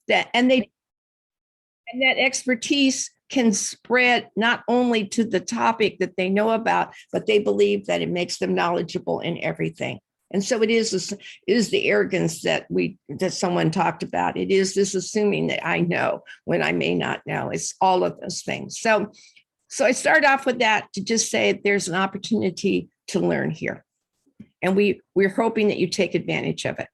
that, and that expertise can spread not only to the topic that they know about, but they believe that it makes them knowledgeable in everything. And so it is the arrogance that someone talked about. It is this assuming that I know when I may not know. It's all of those things. So I start off with that to just say there's an opportunity to learn here. And we're hoping that you take advantage of it.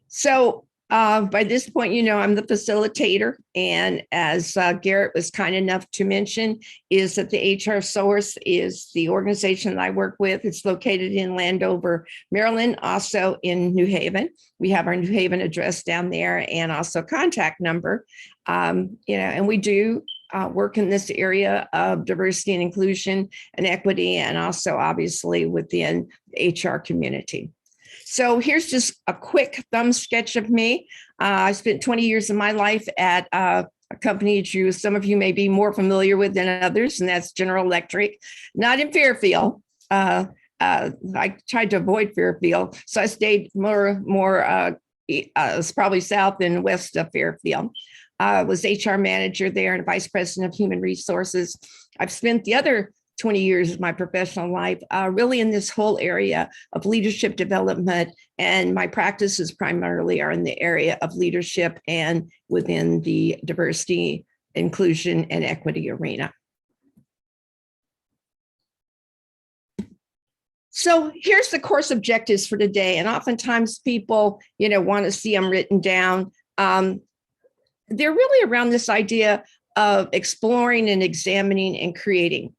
So by this point, I'm the facilitator. And as Garrett was kind enough to mention, is that the HR Source is the organization that I work with. It's located in Landover, Maryland, also in New Haven. We have our New Haven address down there and also contact number. And we do work in this area of diversity and inclusion and equity, and also obviously within the HR community. So here's just a quick thumb sketch of me. I spent 20 years of my life at a company that some of you may be more familiar with than others, and that's General Electric, not in Fairfield. I tried to avoid Fairfield, so I stayed more probably south and west of Fairfield. I was HR manager there and vice president of human resources. I've spent the other 20 years of my professional life really in this whole area of leadership development, and my practices primarily are in the area of leadership and within the diversity, inclusion, and equity arena. So here's the course objectives for today, and oftentimes people want to see them written down. They're really around this idea of exploring and examining and creating.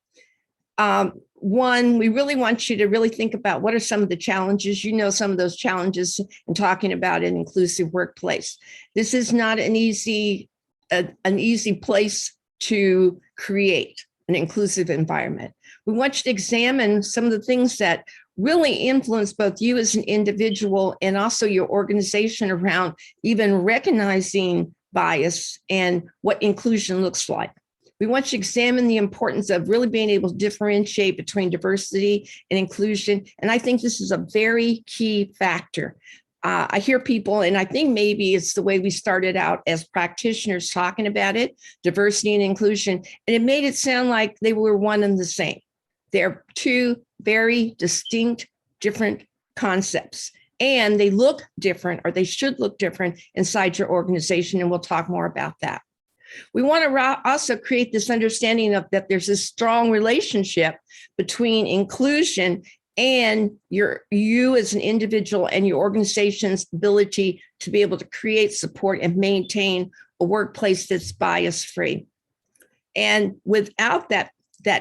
One, we really want you to really think about what are some of the challenges, some of those challenges in talking about an inclusive workplace. This is not an easy place to create an inclusive environment. We want you to examine some of the things that really influence both you as an individual and also your organization around even recognizing bias and what inclusion looks like. We want you to examine the importance of really being able to differentiate between diversity and inclusion. And I think this is a very key factor. I hear people, and I think maybe it's the way we started out as practitioners talking about it, diversity and inclusion, and it made it sound like they were one and the same. They're two very distinct, different concepts, and they look different, or they should look different inside your organization, and we'll talk more about that. We want to also create this understanding of that there's a strong relationship between inclusion and you as an individual and your organization's ability to be able to create, support, and maintain a workplace that's bias-free. And without that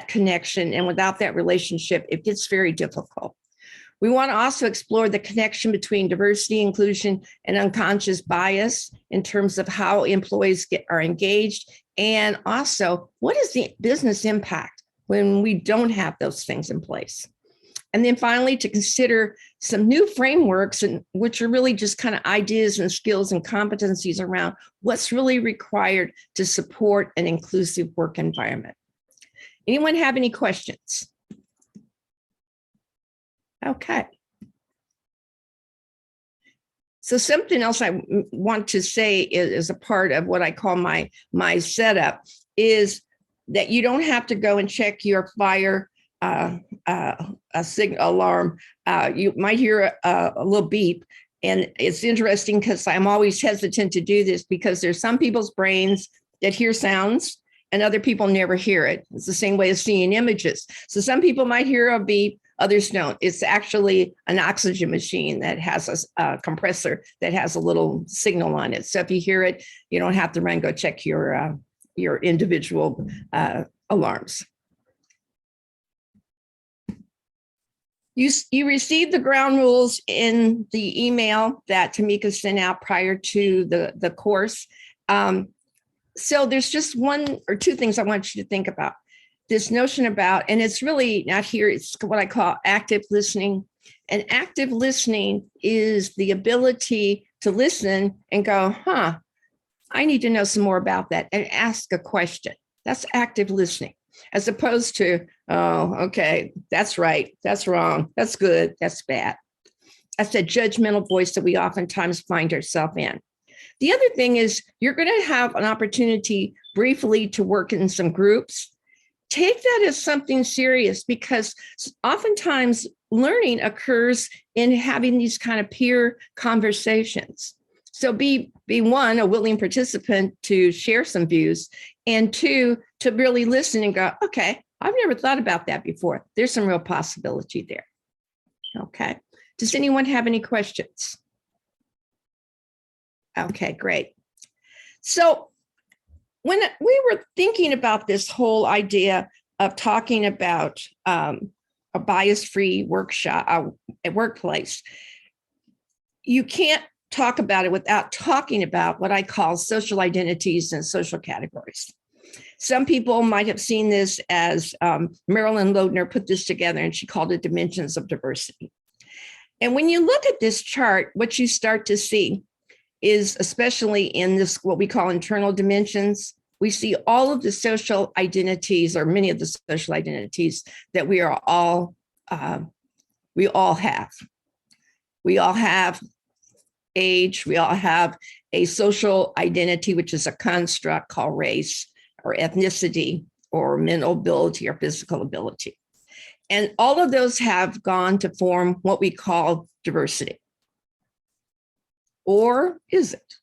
connection and without that relationship, it gets very difficult. We want to also explore the connection between diversity, inclusion, and unconscious bias in terms of how employees are engaged, and also what is the business impact when we don't have those things in place. And then finally, to consider some new frameworks, which are really just kind of ideas and skills and competencies around what's really required to support an inclusive work environment. Anyone have any questions? Okay. So something else I want to say is a part of what I call my setup is that you don't have to go and check your fire signal alarm. You might hear a little beep, and it's interesting because I'm always hesitant to do this because there's some people's brains that hear sounds and other people never hear it. It's the same way as seeing images. So some people might hear a beep, others don't. It's actually an oxygen machine that has a compressor that has a little signal on it. So if you hear it, you don't have to run and go check your individual alarms. You received the ground rules in the email that Tamika sent out prior to the course. So there's just one or two things I want you to think about. This notion about, and it's really not here, it's what I call active listening. And active listening is the ability to listen and go, I need to know some more about that, and ask a question. That's active listening, as opposed to, oh, okay, that's right, that's wrong, that's good, that's bad. That's a judgmental voice that we oftentimes find ourselves in. The other thing is you're going to have an opportunity briefly to work in some groups. Take that as something serious, because oftentimes learning occurs in having these kind of peer conversations. So be one, a willing participant to share some views, and two, to really listen and go, okay, I've never thought about that before. There's some real possibility there. Okay. Does anyone have any questions? Okay, great. So when we were thinking about this whole idea of talking about a bias-free workshop, a workplace, you can't talk about it without talking about what I call social identities and social categories. Some people might have seen this as Marilyn Loebner put this together, and she called it dimensions of diversity. And when you look at this chart, what you start to see is, especially in this, what we call internal dimensions, we see all of the social identities, or many of the social identities that we all have. We all have age. We all have a social identity, which is a construct called race or ethnicity or mental ability or physical ability. And all of those have gone to form what we call diversity. Or is it?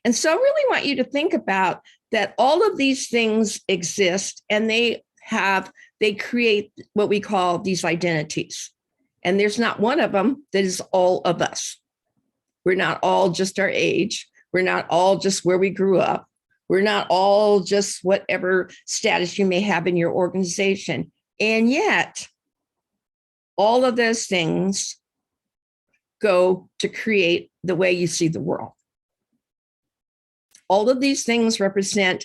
And so I really want you to think about that all of these things exist, and they create what we call these identities. And there's not one of them that is all of us. We're not all just our age. We're not all just where we grew up. We're not all just whatever status you may have in your organization. And yet, all of those things go to create the way you see the world. All of these things represent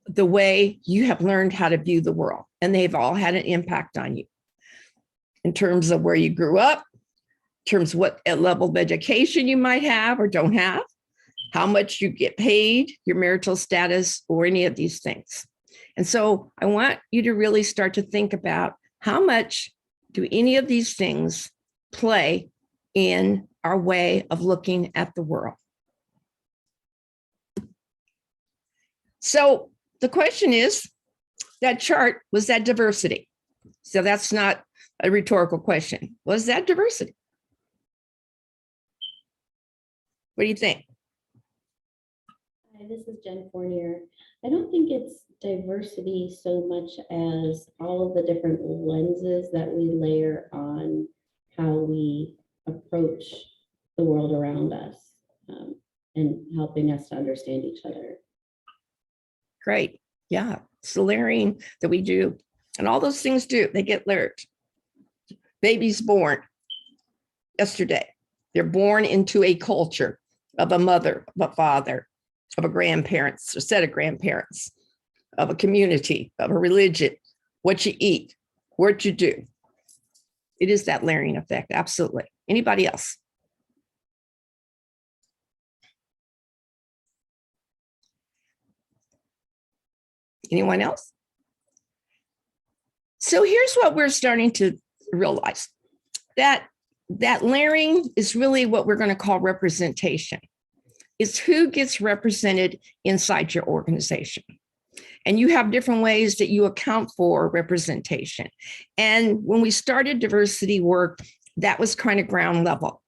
the way you have learned how to view the world, and they've all had an impact on you in terms of where you grew up, in terms of what level of education you might have or don't have, how much you get paid, your marital status, or any of these things. And so I want you to really start to think about how much do any of these things play in our way of looking at the world. So the question is, that chart, was that diversity? So that's not a rhetorical question. Was that diversity? What do you think? Hi, this is Jen Fournier. I don't think it's diversity so much as all of the different lenses that we layer on how we approach the world around us, and helping us to understand each other. Great. Yeah. It's the layering that we do. And all those things they get layered. Baby's born yesterday. They're born into a culture of a mother, of a father, of a grandparents, a set of grandparents, of a community, of a religion, what you eat, what you do. It is that layering effect. Absolutely. Anybody else? Anyone else? So here's what we're starting to realize, that layering is really what we're going to call representation. It's who gets represented inside your organization. And you have different ways that you account for representation. And when we started diversity work, that was kind of ground level.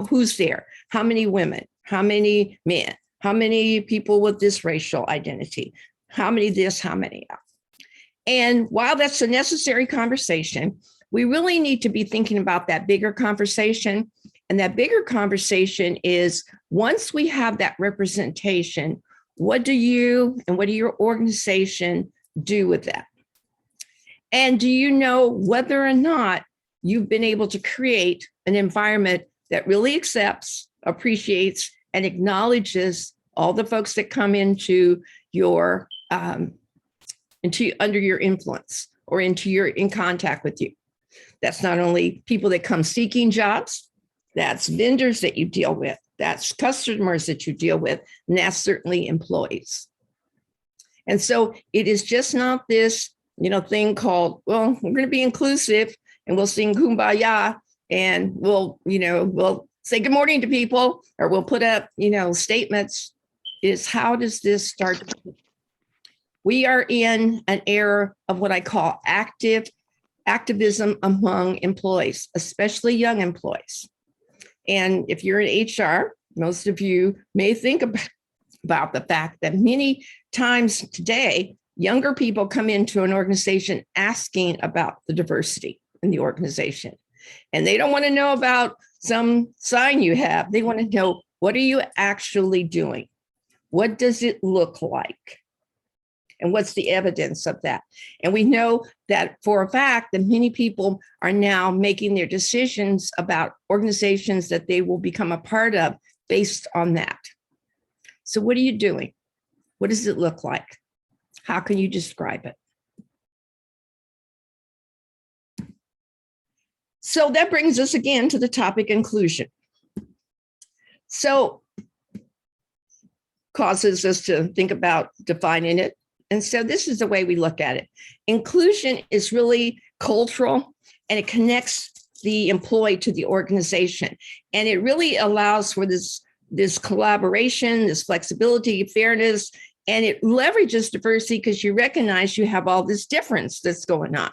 Who's there? How many women? How many men? How many people with this racial identity? How many this? How many that? And while that's a necessary conversation, we really need to be thinking about that bigger conversation. And that bigger conversation is, once we have that representation, what do you and what do your organization do with that? And do you know whether or not you've been able to create an environment that really accepts, appreciates, and acknowledges all the folks that come into your under your influence or in contact with you? That's not only people that come seeking jobs, that's vendors that you deal with, that's customers that you deal with, and that's certainly employees. And so it is just not this, thing called, well, we're going to be inclusive and we'll sing Kumbaya and we'll say good morning to people, or we'll put up, statements, is how does this start? We are in an era of what I call activism among employees, especially young employees. And if you're in HR, most of you may think about the fact that many times today, younger people come into an organization asking about the diversity in the organization. And they don't want to know about some sign you have. They want to know, what are you actually doing? What does it look like? And what's the evidence of that? And we know that for a fact that many people are now making their decisions about organizations that they will become a part of based on that. So what are you doing? What does it look like? How can you describe it? So that brings us again to the topic inclusion. So causes us to think about defining it. And so this is the way we look at it. Inclusion is really cultural, and it connects the employee to the organization. And it really allows for this collaboration, this flexibility, fairness, and it leverages diversity because you recognize you have all this difference that's going on.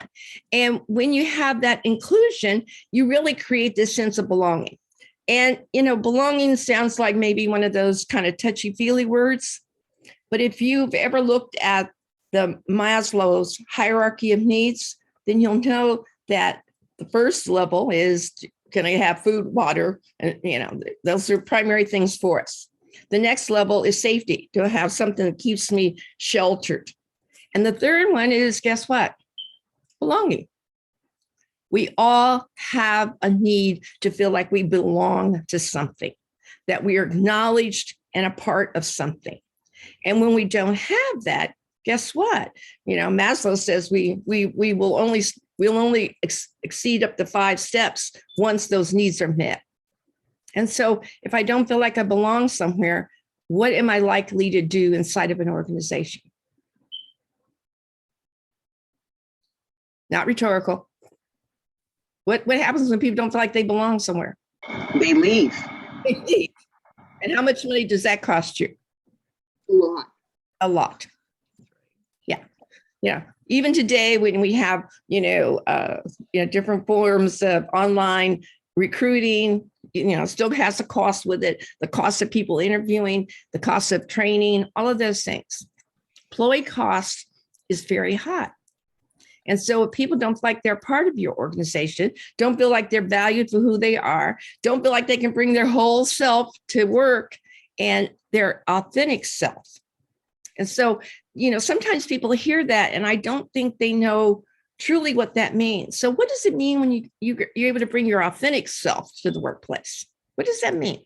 And when you have that inclusion, you really create this sense of belonging. And, belonging sounds like maybe one of those kind of touchy-feely words. But if you've ever looked at the Maslow's hierarchy of needs, then you'll know that the first level is, can I have food, water? And, those are primary things for us. The next level is safety. Do I have something that keeps me sheltered? And the third one is, guess what? Belonging. We all have a need to feel like we belong to something, that we are acknowledged and a part of something. And when we don't have that, guess what? Maslow says we'll only exceed up to 5 steps once those needs are met. And so if I don't feel like I belong somewhere, what am I likely to do inside of an organization? Not rhetorical. What happens when people don't feel like they belong somewhere? They leave. They leave. And how much money does that cost you? A lot. A lot. Yeah. Even today, when we have, different forms of online recruiting, still has a cost with it, the cost of people interviewing, the cost of training, all of those things. Employee cost is very high. And so if people don't feel like they're part of your organization, don't feel like they're valued for who they are, don't feel like they can bring their whole self to work and their authentic self. And so, sometimes people hear that, and I don't think they know truly what that means. So what does it mean when you're able to bring your authentic self to the workplace? What does that mean?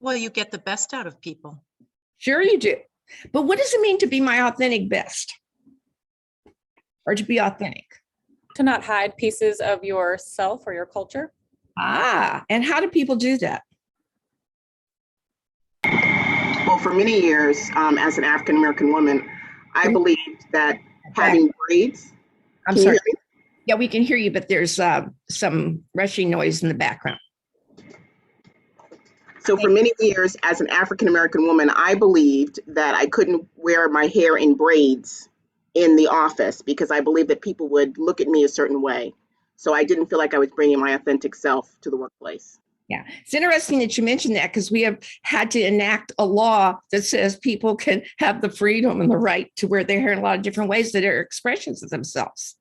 Well, you get the best out of people. Sure you do. But what does it mean to be my authentic best? Or to be authentic? To not hide pieces of yourself or your culture. And how do people do that? Well, for many years, as an African American woman, I believed that having braids. I'm sorry. Yeah, we can hear you, but there's some rushing noise in the background. So for many years, as an African American woman, I believed that I couldn't wear my hair in braids in the office because I believed that people would look at me a certain way. So I didn't feel like I was bringing my authentic self to the workplace. Yeah, it's interesting that you mentioned that because we have had to enact a law that says people can have the freedom and the right to wear their hair in a lot of different ways that are expressions of themselves.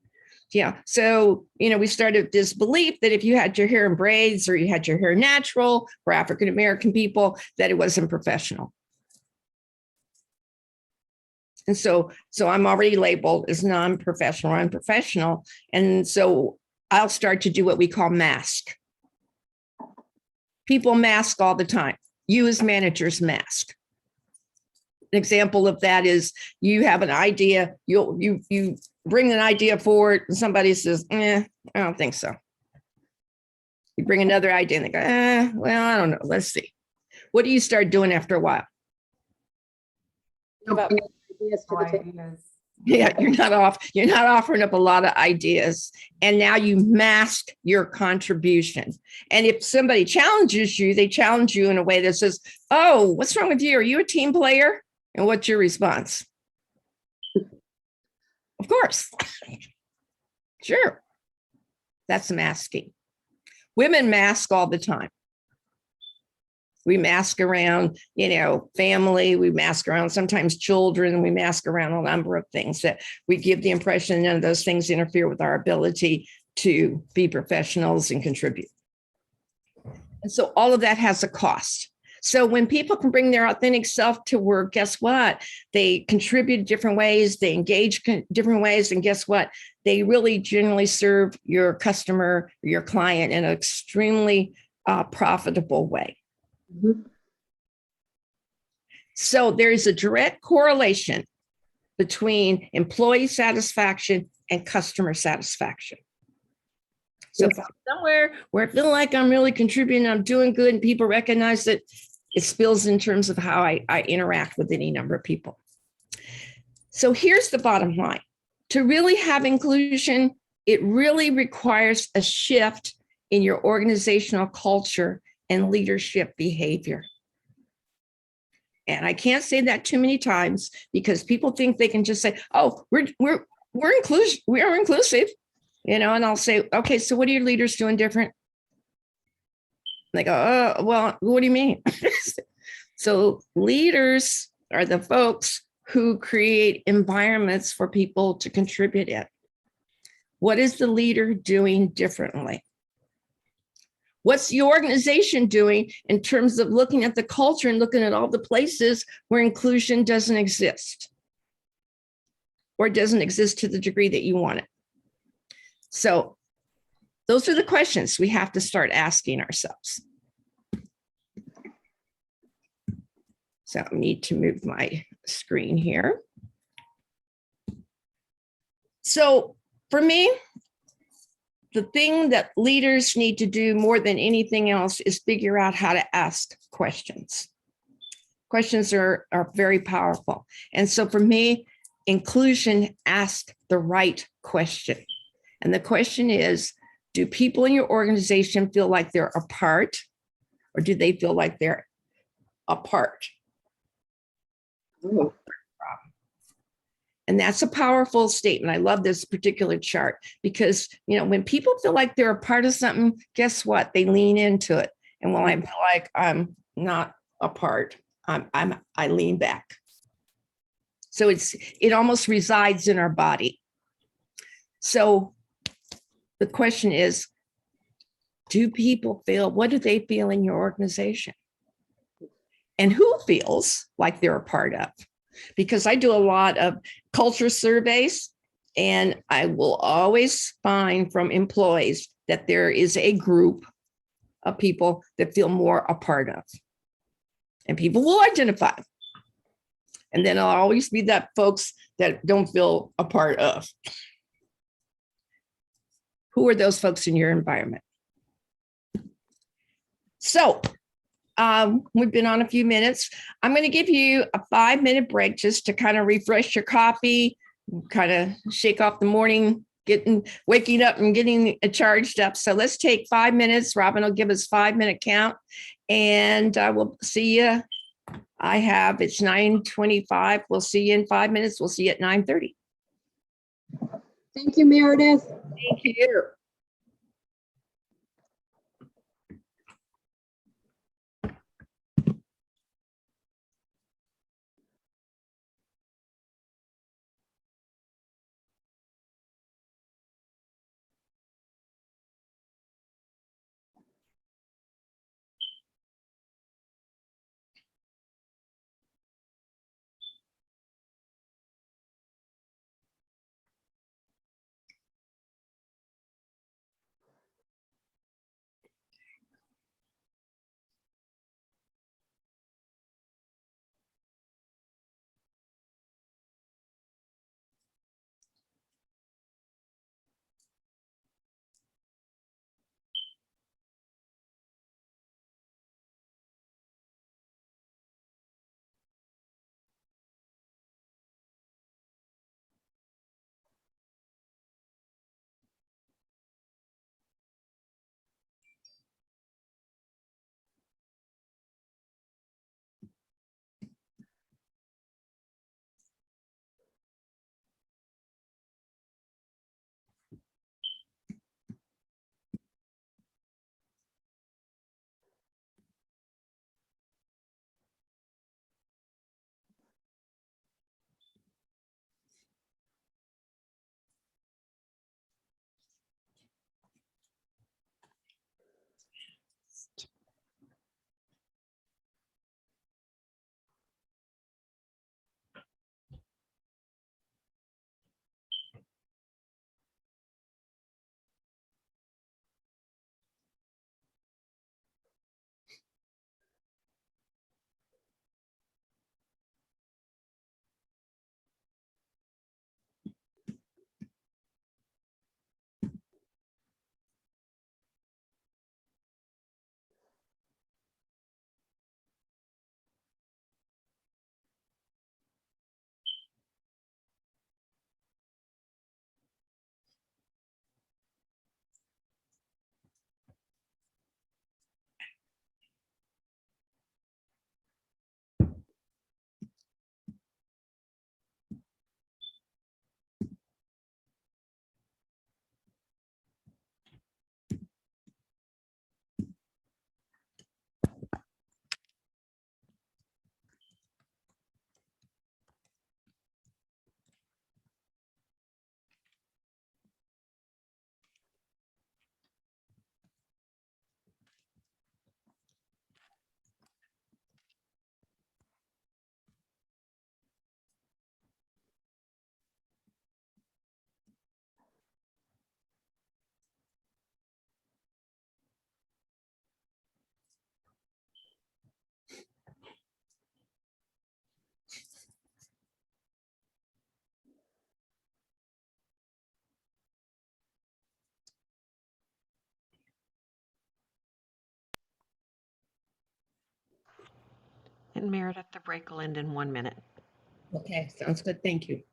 Yeah, so, we started this belief that if you had your hair in braids or you had your hair natural for African-American people, that it wasn't professional. And so I'm already labeled as non-professional or unprofessional. And so I'll start to do what we call mask. People mask all the time. You as managers mask. An example of that is you have an idea, you bring an idea forward and somebody says, I don't think so. You bring another idea and they go, well, I don't know, let's see. What do you start doing after a while? Give up. Ideas to the table. Yeah, you're not offering up a lot of ideas. And now you mask your contribution. And if somebody challenges you, they challenge you in a way that says, "Oh, what's wrong with you? Are you a team player?" And what's your response? Of course. Sure. That's masking. Women mask all the time. We mask around, family, we mask around sometimes children, we mask around a number of things that we give the impression none of those things interfere with our ability to be professionals and contribute. And so all of that has a cost. So when people can bring their authentic self to work, guess what? They contribute different ways, they engage different ways, and guess what? They really generally serve your customer, your client in an extremely profitable way. Mhm. So there is a direct correlation between employee satisfaction and customer satisfaction. So if I'm somewhere where I feel like I'm really contributing, I'm doing good, and people recognize that, it spills in terms of how I interact with any number of people. So here's the bottom line. To really have inclusion, it really requires a shift in your organizational culture and leadership behavior. And I can't say that too many times because people think they can just say, "Oh, we're inclusive, we are inclusive," and I'll say, "Okay, so what are your leaders doing different?" And they go, "Oh, well, what do you mean?" So leaders are the folks who create environments for people to contribute in. What is the leader doing differently? What's the organization doing in terms of looking at the culture and looking at all the places where inclusion doesn't exist or doesn't exist to the degree that you want it? So those are the questions we have to start asking ourselves. So I need to move my screen here. So for me, the thing that leaders need to do more than anything else is figure out how to ask questions. Questions are very powerful. And so for me, inclusion asks the right question. And the question is, do people in your organization feel like they're a part, or do they feel like they're apart? Ooh. And that's a powerful statement. I love this particular chart because, when people feel like they're a part of something, guess what? They lean into it. And when I feel like I'm not a part, I lean back. So it almost resides in our body. So the question is, what do they feel in your organization? And who feels like they're a part of? Because I do a lot of culture surveys, and I will always find from employees that there is a group of people that feel more a part of. And people will identify. And then I'll always be that folks that don't feel a part of. Who are those folks in your environment? So we've been on a few minutes. I'm going to give you a 5-minute break just to kind of refresh your coffee, kind of shake off the morning, waking up and getting charged up. So let's take 5 minutes. Robin will give us 5-minute count, and we'll see you. It's 9:25. We'll see you in 5 minutes. We'll see you at 9:30. Thank you, Meredith. Thank you. And Meredith, the break will end in 1 minute. Okay, sounds good. Thank you.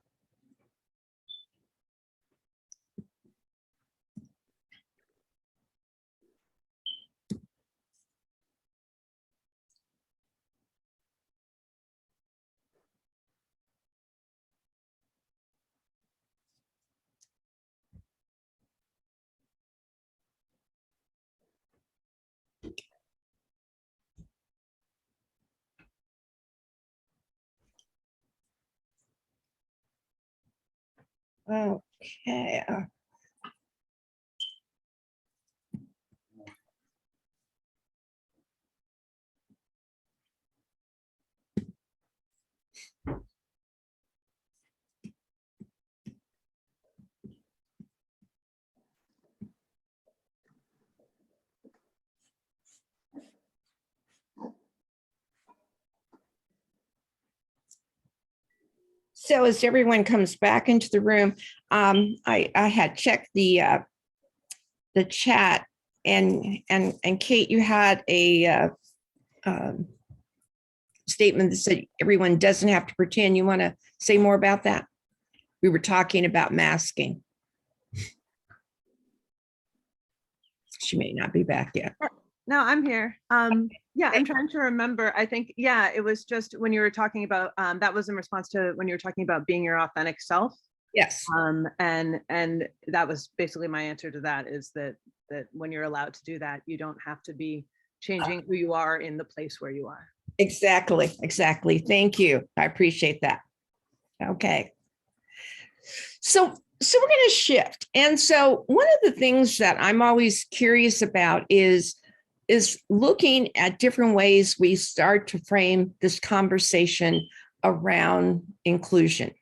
Okay. So as everyone comes back into the room, I had checked the chat, and Kate, you had a statement that said everyone doesn't have to pretend. You want to say more about that? We were talking about masking. She may not be back yet. No, I'm here. Yeah, I'm trying to remember. I think, yeah, it was just when you were talking about, that was in response to when you were talking about being your authentic self. Yes. And that was basically my answer to that, is that when you're allowed to do that, you don't have to be changing who you are in the place where you are. Exactly. Thank you. I appreciate that. Okay. So we're going to shift. And so one of the things that I'm always curious about is looking at different ways we start to frame this conversation around inclusion.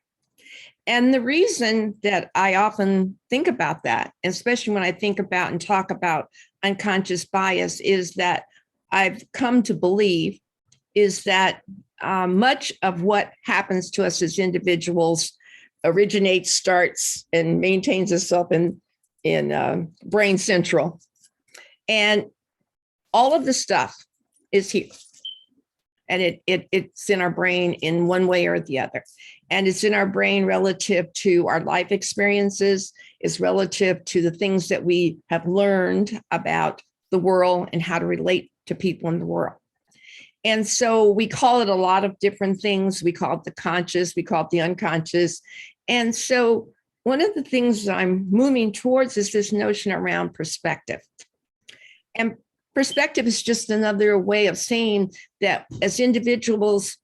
And the reason that I often think about that, especially when I think about and talk about unconscious bias, is that I've come to believe is that much of what happens to us as individuals originates, starts, and maintains itself in brain central. And all of the stuff is here. And it's in our brain in one way or the other. And it's in our brain relative to our life experiences, it's relative to the things that we have learned about the world and how to relate to people in the world. And so we call it a lot of different things. We call it the conscious, we call it the unconscious. And so one of the things that I'm moving towards is this notion around perspective. And perspective is just another way of saying that as individuals,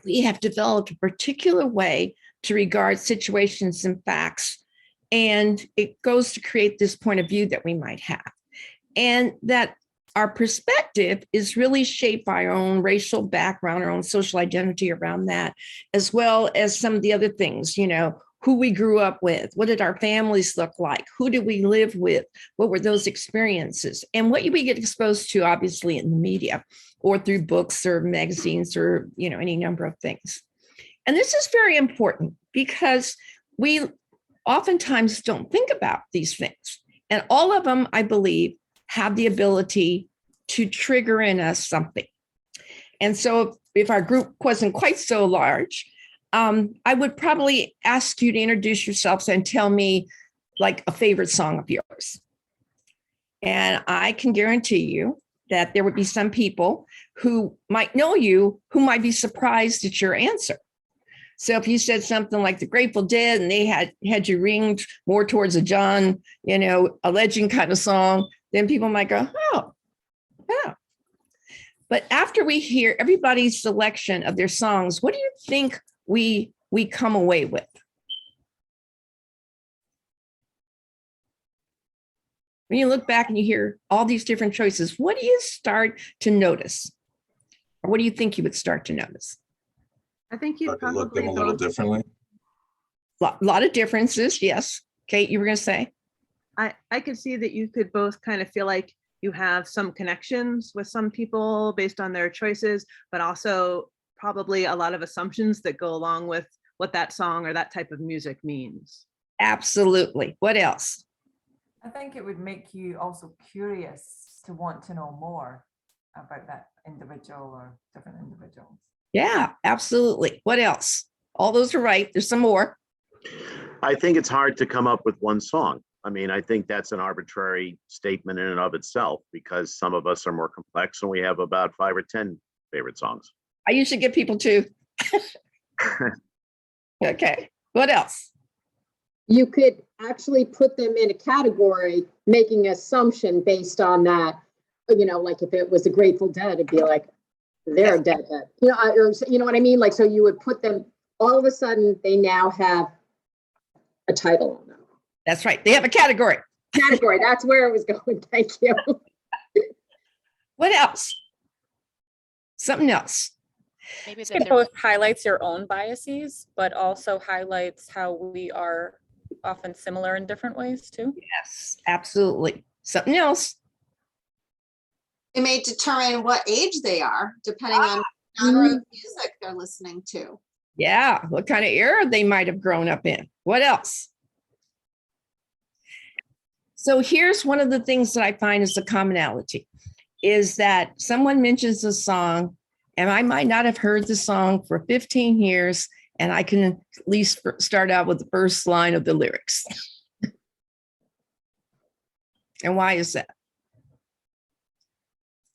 we have developed a particular way to regard situations and facts. And it goes to create this point of view that we might have. And that our perspective is really shaped by our own racial background, our own social identity around that, as well as some of the other things, who we grew up with, what did our families look like, who did we live with, what were those experiences, and what we get exposed to, obviously, in the media or through books or magazines or, any number of things. And this is very important because we oftentimes don't think about these things. And all of them, I believe, have the ability to trigger in us something. And so if our group wasn't quite so large, I would probably ask you to introduce yourselves and tell me like a favorite song of yours. And I can guarantee you that there would be some people who might know you who might be surprised at your answer. So if you said something like the Grateful Dead and they had you ringed more towards a John, a legend kind of song, then people might go, oh. But after we hear everybody's selection of their songs, what do you think we come away with? When you look back and you hear all these different choices, what do you start to notice? Or what do you think you would start to notice? I think you'd Probably look at them probably a little both, differently. Lot of differences, yes. Kate, you were going to say? I could see that you could both kind of feel like you have some connections with some people based on their choices, but also probably a lot of assumptions that go along with what that song or that type of music means. Absolutely. What else? I think it would make you also curious to want to know more about that individual or different individuals. Yeah, absolutely. What else? All those are right. There's some more. I think it's hard to come up with one song. I mean, I think that's an arbitrary statement in and of itself because some of us are more complex and we have about 5 or 10 favorite songs. I usually get people to. Okay. What else? You could actually put them in a category, making an assumption based on that. You know, like if it was the Grateful Dead, it'd be like, they're a deadhead. You know, or, you know what I mean? Like, so you would put them, all of a sudden, they now have a title on them. That's right. They have a category. Category, that's where it was going. Thank you. What else? Something else. Maybe It that both highlights your own biases, but also highlights how we are often similar in different ways too. Yes, absolutely. Something else. It may determine what age they are, depending on the genre of music they're listening to. Yeah, what kind of era they might have grown up in. What else? So here's one of the things that I find is a commonality, is that someone mentions a song and I might not have heard the song for 15 years, and I can at least start out with the first line of the lyrics. And why is that?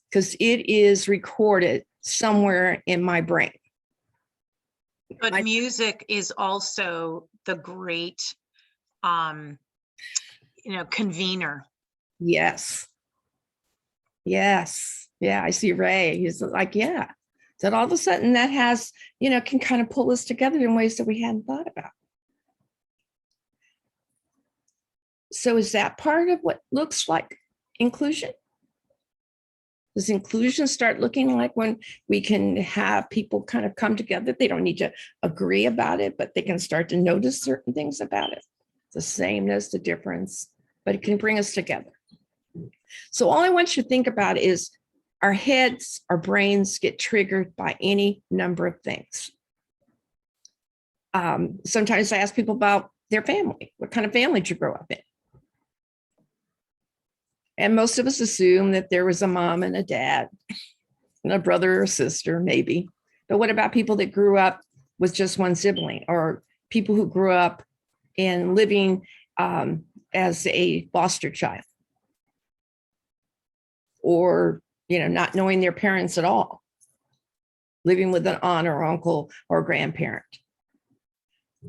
Because it is recorded somewhere in my brain. But music is also the great, convener. Yes. Yes. Yeah, I see Ray. He's like, yeah. That all of a sudden that has, can kind of pull us together in ways that we hadn't thought about. So is that part of what looks like inclusion? Does inclusion start looking like when we can have people kind of come together? They don't need to agree about it, but they can start to notice certain things about it. The sameness, the difference, but it can bring us together. So all I want you to think about is our heads, our brains get triggered by any number of things. Sometimes I ask people about their family. What kind of family did you grow up in? And most of us assume that there was a mom and a dad and a brother or sister, maybe. But what about people that grew up with just one sibling, or people who grew up in living as a foster child, or not knowing their parents at all, living with an aunt or uncle or grandparent?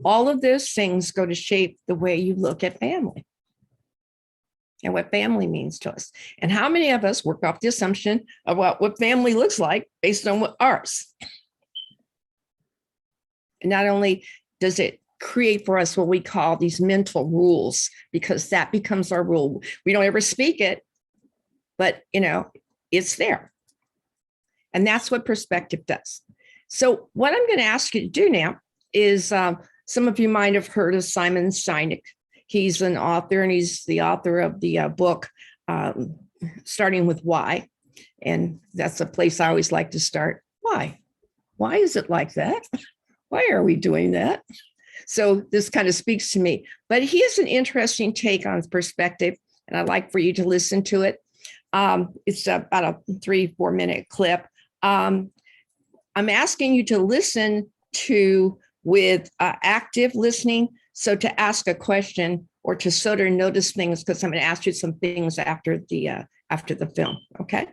All of those things go to shape the way you look at family and what family means to us. And how many of us work off the assumption of what family looks like based on what ours? And not only does it create for us what we call these mental rules, because that becomes our rule. We don't ever speak it, but it's there. And that's what perspective does. So what I'm going to ask you to do now is, some of you might have heard of Simon Sinek. He's an author, and he's the author of the book, Starting with Why. And that's a place I always like to start. Why? Why is it like that? Why are we doing that? So this kind of speaks to me. But he has an interesting take on perspective, and I'd like for you to listen to it. It's about a 3-4 minute clip. I'm asking you to listen to with active listening. So to ask a question or to sort of notice things, because I'm going to ask you some things after the film. Okay.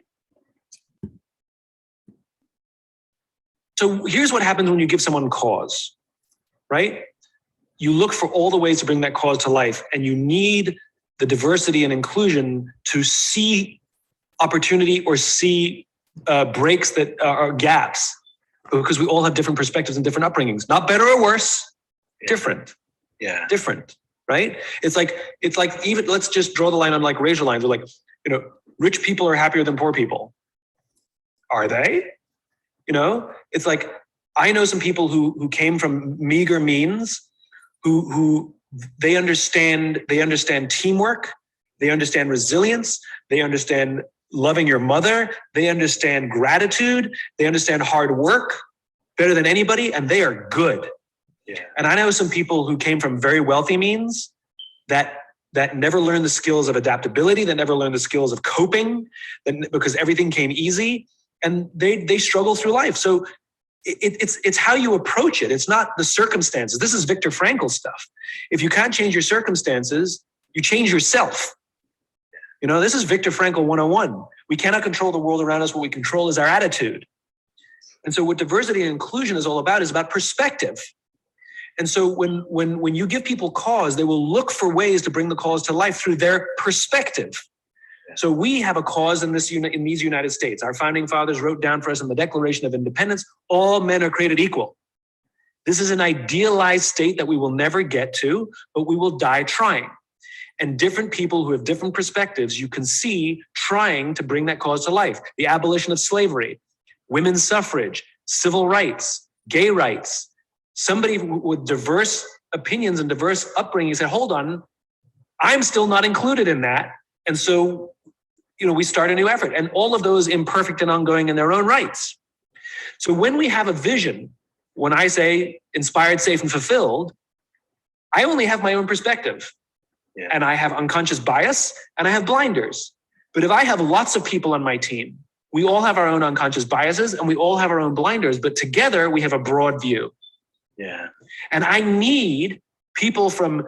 So here's what happens when you give someone cause, right? You look for all the ways to bring that cause to life, and you need the diversity and inclusion to see opportunity or see breaks that are gaps, because we all have different perspectives and different upbringings. Not better or worse, different. Yeah, different, right? It's like even, let's just draw the line on like racial lines. We're like, rich people are happier than poor people. Are they? It's like, I know some people who came from meager means, who they understand teamwork, they understand resilience, they understand loving your mother, they understand gratitude, they understand hard work better than anybody, and they are good. Yeah. And I know some people who came from very wealthy means that that never learned the skills of adaptability, that never learned the skills of coping, because everything came easy, and they struggle through life. So it's how you approach it. It's not the circumstances. This is Viktor Frankl stuff. If you can't change your circumstances, you change yourself. You know, this is Viktor Frankl 101. We cannot control the world around us. What we control is our attitude. And so what diversity and inclusion is all about is about perspective. And so when you give people cause, they will look for ways to bring the cause to life through their perspective. So we have a cause in these United States. Our founding fathers wrote down for us in the Declaration of Independence, all men are created equal. This is an idealized state that we will never get to, but we will die trying. And different people who have different perspectives, you can see trying to bring that cause to life. The abolition of slavery, women's suffrage, civil rights, gay rights. Somebody with diverse opinions and diverse upbringing said, hold on, I'm still not included in that. And so, you know, we start a new effort, and all of those imperfect and ongoing in their own rights. So when we have a vision, when I say inspired, safe, and fulfilled, I only have my own perspective. Yeah. And I have unconscious bias and I have blinders. But if I have lots of people on my team, we all have our own unconscious biases and we all have our own blinders, but together we have a broad view. Yeah. And I need people from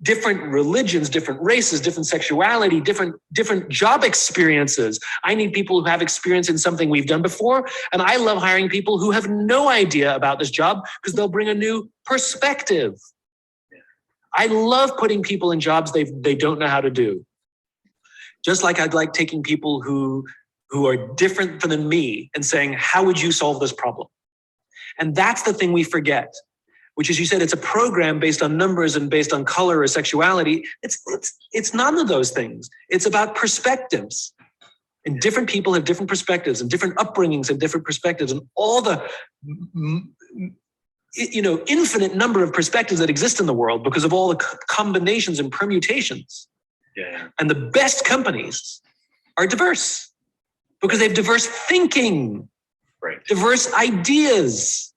different religions, different races, different sexuality, different job experiences. I need people who have experience in something we've done before. And I love hiring people who have no idea about this job because they'll bring a new perspective. I love putting people in jobs they don't know how to do. Just like I'd like taking people who are different than me and saying, how would you solve this problem? And that's the thing we forget, which is, you said, it's a program based on numbers and based on color or sexuality. It's none of those things. It's about perspectives. And different people have different perspectives, and different upbringings have different perspectives, and all the infinite number of perspectives that exist in the world because of all the combinations and permutations. Yeah. And the best companies are diverse because they have diverse thinking, right, diverse ideas.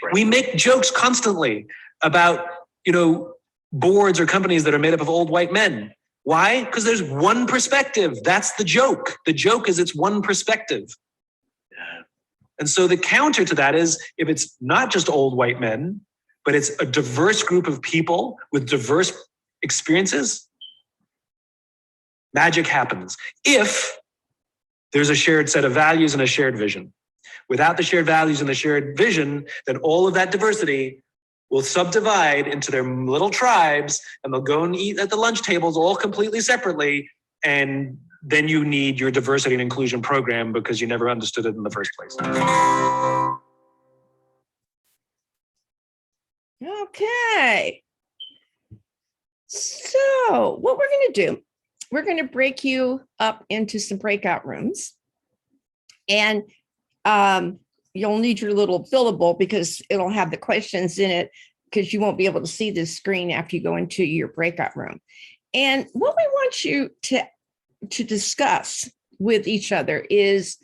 Right. We make jokes constantly about, boards or companies that are made up of old white men. Why? Because there's one perspective. That's the joke. The joke is it's one perspective. Yeah. And so the counter to that is, if it's not just old white men, but it's a diverse group of people with diverse experiences, magic happens. If there's a shared set of values and a shared vision. Without the shared values and the shared vision, then all of that diversity will subdivide into their little tribes, and they'll go and eat at the lunch tables all completely separately. And then you need your diversity and inclusion program because you never understood it in the first place. Okay. So what we're going to do, we're going to break you up into some breakout rooms. And you'll need your little fillable because it'll have the questions in it, because you won't be able to see this screen after you go into your breakout room. And what we want you to discuss with each other is,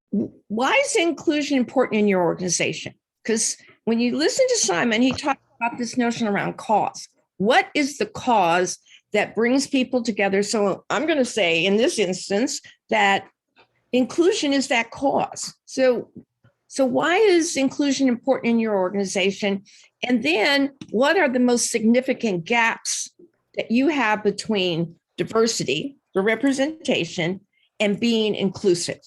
why is inclusion important in your organization? Because when you listen to Simon, he talked about this notion around cause. What is the cause that brings people together? So I'm going to say in this instance that inclusion is that cause. So why is inclusion important in your organization? And then what are the most significant gaps that you have between diversity, the representation, and being inclusive?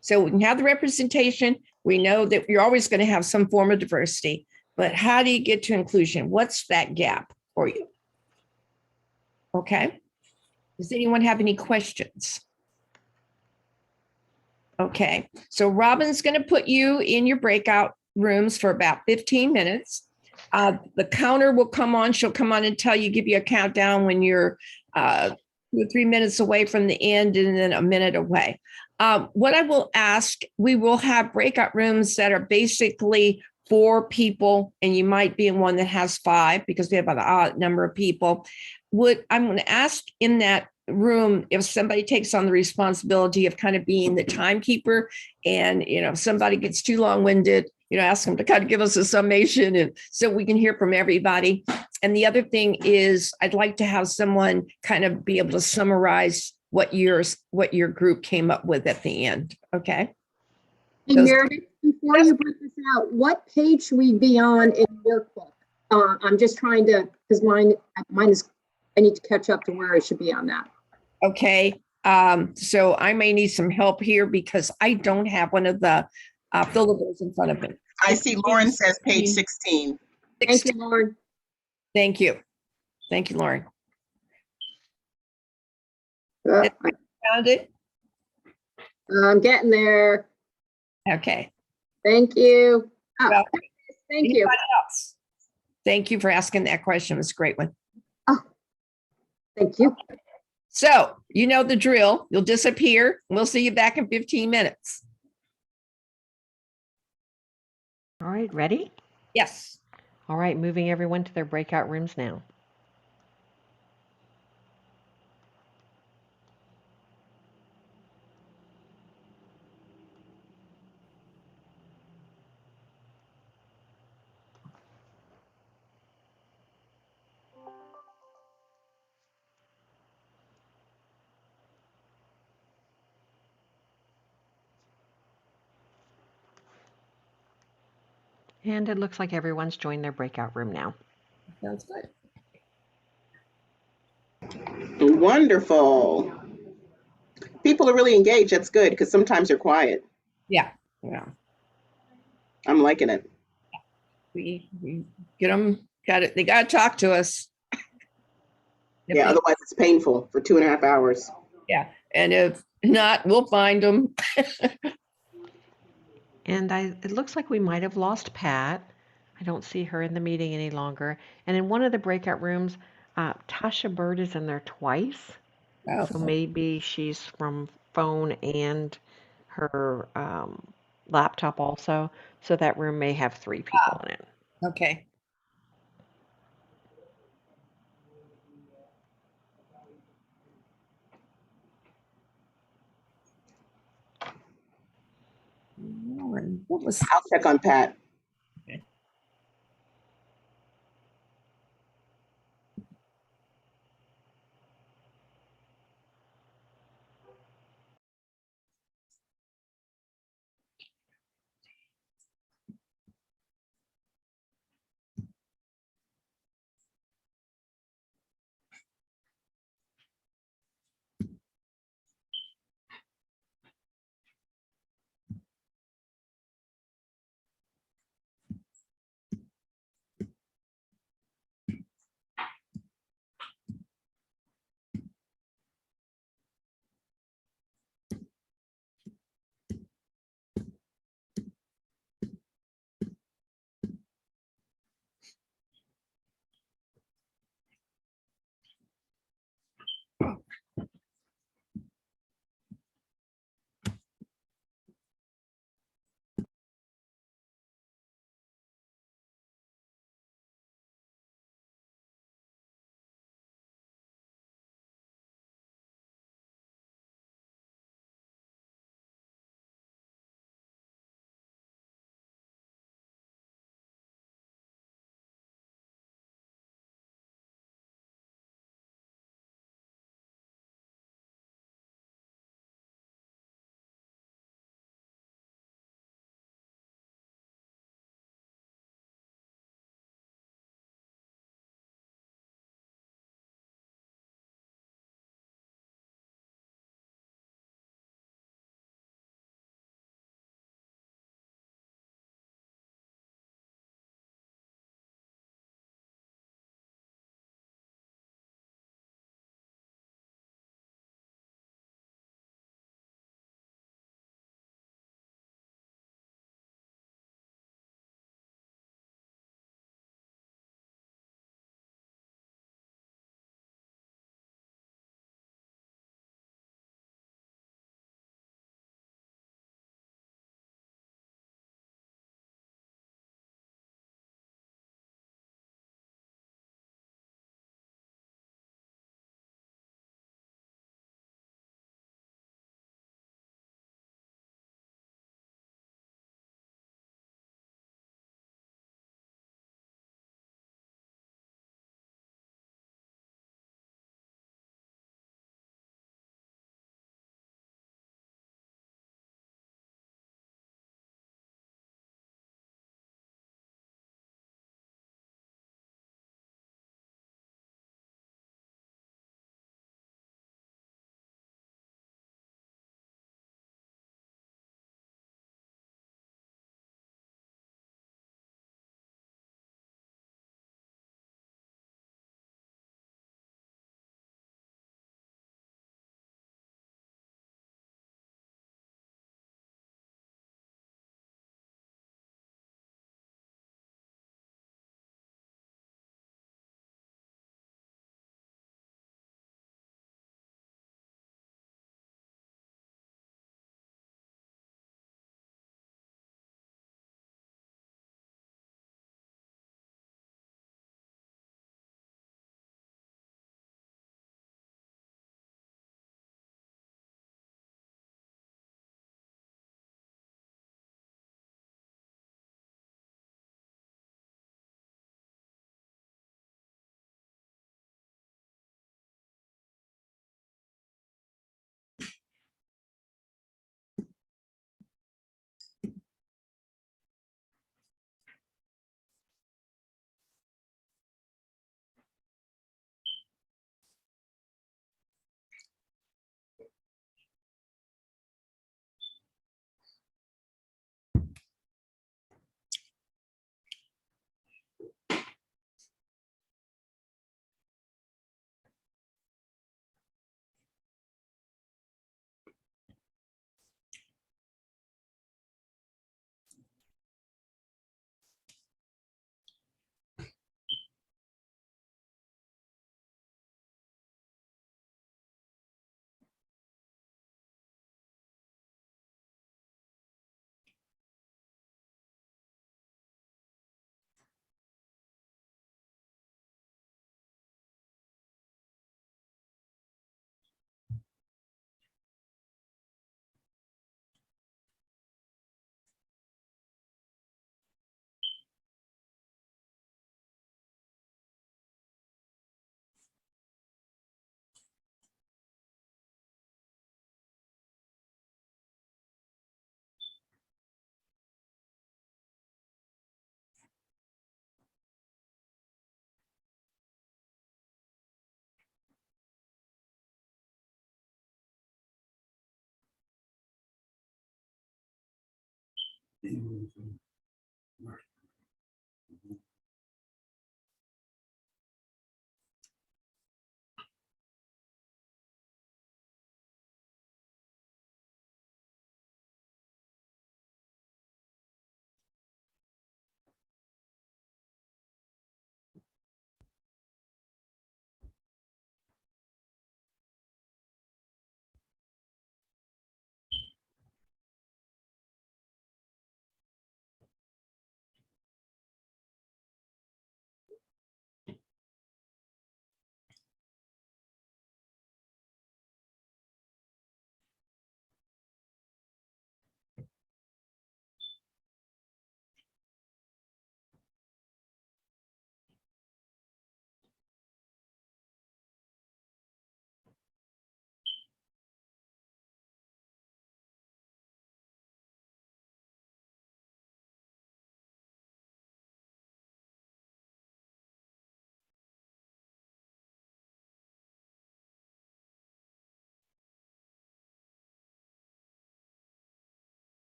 So we can have the representation. We know that you're always going to have some form of diversity, but how do you get to inclusion? What's that gap for you? Okay. Does anyone have any questions? Okay, so Robin's going to put you in your breakout rooms for about 15 minutes. The counter will come on. She'll come on and give you a countdown when you're 2 or 3 minutes away from the end, and then a minute away. What I will ask, we will have breakout rooms that are basically 4 people, and you might be in one that has 5 because we have an odd number of people. I'm going to ask in that room, if somebody takes on the responsibility of kind of being the timekeeper, and if somebody gets too long-winded, ask them to kind of give us a summation, and so we can hear from everybody. And the other thing is I'd like to have someone kind of be able to summarize what your group came up with at the end. Okay. Hey, Those- Meredith, before you put this out, what page should we be on in the workbook? I'm just trying to, because mine is, I need to catch up to where I should be on that. Okay. So I may need some help here because I don't have one of the fillables in front of me. I see Lauren says page 16. Thank you, Lauren. Thank you. Thank you, Lauren. I- Found it? I'm getting there. Okay. Thank you. Oh, Well, thank you. Anybody else? Thank you for asking that question. It's a great one. Thank you. So you know the drill. You'll disappear. We'll see you back in 15 minutes. All right, ready? Yes. All right, moving everyone to their breakout rooms now. And it looks like everyone's joined their breakout room now. Sounds good. Wonderful. People are really engaged. That's good because sometimes they're quiet. Yeah. Yeah. I'm liking it. We get them. Got it. They got to talk to us. If Yeah, they- otherwise it's painful for 2.5 hours. yeah. And if not, we'll find them. And it looks like we might have lost Pat. I don't see her in the meeting any longer. And in one of the breakout rooms, Tasha Bird is in there twice. Oh, So maybe she's from phone and her laptop also. So that room may have 3 people in it. okay. Lauren, what was I'll check on Pat.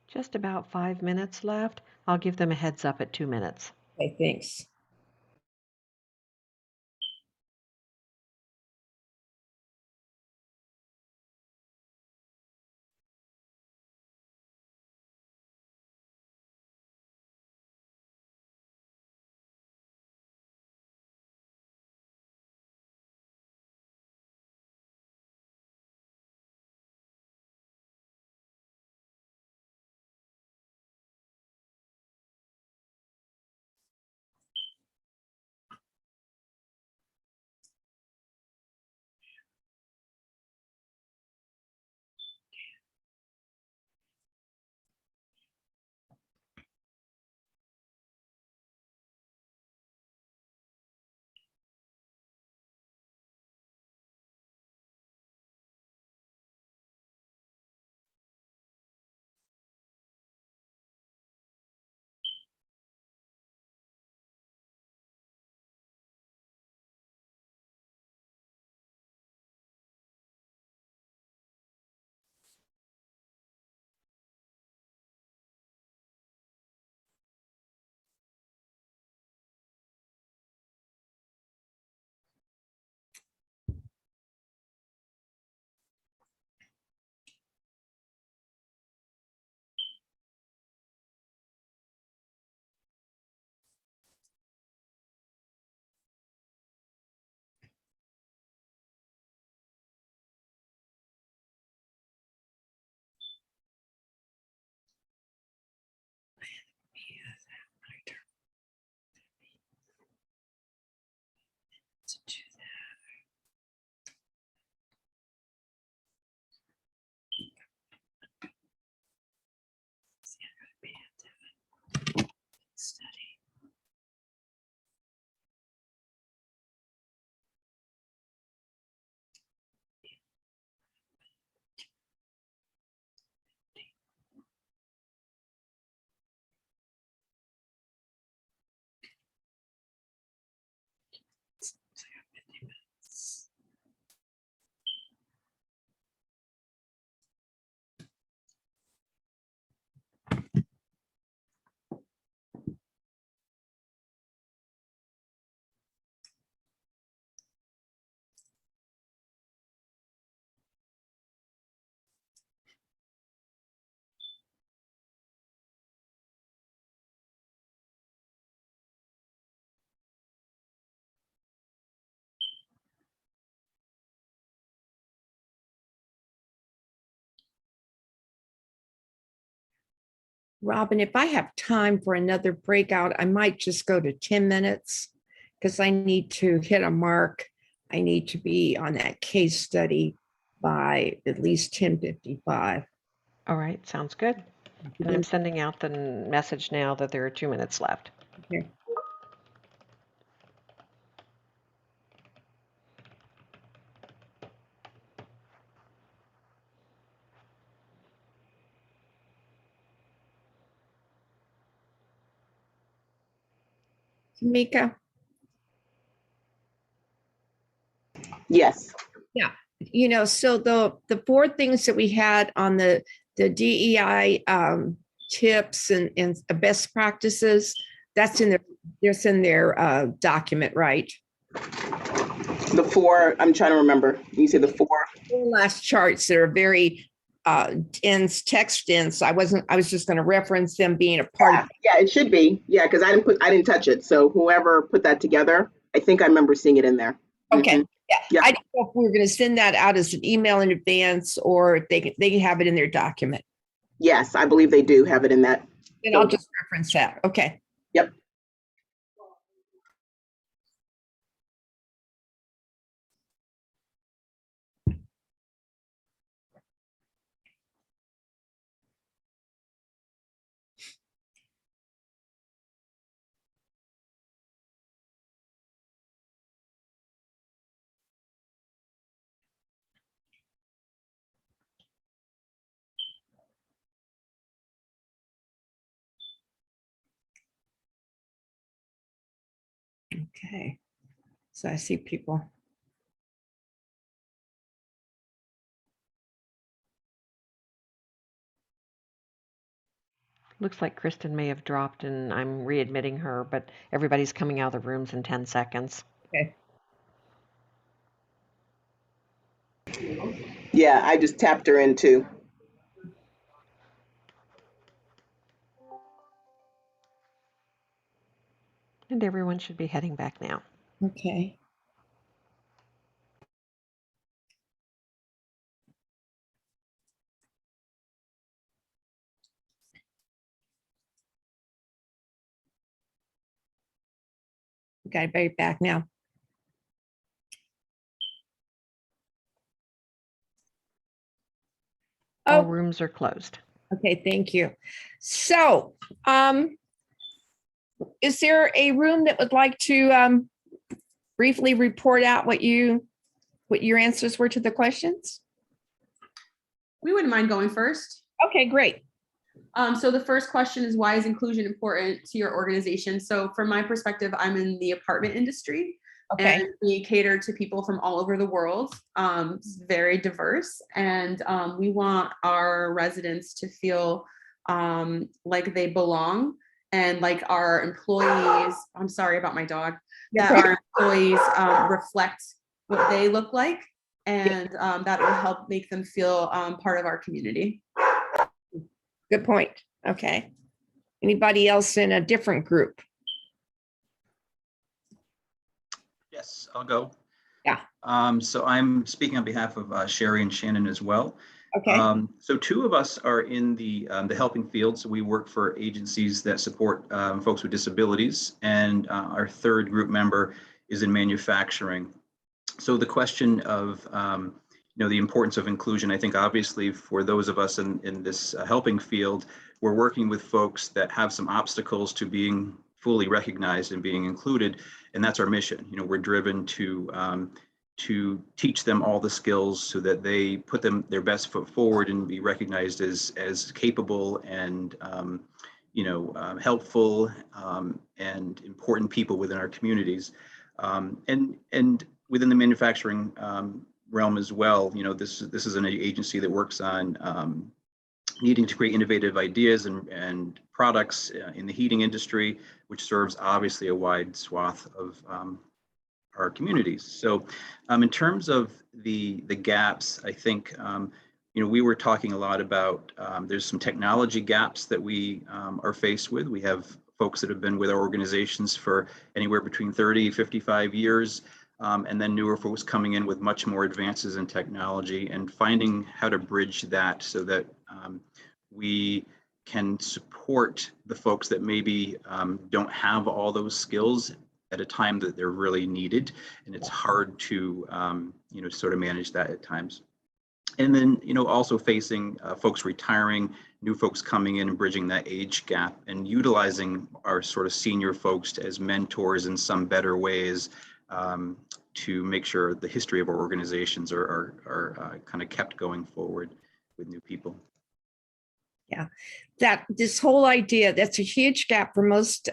Just about 5 minutes left. I'll give them a heads up at 2 minutes. Okay, thanks. Robin, if I have time for another breakout, I might just go to 10 minutes because I need to hit a mark. I need to be on that case study by at least 10:55. All right, sounds good. And I'm sending out the message now that there are 2 minutes left. Okay. Tamika, Yes. so the four things that we had on the DEI tips and best practices, that's in their document, right? The four, I'm trying to remember. You say the four? Four last charts that are very dense, text dense. I was just going to reference them being a part of. Yeah, it should be. Yeah, because I didn't touch it. So whoever put that together, I think I remember seeing it in there. Okay. Mhm. Yeah. Yeah. I don't know if we were going to send that out as an email in advance or if they can have it in their document. Yes, I believe they do have it in that. And I'll just reference that. Okay. Yep. Okay. So I see people. Looks like Kristen may have dropped and I'm readmitting her, but everybody's coming out of the rooms in 10 seconds. Okay. Yeah, I just tapped her in too. And everyone should be heading back now. Okay. Okay, right back now. All Oh, rooms are closed. okay, thank you. So, is there a room that would like to briefly report out what your answers were to the questions? We wouldn't mind going first. Okay, great. So the first question is, why is inclusion important to your organization? So from my perspective, I'm in the apartment industry. Okay. And we cater to people from all over the world. It's very diverse. And we want our residents to feel like they belong and like our employees, I'm sorry about my dog, that our employees reflect what they look like. And that will help make them feel part of our community. Good point. Okay. Anybody else in a different group? Yes, I'll go. Yeah. So I'm speaking on behalf of Sherry and Shannon as well. Okay. So two of us are in the helping field. So we work for agencies that support folks with disabilities, and our third group member is in manufacturing. So the question of the importance of inclusion, I think obviously for those of us in this helping field, we're working with folks that have some obstacles to being fully recognized and being included, and that's our mission. We're driven to teach them all the skills so that they put their best foot forward and be recognized as capable and helpful and important people within our communities, and within the manufacturing realm as well. This is an agency that works on needing to create innovative ideas and products in the heating industry, which serves obviously a wide swath of our communities. So in terms of the gaps, I think, we were talking a lot about there's some technology gaps that we are faced with. We have folks that have been with our organizations for anywhere between 30, 55 years. And then newer folks coming in with much more advances in technology, and finding how to bridge that so that we can support the folks that maybe don't have all those skills at a time that they're really needed. And it's hard to, sort of manage that at times. And then, also facing folks retiring, new folks coming in and bridging that age gap, and utilizing our sort of senior folks as mentors in some better ways to make sure the history of our organizations are kind of kept going forward with new people. Yeah, that this whole idea, that's a huge gap for most,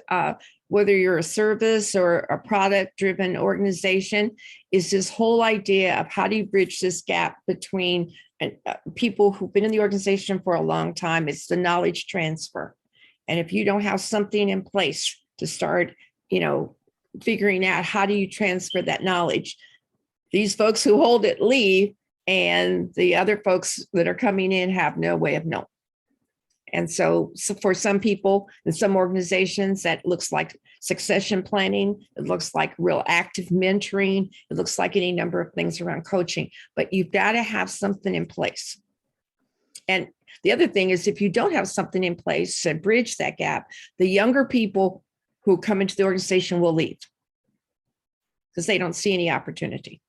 whether you're a service or a product driven organization, is this whole idea of how do you bridge this gap between people who've been in the organization for a long time. It's the knowledge transfer. And if you don't have something in place to start, figuring out how do you transfer that knowledge, these folks who hold it leave, and the other folks that are coming in have no way of knowing. And so for some people in some organizations, that looks like succession planning. It looks like real active mentoring. It looks like any number of things around coaching, but you've got to have something in place. And the other thing is, if you don't have something in place to bridge that gap, the younger people who come into the organization will leave because they don't see any opportunity.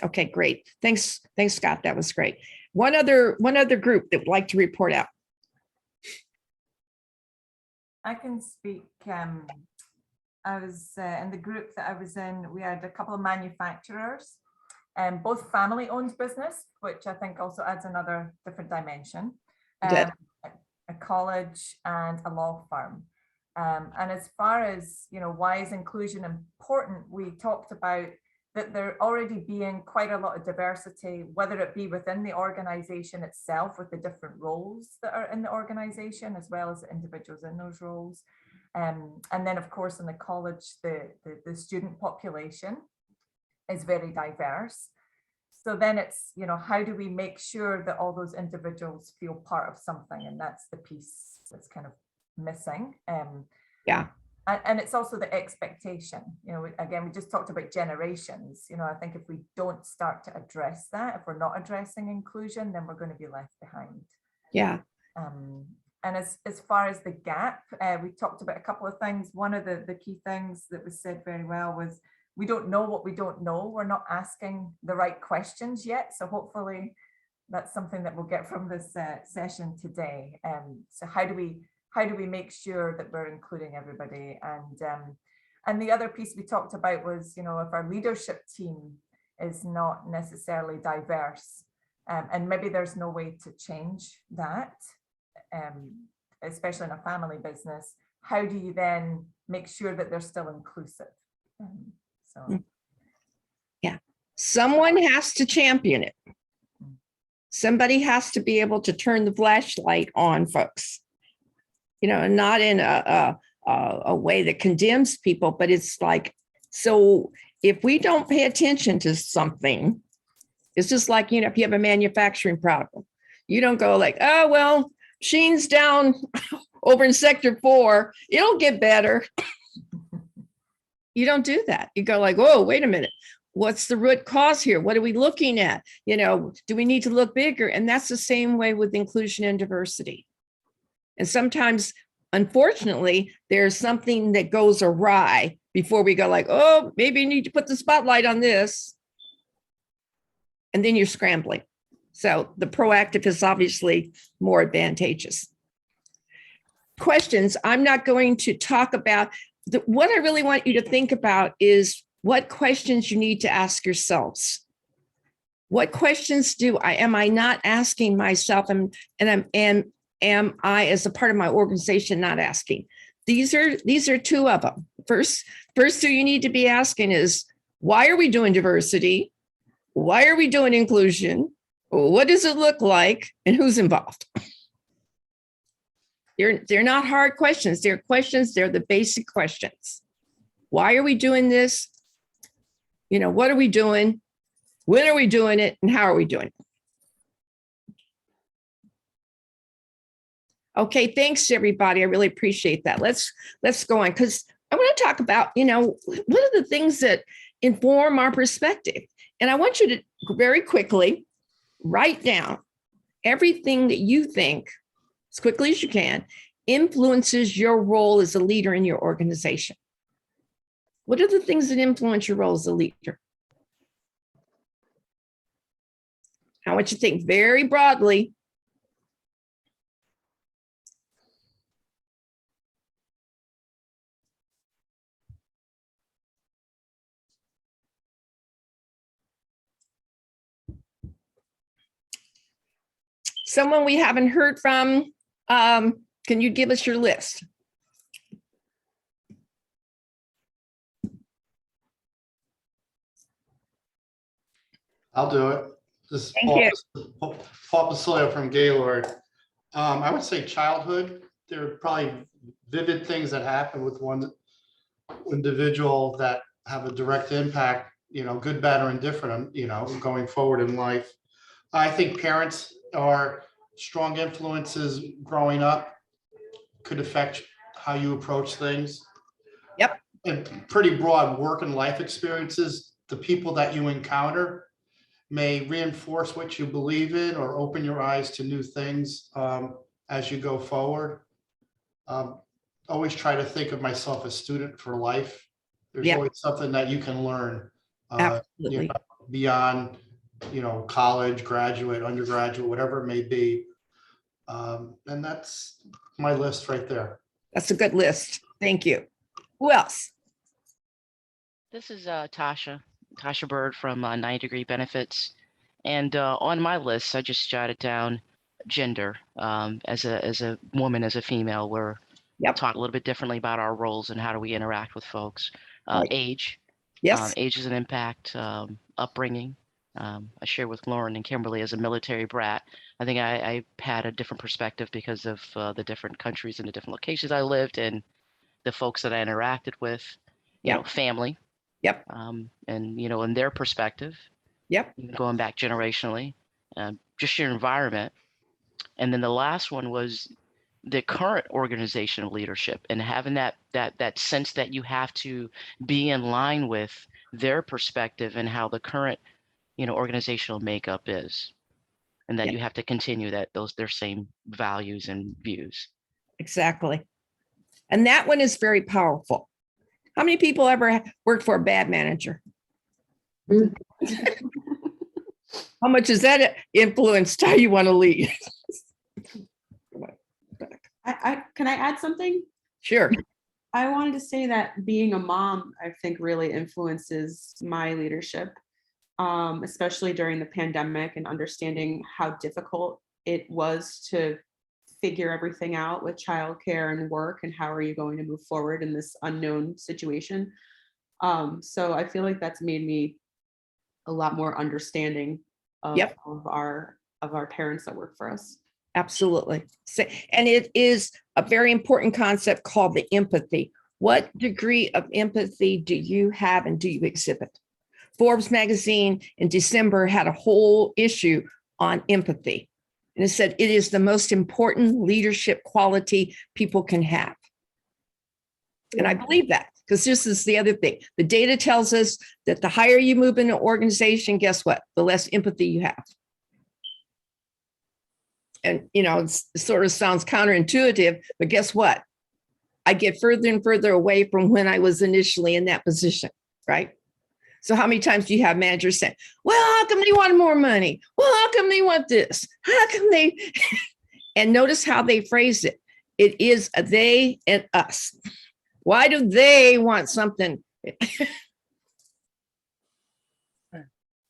Okay, great. Thanks, Scott. That was great. One other group that would like to report out. I can speak. I was in the group that I was in, we had a couple of manufacturers, both family-owned business, which I think also adds another different dimension, a college and a law firm. And as far as, why is inclusion important, we talked about that there already being quite a lot of diversity, whether it be within the organization itself with the different roles that are in the organization, as well as the individuals in those roles. And then of course in the college, the student population is very diverse. So then it's, how do we make sure that all those individuals feel part of something? And that's the piece that's kind of missing. Yeah. And it's also the expectation, again, we just talked about generations. I think if we don't start to address that, if we're not addressing inclusion, then we're going to be left behind. Yeah. And as far as the gap, we talked about a couple of things. One of the key things that was said very well was, we don't know what we don't know. We're not asking the right questions yet. So hopefully that's something that we'll get from this session today. So how do we make sure that we're including everybody? And the other piece we talked about was, if our leadership team is not necessarily diverse, and maybe there's no way to change that, especially in a family business, how do you then make sure that they're still inclusive? Yeah, someone has to champion it. Somebody has to be able to turn the flashlight on folks. Not in a way that condemns people, but it's like, so if we don't pay attention to something, it's just like, if you have a manufacturing problem, you don't go like, oh, well, machine's down over in sector 4, it'll get better. You don't do that. You go like, whoa, wait a minute. What's the root cause here? What are we looking at? Do we need to look bigger? And that's the same way with inclusion and diversity. And sometimes, unfortunately, there's something that goes awry before we go like, oh, maybe you need to put the spotlight on this. And then you're scrambling. So the proactive is obviously more advantageous. Questions. I'm not going to talk about what I really want you to think about is what questions you need to ask yourselves. What questions am I not asking myself, and am I, as a part of my organization, not asking? These are two of them. First thing you need to be asking is, why are we doing diversity? Why are we doing inclusion? What does it look like? And who's involved? They're not hard questions. They're questions. They're the basic questions. Why are we doing this? What are we doing? When are we doing it? And how are we doing it? Okay, thanks everybody. I really appreciate that. Let's go on, because I want to talk about, what are the things that inform our perspective? And I want you to very quickly write down everything that you think as quickly as you can, influences your role as a leader in your organization? What are the things that influence your role as a leader? I want you to think very broadly. Someone we haven't heard from, can you give us your list? I'll do it. This is Thank Paul Pasilio from Gaylord. I would say childhood. There are probably vivid things that happen with one individual that have a direct impact, good, bad, or indifferent, going forward in life. I think parents are strong influences growing up, could affect how you approach things. Yep. And pretty broad work and life experiences, the people that you encounter may reinforce what you believe in or open your eyes to new things as you go forward. Always try to think of myself as student for life. There's Yep. always something that you can learn Absolutely. beyond, college, graduate, undergraduate, whatever it may be. And that's my list right there. That's a good list. Thank you. Who else? This is Tasha Bird from 90 Degree Benefits. And on my list, I just jotted down gender. As a woman, as a female, we're talk a little bit differently about our roles and how do we interact with folks. Right. Age. Yes. Age is an impact. Upbringing. I share with Lauren and Kimberly as a military brat. I think I had a different perspective because of the different countries and the different locations I lived and the folks that I interacted with. You know, family. Yep. And in their perspective. Yep. Going back generationally, just your environment. And then the last one was the current organizational leadership and having that sense that you have to be in line with their perspective and how the current, organizational makeup is. And that you have to continue their same values and views. Exactly. And that one is very powerful. How many people ever worked for a bad manager? How much has that influenced how you want to lead? Can I add something? Sure. I wanted to say that being a mom, I think, really influences my leadership, especially during the pandemic and understanding how difficult it was to figure everything out with childcare and work and how are you going to move forward in this unknown situation. So I feel like that's made me a lot more understanding of our parents that work for us. Absolutely. And it is a very important concept called the empathy. What degree of empathy do you have and do you exhibit? Forbes magazine in December had a whole issue on empathy. And it said it is the most important leadership quality people can have. And I believe that because this is the other thing. The data tells us that the higher you move in an organization, guess what? The less empathy you have. And, it sort of sounds counterintuitive, but guess what? I get further and further away from when I was initially in that position, right? So how many times do you have managers say, well, how come they want more money? Well, how come they want this? How come they? And notice how they phrase it. It is a they and us. Why do they want something?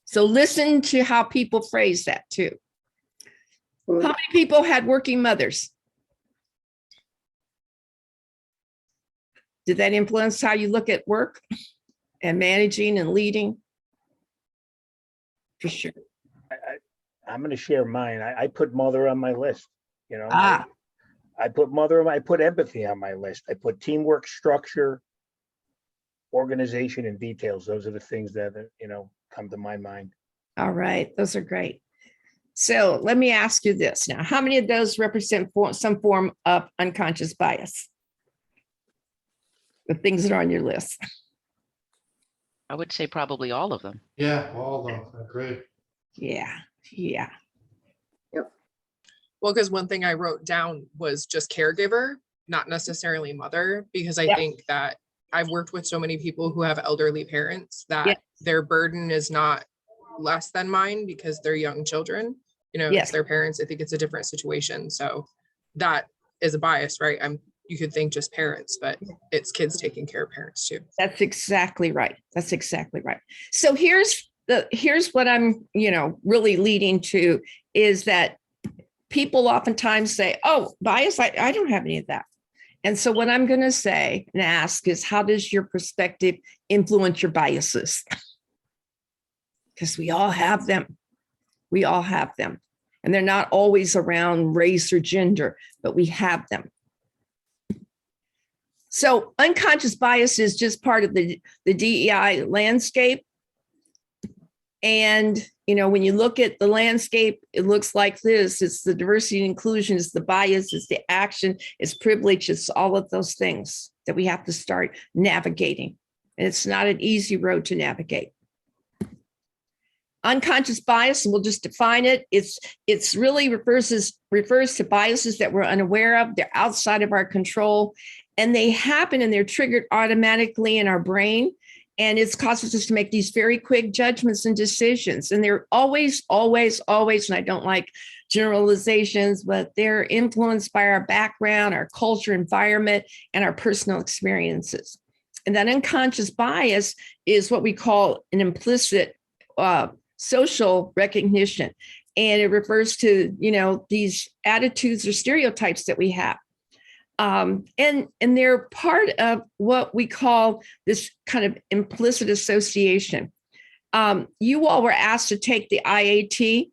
So listen to how people phrase that too. How many people had working mothers? Did that influence how you look at work and managing and leading? For sure. I'm going to share mine. I put mother on my list. I put mother, I put empathy on my list. I put teamwork, structure, organization, and details. Those are the things that, come to my mind. All right. Those are great. So let me ask you this now. How many of those represent some form of unconscious bias? The things that are on your list. I would say probably all of them. Yeah, all of them. I agree. Yeah. Yep. Well, because one thing I wrote down was just caregiver, not necessarily mother, because I Yeah. think that I've worked with so many people who have elderly parents that Yes. their burden is not less than mine because they're young children. You know, Yes. it's their parents. I think it's a different situation. So that is a bias, right? You could think just parents, but it's kids taking care of parents too. That's exactly right. That's exactly right. So here's what I'm, really leading to is that people oftentimes say, oh, bias, I don't have any of that. And so what I'm going to say and ask is, how does your perspective influence your biases? Because we all have them. We all have them. And they're not always around race or gender, but we have them. So unconscious bias is just part of the DEI landscape. And, when you look at the landscape, it looks like this. It's the diversity and inclusion, it's the bias, it's the action, it's privilege, it's all of those things that we have to start navigating. And it's not an easy road to navigate. Unconscious bias, and we'll just define it. It's really refers to biases that we're unaware of. They're outside of our control, and they happen and they're triggered automatically in our brain. And it's causes us to make these very quick judgments and decisions. And they're always, and I don't like generalizations, but they're influenced by our background, our culture, environment, and our personal experiences. And that unconscious bias is what we call an implicit social recognition. And it refers to, these attitudes or stereotypes that we have. And they're part of what we call this kind of implicit association. You all were asked to take the IAT.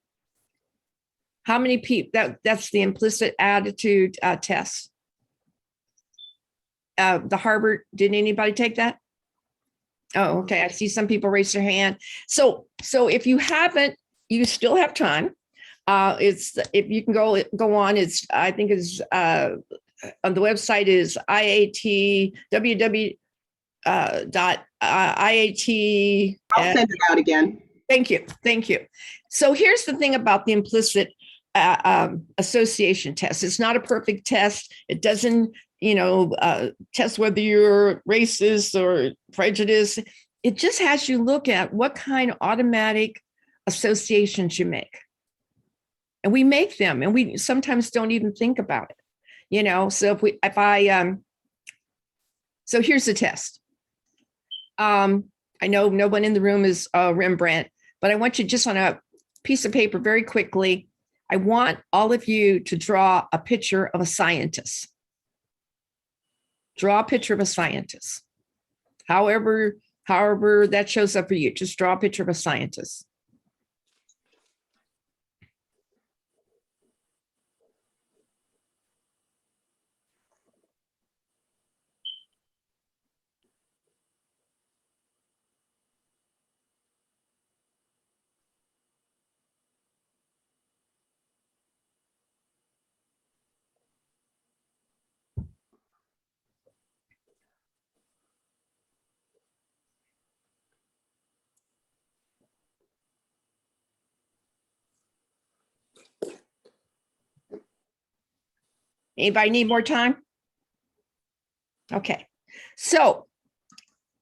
How many people, that's the implicit attitude test. The Harvard, did anybody take that? Oh, okay. I see some people raise their hand. So if you haven't, you still have time. If you can go on, I think it's on the website is IAT, www.iat. I'll send it out again. Thank you. So here's the thing about the implicit association test. It's not a perfect test. It doesn't, test whether you're racist or prejudiced. It just has you look at what kind of automatic associations you make. And we make them, and we sometimes don't even think about it. So so here's the test. I know no one in the room is Rembrandt, but I want you just on a piece of paper very quickly. I want all of you to draw a picture of a scientist. Draw a picture of a scientist. However that shows up for you, just draw a picture of a scientist. Anybody need more time? Okay, so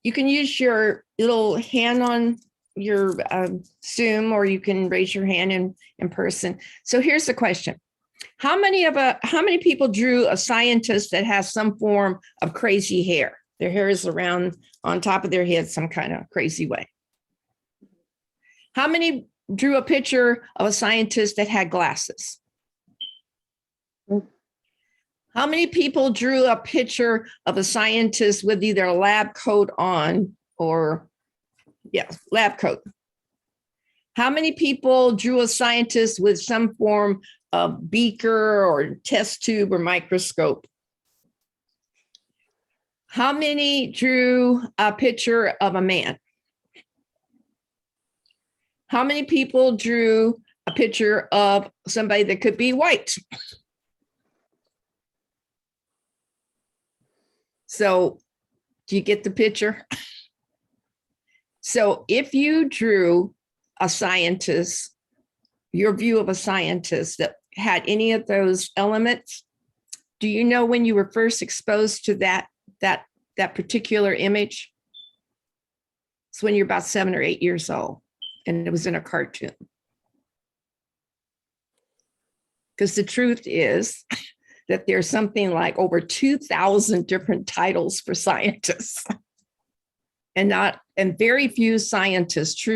you can use your little hand on your Zoom, or you can raise your hand in person. So here's the question. How many people drew a scientist that has some form of crazy hair? Their hair is around on top of their head some kind of crazy way. How many drew a picture of a scientist that had glasses? How many people drew a picture of a scientist with either a lab coat on or, lab coat? How many people drew a scientist with some form of beaker or test tube or microscope? How many drew a picture of a man? How many people drew a picture of somebody that could be white? So do you get the picture? So if you drew a scientist, your view of a scientist that had any of those elements? Do you know when you were first exposed to that particular image? It's when you're about 7 or 8 years old, and it was in a cartoon. Because the truth is that there's something like over 2,000 different titles for scientists. And very few scientists,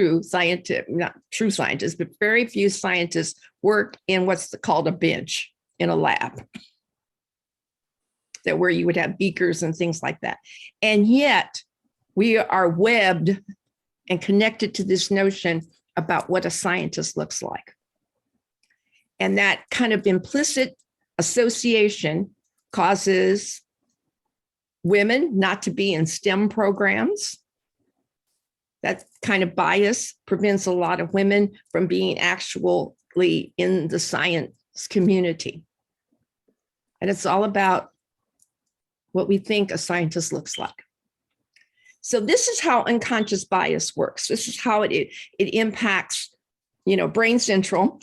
not true scientists, but very few scientists work in what's called a bench in a lab. That where you would have beakers and things like that. And yet we are webbed and connected to this notion about what a scientist looks like. And that kind of implicit association causes women not to be in STEM programs. That kind of bias prevents a lot of women from being actually in the science community. And it's all about what we think a scientist looks like. So this is how unconscious bias works. This is how it impacts, brain central.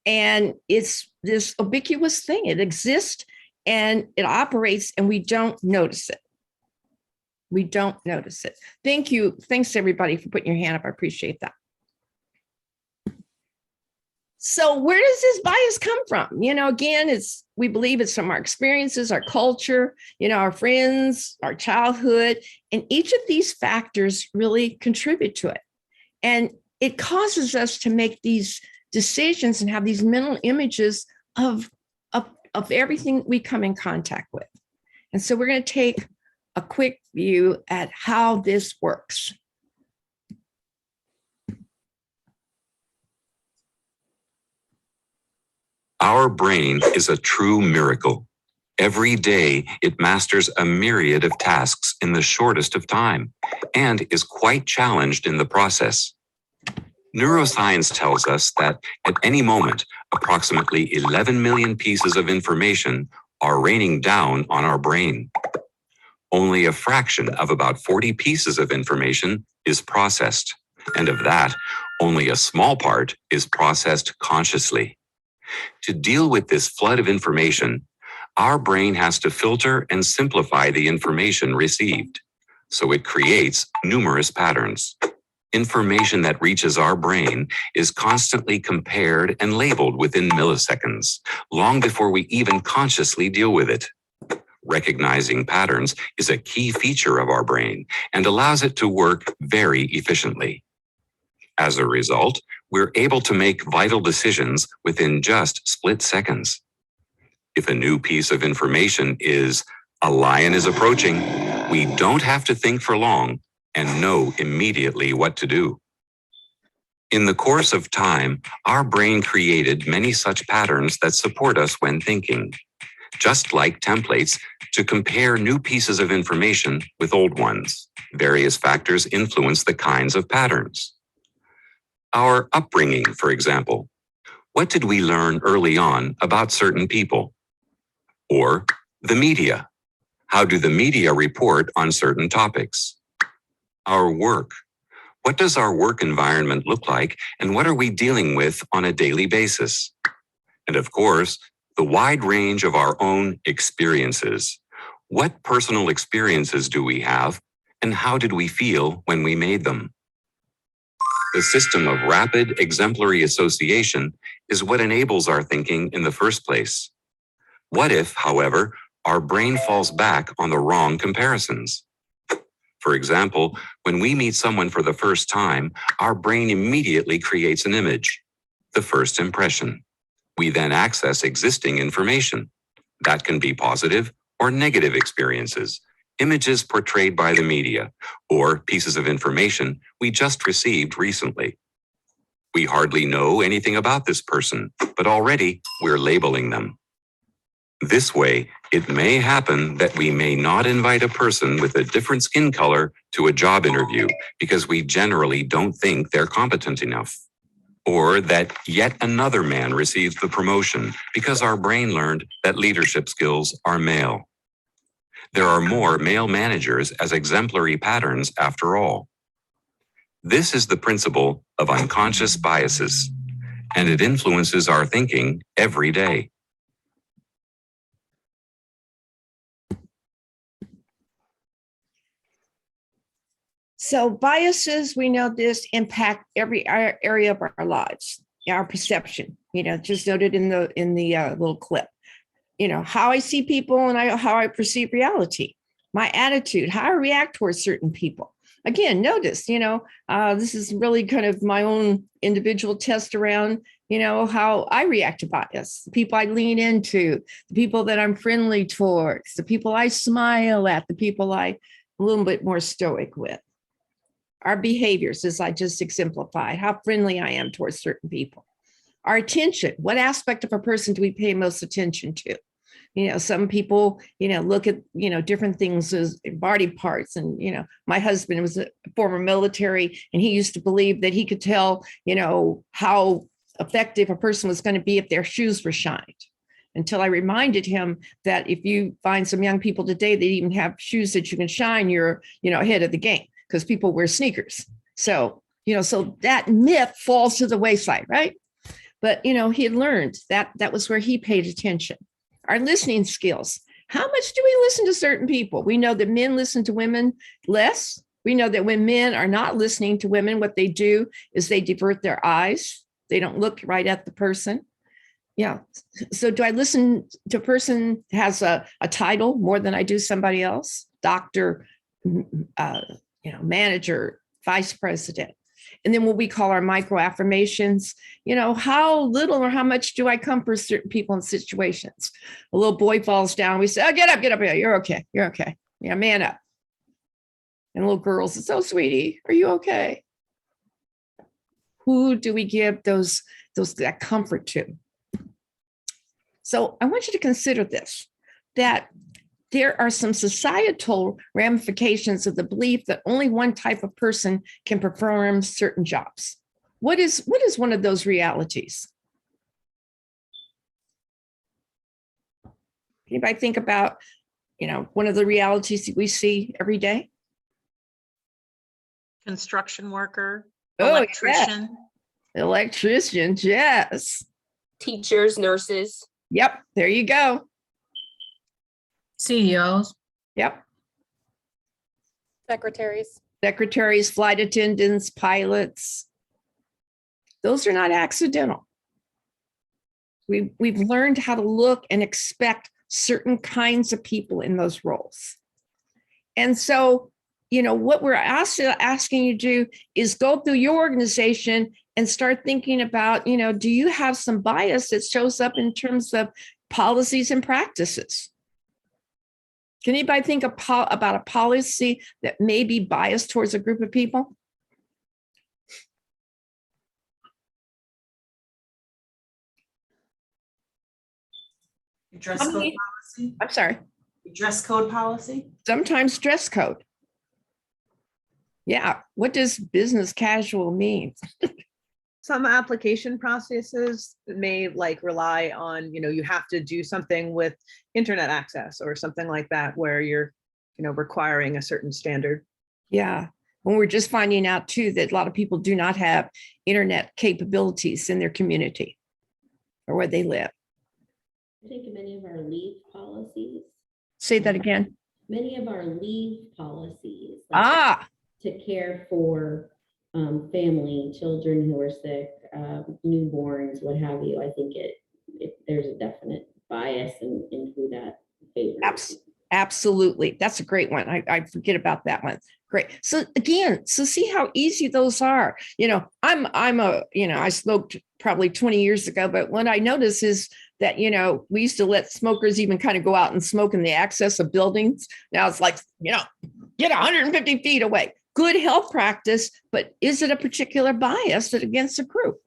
And it's this ubiquitous thing. It exists and it operates and we don't notice it. We don't notice it. Thank you. Thanks everybody for putting your hand up. I appreciate that. So where does this bias come from? Again, we believe it's from our experiences, our culture, our friends, our childhood, and each of these factors really contribute to it. And it causes us to make these decisions and have these mental images of everything we come in contact with. And so we're going to take a quick view at how this works. Our brain is a true miracle. Every day, it masters a myriad of tasks in the shortest of time and is quite challenged in the process. Neuroscience tells us that at any moment, approximately 11 million pieces of information are raining down on our brain. Only a fraction of about 40 pieces of information is processed, and of that, only a small part is processed consciously. To deal with this flood of information, our brain has to filter and simplify the information received, so it creates numerous patterns. Information that reaches our brain is constantly compared and labeled within milliseconds, long before we even consciously deal with it. Recognizing patterns is a key feature of our brain and allows it to work very efficiently. As a result, we're able to make vital decisions within just split seconds. If a new piece of information is "a lion is approaching," we don't have to think for long and know immediately what to do. In the course of time, our brain created many such patterns that support us when thinking, just like templates to compare new pieces of information with old ones. Various factors influence the kinds of patterns. Our upbringing, for example. What did we learn early on about certain people? Or the media. How do the media report on certain topics? Our work. What does our work environment look like, and what are we dealing with on a daily basis? And of course, the wide range of our own experiences. What personal experiences do we have, and how did we feel when we made them? The system of rapid exemplary association is what enables our thinking in the first place. What if, however, our brain falls back on the wrong comparisons? For example, when we meet someone for the first time, our brain immediately creates an image, the first impression. We then access existing information. That can be positive or negative experiences, images portrayed by the media, or pieces of information we just received recently. We hardly know anything about this person, but already we're labeling them. This way, it may happen that we may not invite a person with a different skin color to a job interview because we generally don't think they're competent enough. Or that yet another man receives the promotion because our brain learned that leadership skills are male. There are more male managers as exemplary patterns after all. This is the principle of unconscious biases. and it influences our thinking every day. So biases, we know this impact every area of our lives, our perception, just noted in the little clip, how I see people and how I perceive reality, my attitude, how I react towards certain people. Again, notice, this is really kind of my own individual test around, how I react to bias, the people I lean into, the people that I'm friendly towards, the people I smile at, the people I'm a little bit more stoic with. Our behaviors, as I just exemplified, how friendly I am towards certain people. Our attention, what aspect of a person do we pay most attention to? Some people, look at, different things as body parts. And, my husband was a former military, and he used to believe that he could tell, how effective a person was going to be if their shoes were shined. Until I reminded him that if you find some young people today that even have shoes that you can shine, you're, ahead of the game, because people wear sneakers. So, so that myth falls to the wayside, right? But, he had learned that was where he paid attention. Our listening skills. How much do we listen to certain people? We know that men listen to women less. We know that when men are not listening to women, what they do is they divert their eyes. They don't look right at the person. Yeah. So do I listen to a person who has a title more than I do somebody else? Doctor, manager, vice president. And then what we call our micro affirmations, how little or how much do I comfort certain people in situations? A little boy falls down. We say, oh, get up, yeah, you're okay. You're okay. Yeah, man up. And little girls say, oh, sweetie, are you okay? Who do we give that comfort to? So I want you to consider this, that there are some societal ramifications of the belief that only one type of person can perform certain jobs. What is one of those realities? Anybody think about, one of the realities that we see every day? Construction worker, Oh, electrician. Yeah. Electricians, yes. Teachers, nurses. Yep, there you go. CEOs. Yep. Secretaries. Flight attendants, pilots. Those are not accidental. We've learned how to look and expect certain kinds of people in those roles. And so, what we're asking you to do is go through your organization and start thinking about, do you have some bias that shows up in terms of policies and practices? Can anybody think about a policy that may be biased towards a group of people? Dress code policy? I'm sorry. Dress code policy? Sometimes dress code. Yeah. What does business casual mean? Some application processes may rely on, you have to do something with internet access or something like that, where you're, requiring a certain standard. Yeah. And we're just finding out too, that a lot of people do not have internet capabilities in their community or where they live. I think many of our leave policies. Say that again. Many of our leave policies. To care for family, children who are sick, newborns, what have you. I think there's a definite bias in who that favors. Absolutely. That's a great one. I forget about that one. Great. So again, see how easy those are. I smoked probably 20 years ago, but what I notice is that, we used to let smokers even kind of go out and smoke in the access of buildings. Now it's like, get 150 feet away. Good health practice, but is it a particular bias that against a group?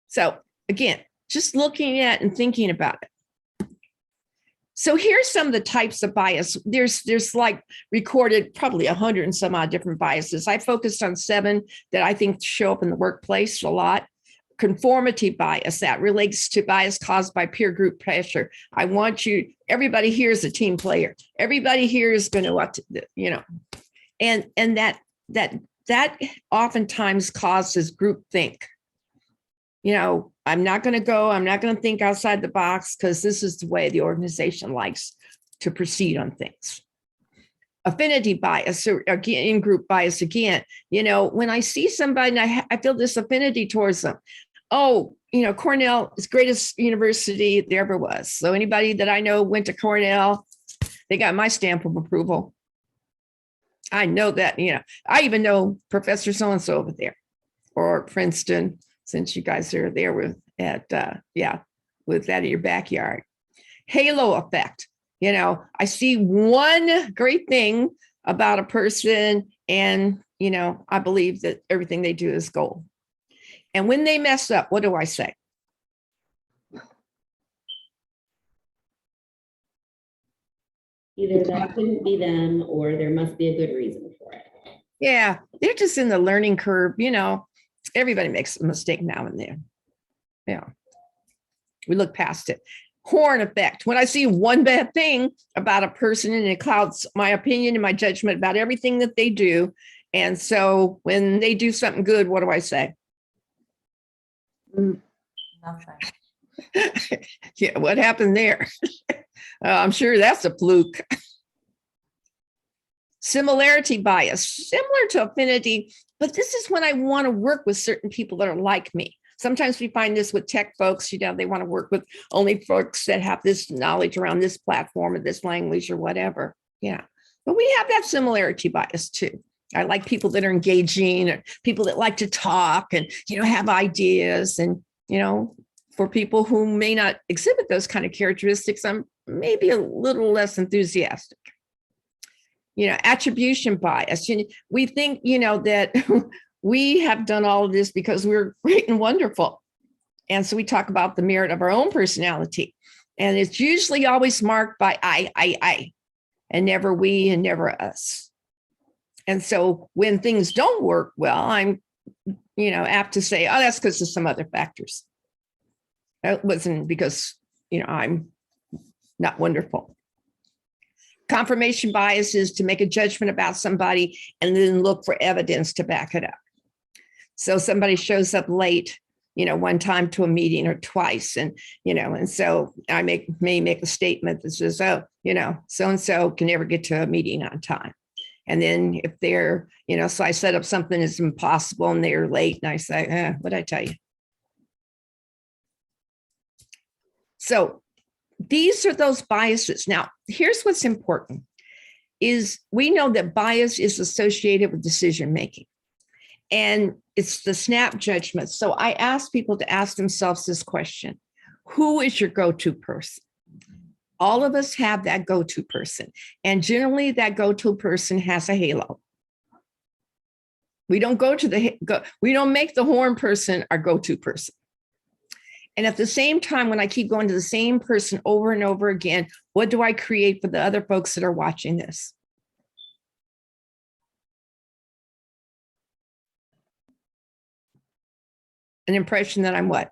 So again, just looking at and thinking about it. So here's some of the types of bias. There's recorded probably 100 and some odd different biases. I focused on 7 that I think show up in the workplace a lot. Conformity bias, that relates to bias caused by peer group pressure. I want everybody here is a team player. Everybody here is going to, and that oftentimes causes groupthink. I'm not going to think outside the box because this is the way the organization likes to proceed on things. Affinity bias or in-group bias again, when I see somebody and I feel this affinity towards them. Oh, Cornell is the greatest university there ever was. So anybody that I know went to Cornell, they got my stamp of approval. I know that, I even know Professor so-and-so over there, or Princeton, since you guys are there with that in your backyard. Halo effect. I see one great thing about a person and, I believe that everything they do is gold. And when they mess up, what do I say? Either that couldn't be them or there must be a good reason for it. Yeah, they're just in the learning curve. Everybody makes a mistake now and then. Yeah, we look past it. Horn effect. When I see one bad thing about a person and it clouds my opinion and my judgment about everything that they do. And so when they do something good, what do I say? Nothing. Yeah, what happened there? I'm sure that's a fluke. Similarity bias, similar to affinity, but this is when I want to work with certain people that are like me. Sometimes we find this with tech folks, they want to work with only folks that have this knowledge around this platform or this language or whatever. Yeah, but we have that similarity bias too. I like people that are engaging, or people that like to talk and, have ideas. And, for people who may not exhibit those kind of characteristics, I'm maybe a little less enthusiastic. Attribution bias. We think, that we have done all of this because we're great and wonderful. And so we talk about the merit of our own personality. And it's usually always marked by I, and never we and never us. And so when things don't work well, I'm, apt to say, oh, that's because of some other factors. That wasn't because, I'm not wonderful. Confirmation bias is to make a judgment about somebody and then look for evidence to back it up. So somebody shows up late, one time to a meeting or twice. And, and so I may make a statement that says, oh, so-and-so can never get to a meeting on time. And then if they're, so I set up something that's impossible and they're late and I say, what'd I tell you? So these are those biases. Now, here's what's important is we know that bias is associated with decision-making and it's the snap judgment. So I ask people to ask themselves this question: who is your go-to person? All of us have that go-to person. And generally that go-to person has a halo. We don't we don't make the horn person our go-to person. And at the same time, when I keep going to the same person over and over again, what do I create for the other folks that are watching this? An impression that I'm what?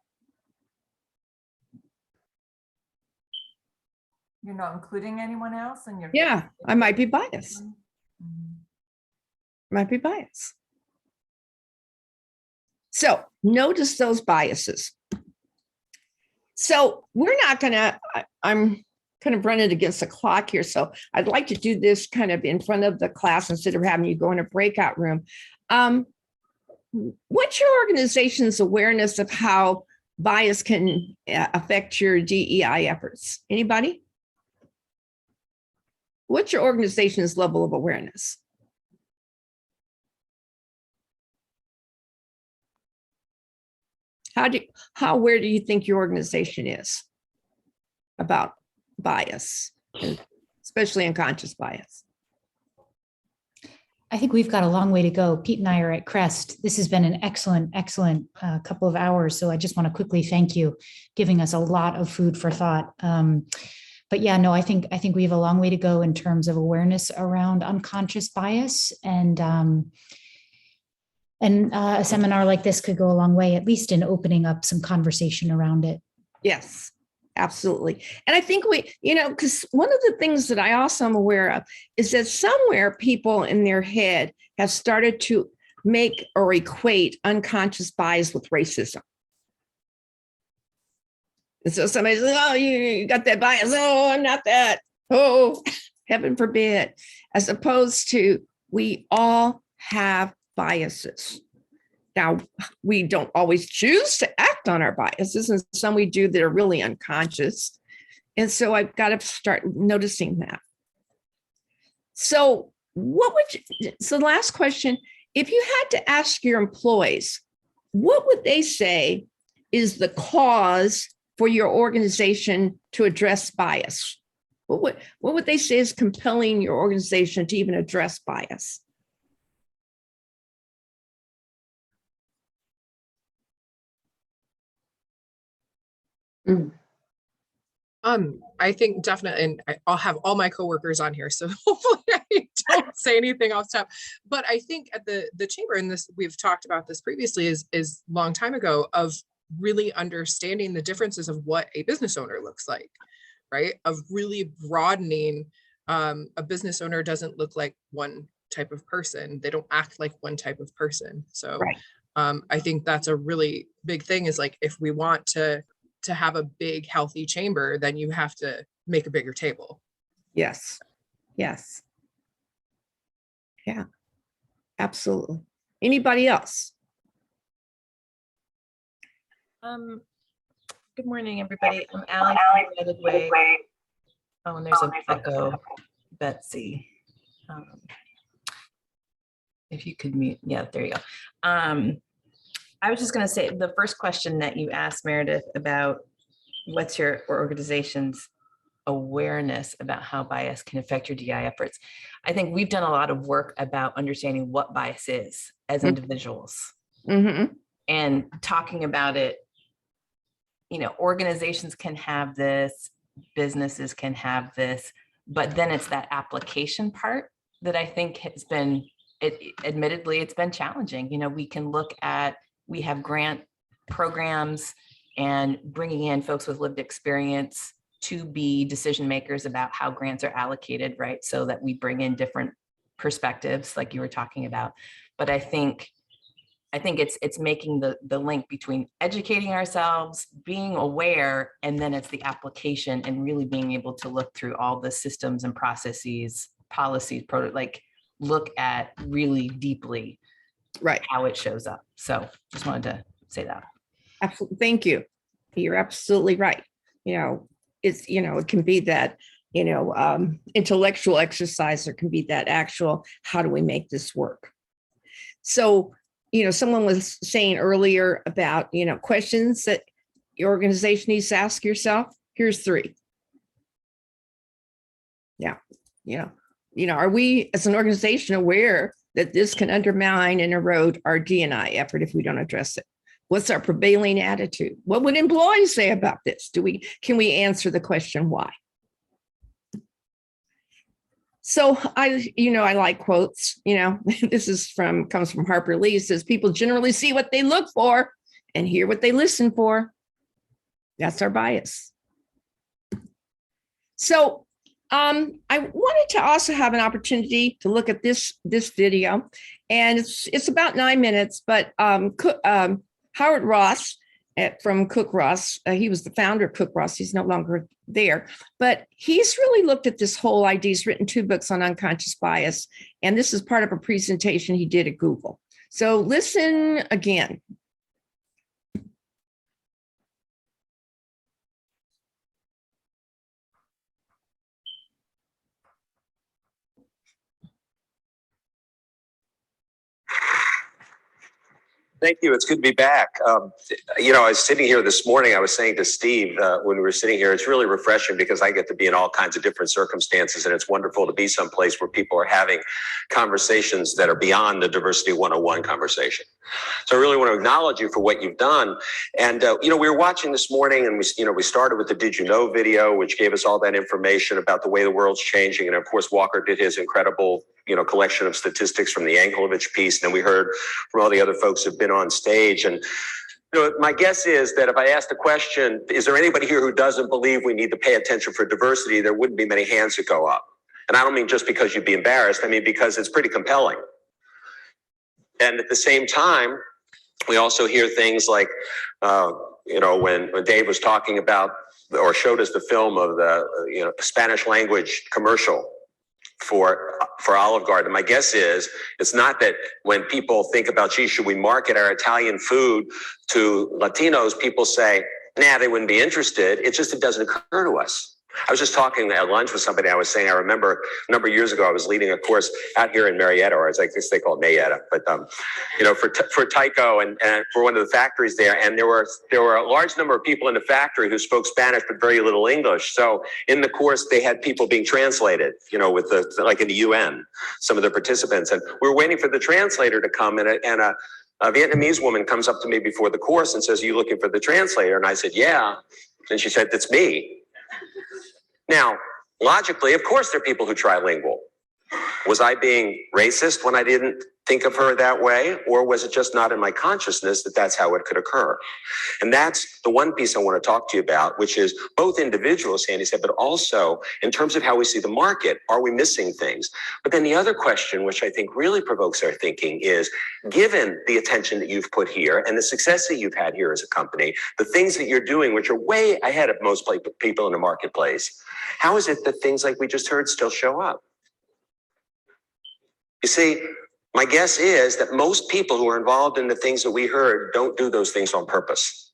You're not including anyone else in your. Yeah, I might be biased. Might be biased. So notice those biases. So we're not I'm kind of running against the clock here. So I'd like to do this kind of in front of the class instead of having you go in a breakout room. What's your organization's awareness of how bias can affect your DEI efforts? Anybody? What's your organization's level of awareness? How aware do you think your organization is about bias, especially unconscious bias? I think we've got a long way to go. Pete and I are at Crest. This has been an excellent couple of hours. So I just want to quickly thank you, giving us a lot of food for thought. But yeah, no, I think we have a long way to go in terms of awareness around unconscious bias, and a seminar like this could go a long way, at least in opening up some conversation around it. Yes, absolutely. And I think because one of the things that I also am aware of is that somewhere people in their head have started to make or equate unconscious bias with racism. And so somebody says, oh, you got that bias. Oh, I'm not that. Oh, heaven forbid. As opposed to, we all have biases. Now, we don't always choose to act on our biases, and some we do that are really unconscious. And so I've got to start noticing that. So so the last question, if you had to ask your employees, what would they say is the cause for your organization to address bias? What would they say is compelling your organization to even address bias? I think definitely, and I'll have all my coworkers on here, so hopefully I don't say anything off the top. But I think at the chamber, and this we've talked about this previously, is long time ago, of really understanding the differences of what a business owner looks like, right? Of really broadening. A business owner doesn't look like one type of person. They don't act like one type of person. So I think that's a really big thing, is like, if we want to have a big, healthy chamber, then you have to make a bigger table. Yes. Yes. Yeah, absolutely. Anybody else? Good morning, everybody. I'm Allie from United Way. Oh, and there's an echo, Betsy. If you could mute, yeah, there you go. I was just going to say, the first question that you asked, Meredith, about what's your organization's awareness about how bias can affect your DI efforts. I think we've done a lot of work about understanding what bias is as individuals, and talking about it. You know, organizations can have this, businesses can have this, but then it's that application part that I think has been, admittedly, it's been challenging. You know, we have grant programs and bringing in folks with lived experience to be decision makers about how grants are allocated, right? So that we bring in different perspectives, like you were talking about. But I think it's making the link between educating ourselves, being aware, and then it's the application, and really being able to look through all the systems and processes, policies, look at really deeply how it shows up. So just wanted to say that. Absolutely. Thank you. You're absolutely right. You know, it can be that, intellectual exercise, or can be that actual, how do we make this work? So, someone was saying earlier about, questions that your organization needs to ask yourself. Here's 3. Yeah. Are we as an organization aware that this can undermine and erode our D&I effort if we don't address it? What's our prevailing attitude? What would employees say about this? Can we answer the question why? So I like quotes, this comes from Harper Lee. It says, people generally see what they look for and hear what they listen for. That's our bias. So I wanted to also have an opportunity to look at this video, and it's about 9 minutes, but Howard Ross from Cook Ross, he was the founder of Cook Ross. He's no longer there, but he's really looked at this whole idea. He's written 2 books on unconscious bias, and this is part of a presentation he did at Google. So listen again. Thank you. It's good to be back. I was sitting here this morning. I was saying to Steve when we were sitting here, it's really refreshing because I get to be in all kinds of different circumstances, and it's wonderful to be someplace where people are having conversations that are beyond the Diversity 101 conversation. So I really want to acknowledge you for what you've done. And we were watching this morning, and we started with the Did You Know video, which gave us all that information about the way the world's changing. And of course, Walker did his incredible collection of statistics from the Yankelovich piece. And then we heard from all the other folks who've been on stage. And my guess is that if I asked the question, is there anybody here who doesn't believe we need to pay attention for diversity, there wouldn't be many hands that go up. And I don't mean just because you'd be embarrassed. I mean, because it's pretty compelling. And at the same time, we also hear things like, when Dave was talking about or showed us the film of the Spanish language commercial for Olive Garden. My guess is it's not that when people think about, gee, should we market our Italian food to Latinos, people say, nah, they wouldn't be interested. It's just, it doesn't occur to us. I was just talking at lunch with somebody. I was saying, I remember a number of years ago, I was leading a course out here in Marietta, or as I guess they call it Mayetta, but for Tyco and for one of the factories there. And there were a large number of people in the factory who spoke Spanish, but very little English. So in the course, they had people being translated, with like in the UN, some of the participants. And we were waiting for the translator to come, and a Vietnamese woman comes up to me before the course and says, "Are you looking for the translator?" And I said, "Yeah." And she said, "That's me." Now, logically, of course, there are people who trilingual. Was I being racist when I didn't think of her that way? Or was it just not in my consciousness that that's how it could occur? And that's the one piece I want to talk to you about, which is both individuals, Sandy said, but also in terms of how we see the market, are we missing things? But then the other question, which I think really provokes our thinking, is given the attention that you've put here and the success that you've had here as a company, the things that you're doing, which are way ahead of most people in the marketplace, how is it that things like we just heard still show up? You see, my guess is that most people who are involved in the things that we heard don't do those things on purpose.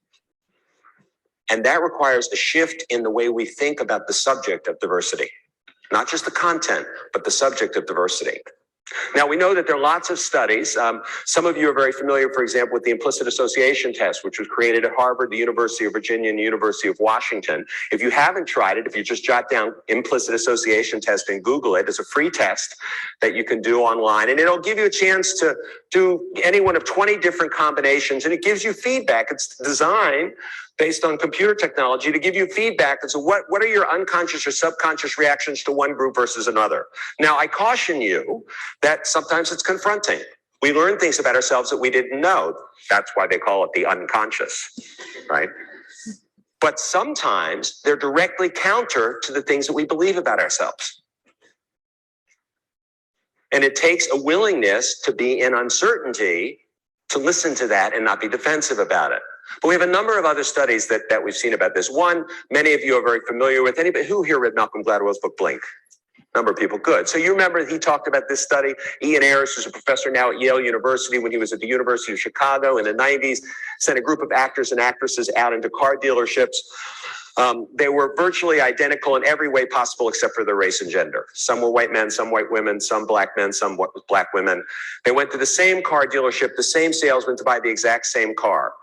And that requires a shift in the way we think about the subject of diversity, not just the content, but the subject of diversity. Now, we know that there are lots of studies. Some of you are very familiar, for example, with the implicit association test, which was created at Harvard, the University of Virginia, and the University of Washington. If you haven't tried it, if you just jot down implicit association test and Google it, it's a free test that you can do online. And it'll give you a chance to do any one of 20 different combinations, and it gives you feedback. It's designed based on computer technology to give you feedback as to what are your unconscious or subconscious reactions to one group versus another. Now, I caution you that sometimes it's confronting. We learn things about ourselves that we didn't know. That's why they call it the unconscious, right? But sometimes they're directly counter to the things that we believe about ourselves. And it takes a willingness to be in uncertainty to listen to that and not be defensive about it. But we have a number of other studies that we've seen about this. One, many of you are very familiar with. Anybody who here read Malcolm Gladwell's book, Blink? Number of people, good. So you remember he talked about this study. Ian Ayres, who's a professor now at Yale University, when he was at the University of Chicago in the 90s, sent a group of actors and actresses out into car dealerships. They were virtually identical in every way possible except for their race and gender. Some were white men, some white women, some black men, some black women. They went to the same car dealership, the same salesman to buy the exact same car.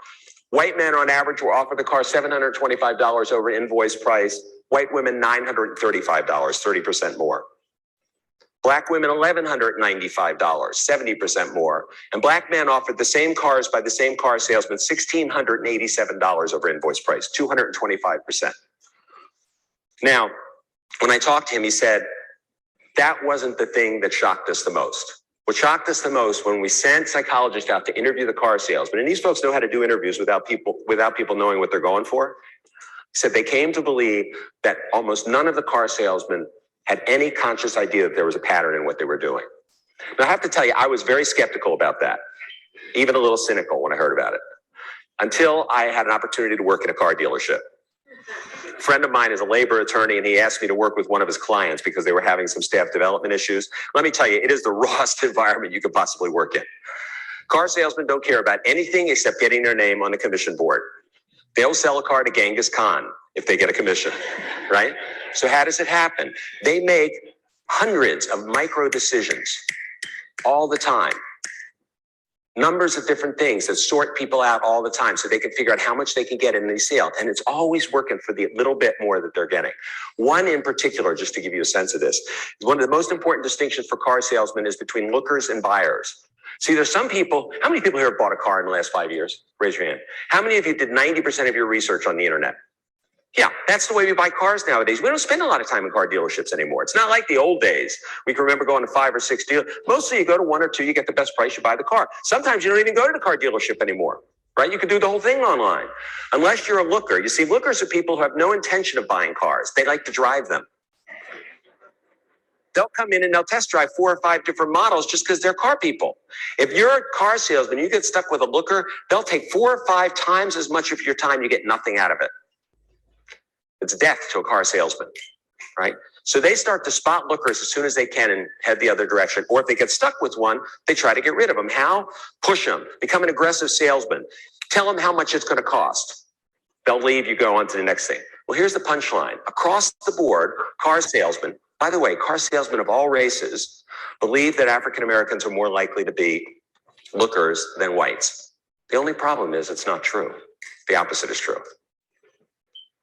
White men on average were offered the car $725 over invoice price. White women, $935, 30% more. Black women, $1,195, 70% more. And black men offered the same cars by the same car salesman, $1,687 over invoice price, 225%. Now, when I talked to him, he said, that wasn't the thing that shocked us the most. What shocked us the most when we sent psychologists out to interview the car salesmen, and these folks know how to do interviews without people knowing what they're going for. He said they came to believe that almost none of the car salesmen had any conscious idea that there was a pattern in what they were doing. Now, I have to tell you, I was very skeptical about that, even a little cynical when I heard about it, until I had an opportunity to work in a car dealership. A friend of mine is a labor attorney, and he asked me to work with one of his clients because they were having some staff development issues. Let me tell you, it is the rawest environment you could possibly work in. Car salesmen don't care about anything except getting their name on the commission board. They'll sell a car to Genghis Khan if they get a commission, right? So how does it happen? They make hundreds of micro decisions all the time. Numbers of different things that sort people out all the time so they can figure out how much they can get in these sales. And it's always working for the little bit more that they're getting. One in particular, just to give you a sense of this, is one of the most important distinctions for car salesmen is between lookers and buyers. See, there's some people, how many people here have bought a car in the last 5 years? Raise your hand. How many of you did 90% of your research on the internet? Yeah, that's the way we buy cars nowadays. We don't spend a lot of time in car dealerships anymore. It's not like the old days. We can remember going to 5 or 6 dealers. Mostly you go to 1 or 2, you get the best price, you buy the car. Sometimes you don't even go to the car dealership anymore, right? You can do the whole thing online. Unless you're a looker. You see, lookers are people who have no intention of buying cars. They like to drive them. They'll come in and they'll test drive 4 or 5 different models just because they're car people. If you're a car salesman, you get stuck with a looker, they'll take 4 or 5 times as much of your time, you get nothing out of it. It's death to a car salesman, right? So they start to spot lookers as soon as they can and head the other direction. Or if they get stuck with one, they try to get rid of them. How? Push them, become an aggressive salesman. Tell them how much it's going to cost. They'll leave, you go on to the next thing. Well, here's the punchline. Across the board, car salesmen, by the way, car salesmen of all races believe that African Americans are more likely to be lookers than whites. The only problem is it's not true. The opposite is true.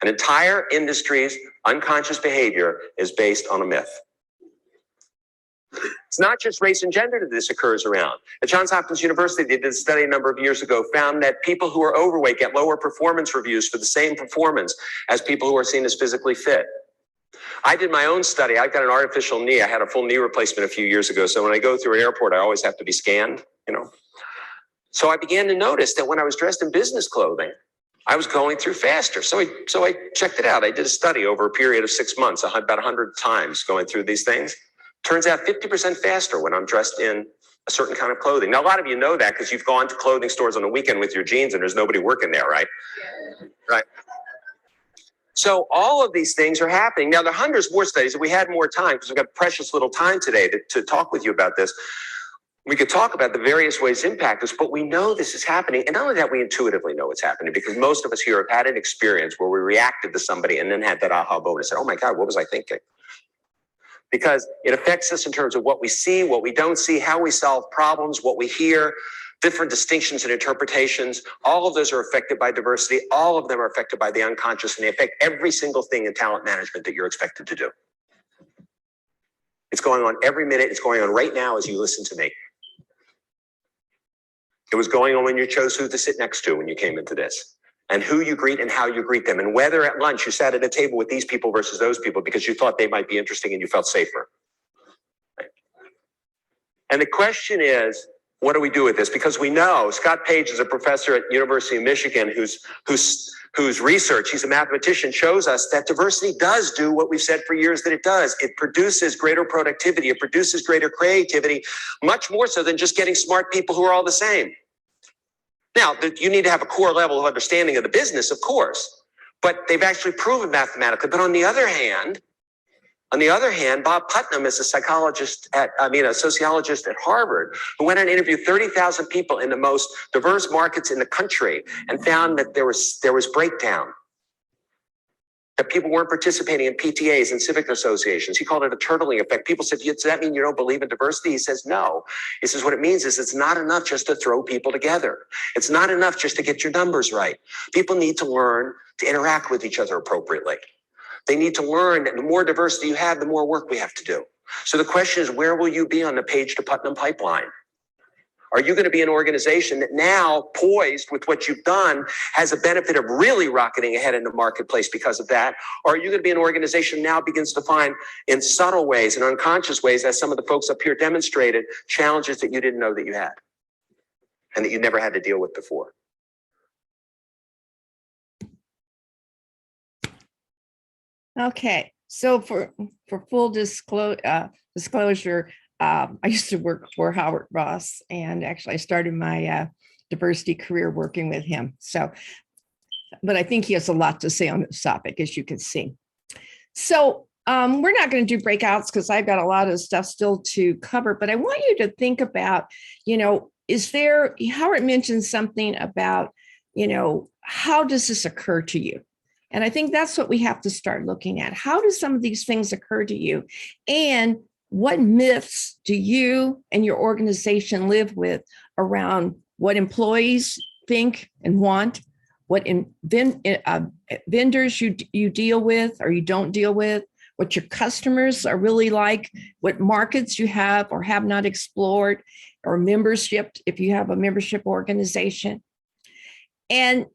An entire industry's unconscious behavior is based on a myth. It's not just race and gender that this occurs around. At Johns Hopkins University, they did a study a number of years ago, found that people who are overweight get lower performance reviews for the same performance as people who are seen as physically fit. I did my own study. I've got an artificial knee. I had a full knee replacement a few years ago. So when I go through an airport, I always have to be scanned, you know. So I began to notice that when I was dressed in business clothing, I was going through faster. So I checked it out. I did a study over a period of 6 months, about 100 times going through these things. Turns out 50% faster when I'm dressed in a certain kind of clothing. Now, a lot of you know that because you've gone to clothing stores on the weekend with your jeans and there's nobody working there, right? Yeah. Right. So all of these things are happening. Now, there are hundreds more studies. If we had more time, because we've got precious little time today to talk with you about this, we could talk about the various ways it impacts us, but we know this is happening. And not only that, we intuitively know it's happening because most of us here have had an experience where we reacted to somebody and then had that aha moment and said, oh my God, what was I thinking? Because it affects us in terms of what we see, what we don't see, how we solve problems, what we hear, different distinctions and interpretations. All of those are affected by diversity. All of them are affected by the unconscious, and they affect every single thing in talent management that you're expected to do. It's going on every minute. It's going on right now as you listen to me. It was going on when you chose who to sit next to when you came into this, and who you greet and how you greet them, and whether at lunch you sat at a table with these people versus those people because you thought they might be interesting and you felt safer. Right? And the question is, what do we do with this? Because we know Scott Page is a professor at University of Michigan whose research, he's a mathematician, shows us that diversity does do what we've said for years that it does. It produces greater productivity. It produces greater creativity, much more so than just getting smart people who are all the same. Now, you need to have a core level of understanding of the business, of course, but they've actually proven mathematically. But on the other hand, Bob Putnam is a sociologist at Harvard, who went and interviewed 30,000 people in the most diverse markets in the country and found that there was breakdown, that people weren't participating in PTAs and civic associations. He called it a turtling effect. People said, does that mean you don't believe in diversity? He says, no. He says, what it means is it's not enough just to throw people together. It's not enough just to get your numbers right. People need to learn to interact with each other appropriately. They need to learn that the more diversity you have, the more work we have to do. So the question is, where will you be on the Page to Putnam pipeline? Are you going to be an organization that now, poised with what you've done, has a benefit of really rocketing ahead in the marketplace because of that? Or are you going to be an organization now begins to find in subtle ways and unconscious ways, as some of the folks up here demonstrated, challenges that you didn't know that you had and that you never had to deal with before? Okay, so for full disclosure, I used to work for Howard Ross, and actually I started my diversity career working with him. So, but I think he has a lot to say on this topic, as you can see. So we're not going to do breakouts because I've got a lot of stuff still to cover, but I want you to think about, Howard mentioned something about, how does this occur to you? And I think that's what we have to start looking at. How do some of these things occur to you? And what myths do you and your organization live with around what employees think and want, what vendors you deal with or you don't deal with, what your customers are really like, what markets you have or have not explored, or membership, if you have a membership organization. And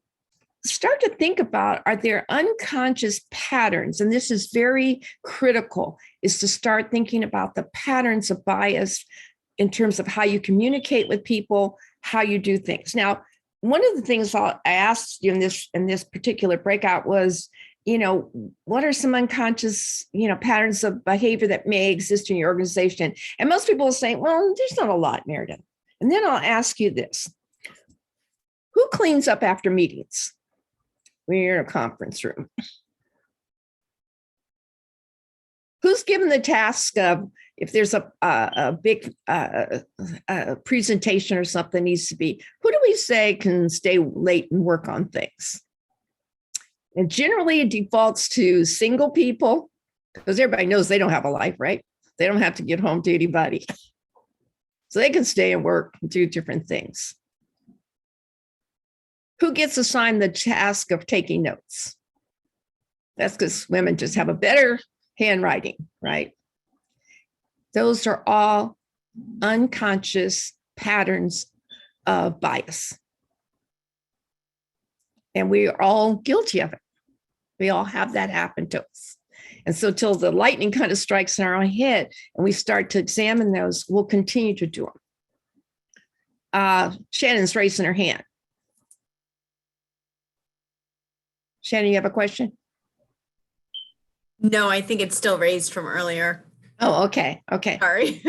start to think about, are there unconscious patterns? And this is very critical, is to start thinking about the patterns of bias in terms of how you communicate with people, how you do things. Now, one of the things I asked you in this particular breakout was, what are some unconscious, patterns of behavior that may exist in your organization? And most people will say, well, there's not a lot, Meredith. And then I'll ask you this. Who cleans up after meetings when you're in a conference room? Who's given the task of, if there's a big presentation or something needs to be, who do we say can stay late and work on things? And generally it defaults to single people, because everybody knows they don't have a life, right? They don't have to get home to anybody. So they can stay and work and do different things. Who gets assigned the task of taking notes? That's because women just have a better handwriting, right? Those are all unconscious patterns of bias. And we are all guilty of it. We all have that happen to us. And so till the lightning kind of strikes in our head and we start to examine those, we'll continue to do them. Shannon's raising her hand. Shannon, you have a question? No, I think it's still raised from earlier. Oh, okay. Okay. Sorry.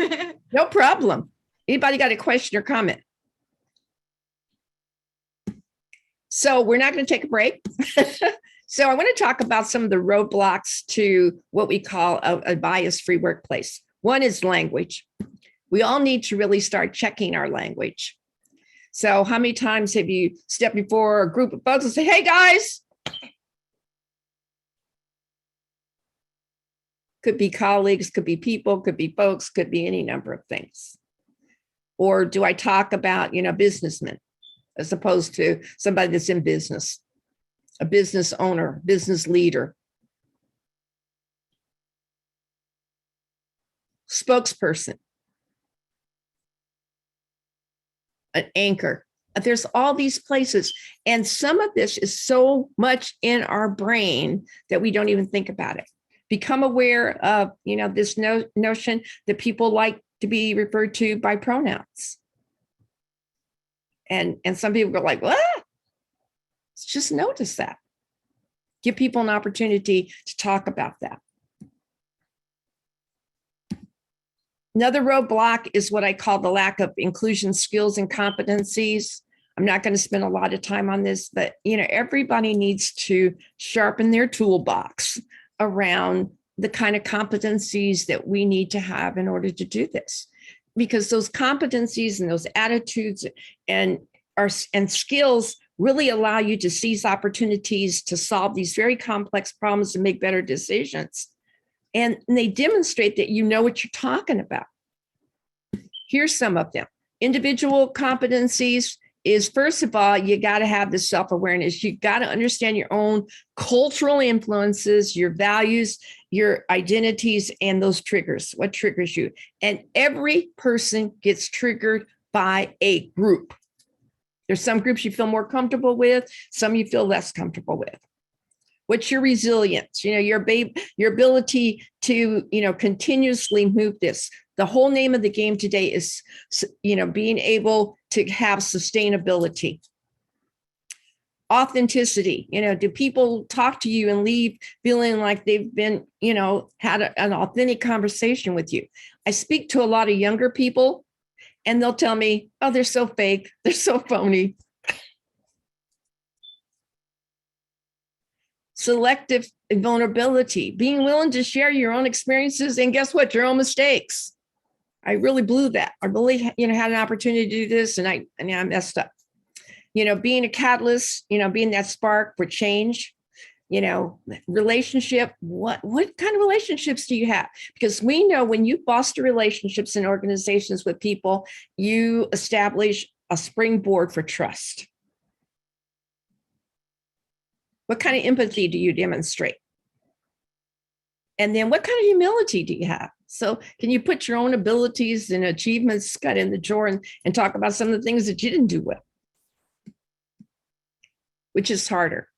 No problem. Anybody got a question or comment? So we're not going to take a break. So I want to talk about some of the roadblocks to what we call a bias-free workplace. One is language. We all need to really start checking our language. So how many times have you stepped before a group of folks and say, hey guys? Could be colleagues, could be people, could be folks, could be any number of things. Or do I talk about, businessmen as opposed to somebody that's in business, a business owner, business leader, spokesperson, an anchor. There's all these places. And some of this is so much in our brain that we don't even think about it. Become aware of, this notion that people like to be referred to by pronouns. And some people go like, what? Just notice that. Give people an opportunity to talk about that. Another roadblock is what I call the lack of inclusion skills and competencies. I'm not going to spend a lot of time on this, but everybody needs to sharpen their toolbox around the kind of competencies that we need to have in order to do this. Because those competencies and those attitudes and skills really allow you to seize opportunities to solve these very complex problems and make better decisions. And they demonstrate that you know what you're talking about. Here's some of them. Individual competencies is, first of all, you got to have the self-awareness. You got to understand your own cultural influences, your values, your identities, and those triggers, what triggers you. And every person gets triggered by a group. There's some groups you feel more comfortable with, some you feel less comfortable with. What's your resilience? Your ability to, continuously move this. The whole name of the game today is, being able to have sustainability. Authenticity. Do people talk to you and leave feeling like they've been, had an authentic conversation with you? I speak to a lot of younger people and they'll tell me, oh, they're so fake. They're so phony. Selective vulnerability, being willing to share your own experiences and guess what, your own mistakes. I really blew that. I really, had an opportunity to do this and I messed up. Being a catalyst, being that spark for change, relationship, what kind of relationships do you have? Because we know when you foster relationships in organizations with people, you establish a springboard for trust. What kind of empathy do you demonstrate? And then what kind of humility do you have? So can you put your own abilities and achievements cut in the drawer and talk about some of the things that you didn't do well? Which is harder,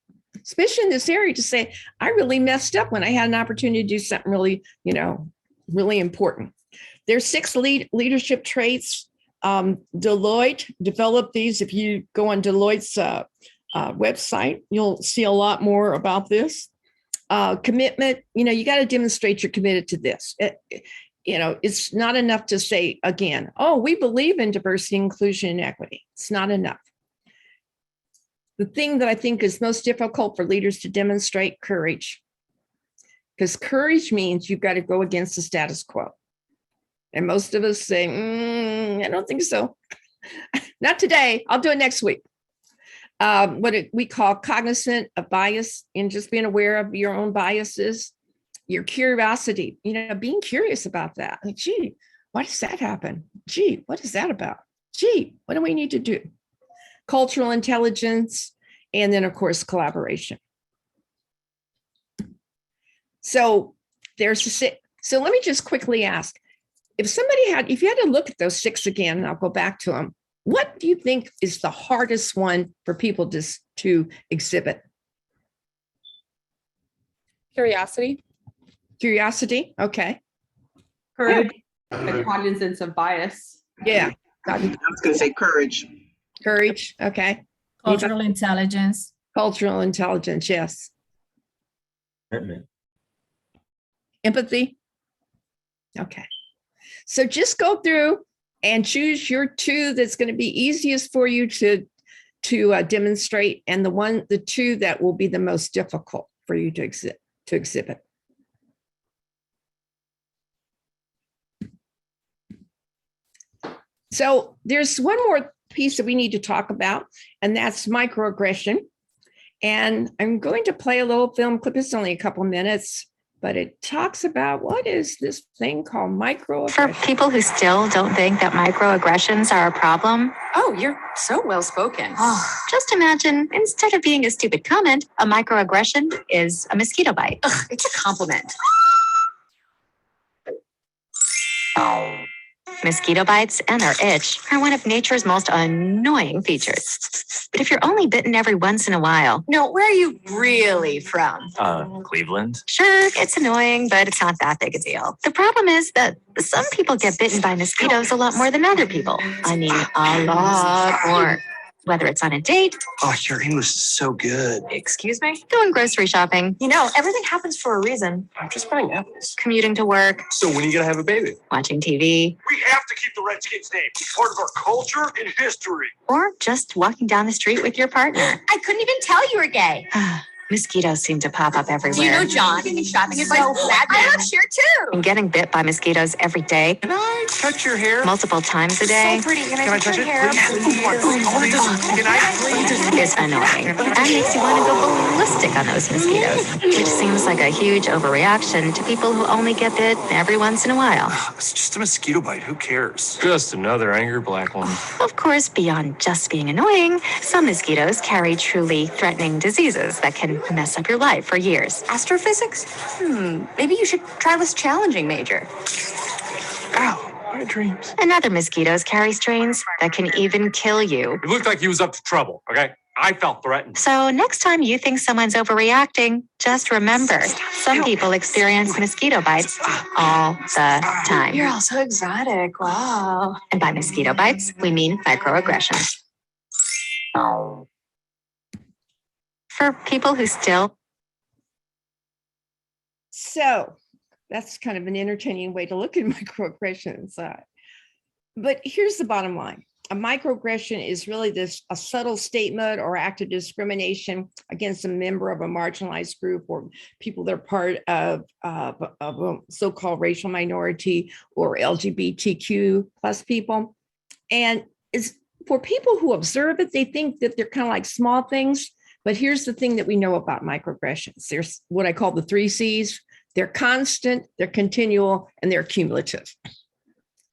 especially in this area, to say, I really messed up when I had an opportunity to do something really, really important. There's 6 leadership traits. Deloitte developed these. If you go on Deloitte's website, you'll see a lot more about this. Commitment, you got to demonstrate you're committed to this. It's not enough to say again, oh, we believe in diversity, inclusion, and equity. It's not enough. The thing that I think is most difficult for leaders to demonstrate, courage. Because courage means you've got to go against the status quo. And most of us say, I don't think so. Not today. I'll do it next week. We call cognizant of bias, and just being aware of your own biases, your curiosity, being curious about that. Like, gee, why does that happen? Gee, what is that about? Gee, what do we need to do? Cultural intelligence, and then of course, collaboration. So there's the 6. So let me just quickly ask, if you had to look at those 6 again, and I'll go back to them, what do you think is the hardest one for people to exhibit? Curiosity. Curiosity, okay. Courage, and cognizance of bias. Yeah. I was going to say courage. Courage, okay. Cultural intelligence. Cultural intelligence, yes. Commitment. Empathy. Okay. So just go through and choose your 2 that's going to be easiest for you to demonstrate, and the 2 that will be the most difficult for you to exhibit. So there's one more piece that we need to talk about, and that's microaggression. And I'm going to play a little film clip. It's only a couple minutes, but it talks about what is this thing called microaggression. For people who still don't think that microaggressions are a problem. Oh, you're so well spoken. Just imagine, instead of being a stupid comment, a microaggression is a mosquito bite. Ugh, it's a compliment. Mosquito bites and their itch are one of nature's most annoying features. But if you're only bitten every once in a while, no, where are you really from? Cleveland. Sure, it's annoying, but it's not that big a deal. The problem is that some people get bitten by mosquitoes a lot more than other people. I mean, a lot more. Whether it's on a date. Oh, your English is so good. Excuse me? Going grocery shopping. Everything happens for a reason. I'm just buying apples. Commuting to work. So when are you going to have a baby? Watching TV. We have to keep the Redskins name. It's part of our culture and history. Or just walking down the street with your partner. I couldn't even tell you were gay. Mosquitoes seem to pop up everywhere. Do you know John? Shopping advice. I live here too. And getting bit by mosquitoes every day. Can I touch your hair? Multiple times a day. So pretty. Can I touch it? Please. Can I please? Is annoying. And makes you want to go ballistic on those mosquitoes. Which seems like a huge overreaction to people who only get bit every once in a while. It's just a mosquito bite. Who cares? Just another angry black one. Of course, beyond just being annoying, some mosquitoes carry truly threatening diseases that can mess up your life for years. Astrophysics? Maybe you should try this challenging major. Ow, my dreams. And other mosquitoes carry strains that can even kill you. It looked like he was up to trouble, okay? I felt threatened. So next time you think someone's overreacting, just remember, some people experience mosquito bites all the time. You're all so exotic. Wow. And by mosquito bites, we mean microaggressions. For people who still. So that's kind of an entertaining way to look at microaggressions. But here's the bottom line. A microaggression is really a subtle statement or act of discrimination against a member of a marginalized group or people that are part of a so-called racial minority or LGBTQ plus people. And it's for people who observe it, they think that they're kind of like small things. But here's the thing that we know about microaggressions. There's what I call the 3 C's. They're constant, they're continual, and they're cumulative.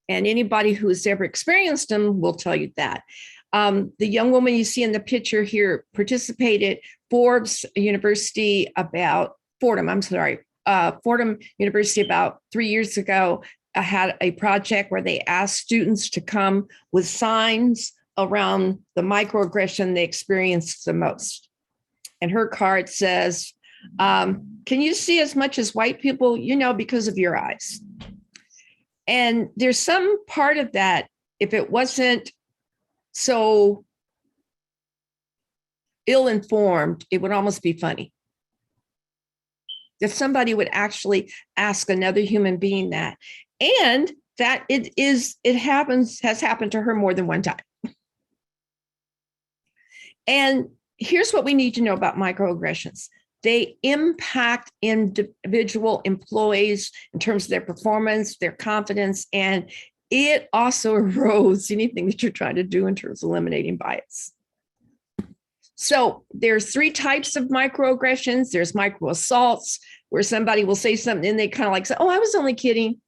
And anybody who has ever experienced them will tell you that. The young woman you see in the picture here participated Fordham University about 3 years ago had a project where they asked students to come with signs around the microaggression they experienced the most. And her card says, can you see as much as white people? Because of your eyes. And there's some part of that, if it wasn't so ill-informed, it would almost be funny. that somebody would actually ask another human being that, and that has happened to her more than one time. And here's what we need to know about microaggressions. They impact individual employees in terms of their performance, their confidence, and it also erodes anything that you're trying to do in terms of eliminating bias. So there's 3 types of microaggressions. There's micro assaults, where somebody will say something and they kind of like say, oh, I was only kidding.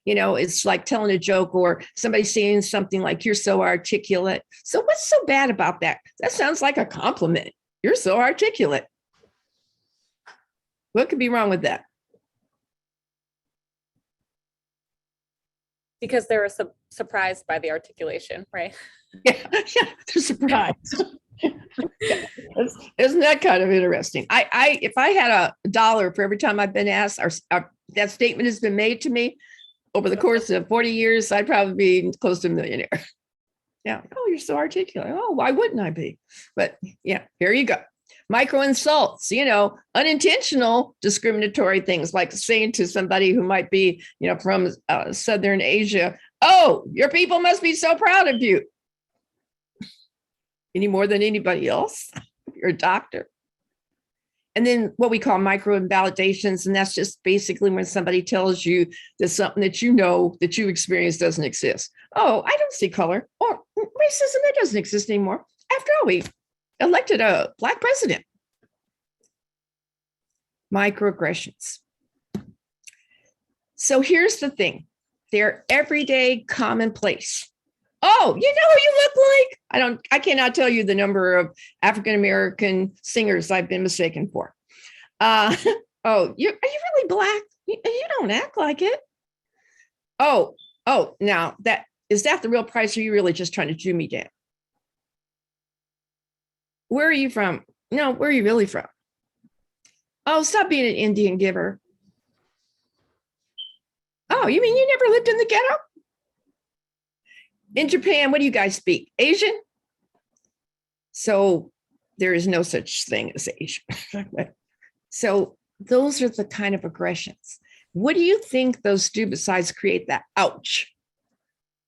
You know, it's like telling a joke, or somebody saying something like, you're so articulate. So what's so bad about that? That sounds like a compliment. You're so articulate. What could be wrong with that? Because they were surprised by the articulation, right? Yeah, they're surprised. Isn't that kind of interesting? If I had $1 for every time I've been asked, or that statement has been made to me over the course of 40 years, I'd probably be close to a millionaire. Yeah. Oh, you're so articulate. Oh, why wouldn't I be? But yeah, here you go. Micro insults, unintentional discriminatory things, like saying to somebody who might be, from Southern Asia, oh, your people must be so proud of you. Any more than anybody else. You're a doctor. And then what we call micro invalidations. And that's just basically when somebody tells you that something that that you experience doesn't exist. Oh, I don't see color, or racism, that doesn't exist anymore. After all, we elected a Black president. Microaggressions. So here's the thing. They're everyday commonplace. Oh, you know who you look like? I cannot tell you the number of African-American singers I've been mistaken for. Oh, are you really Black? You don't act like it. Oh, now is that the real price, or are you really just trying to Jew me down? Where are you from? No, where are you really from? Oh, stop being an Indian giver. Oh, you mean you never lived in the ghetto? In Japan, what do you guys speak? Asian? So there is no such thing as Asian. So those are the kind of aggressions. What do you think those do besides create that ouch?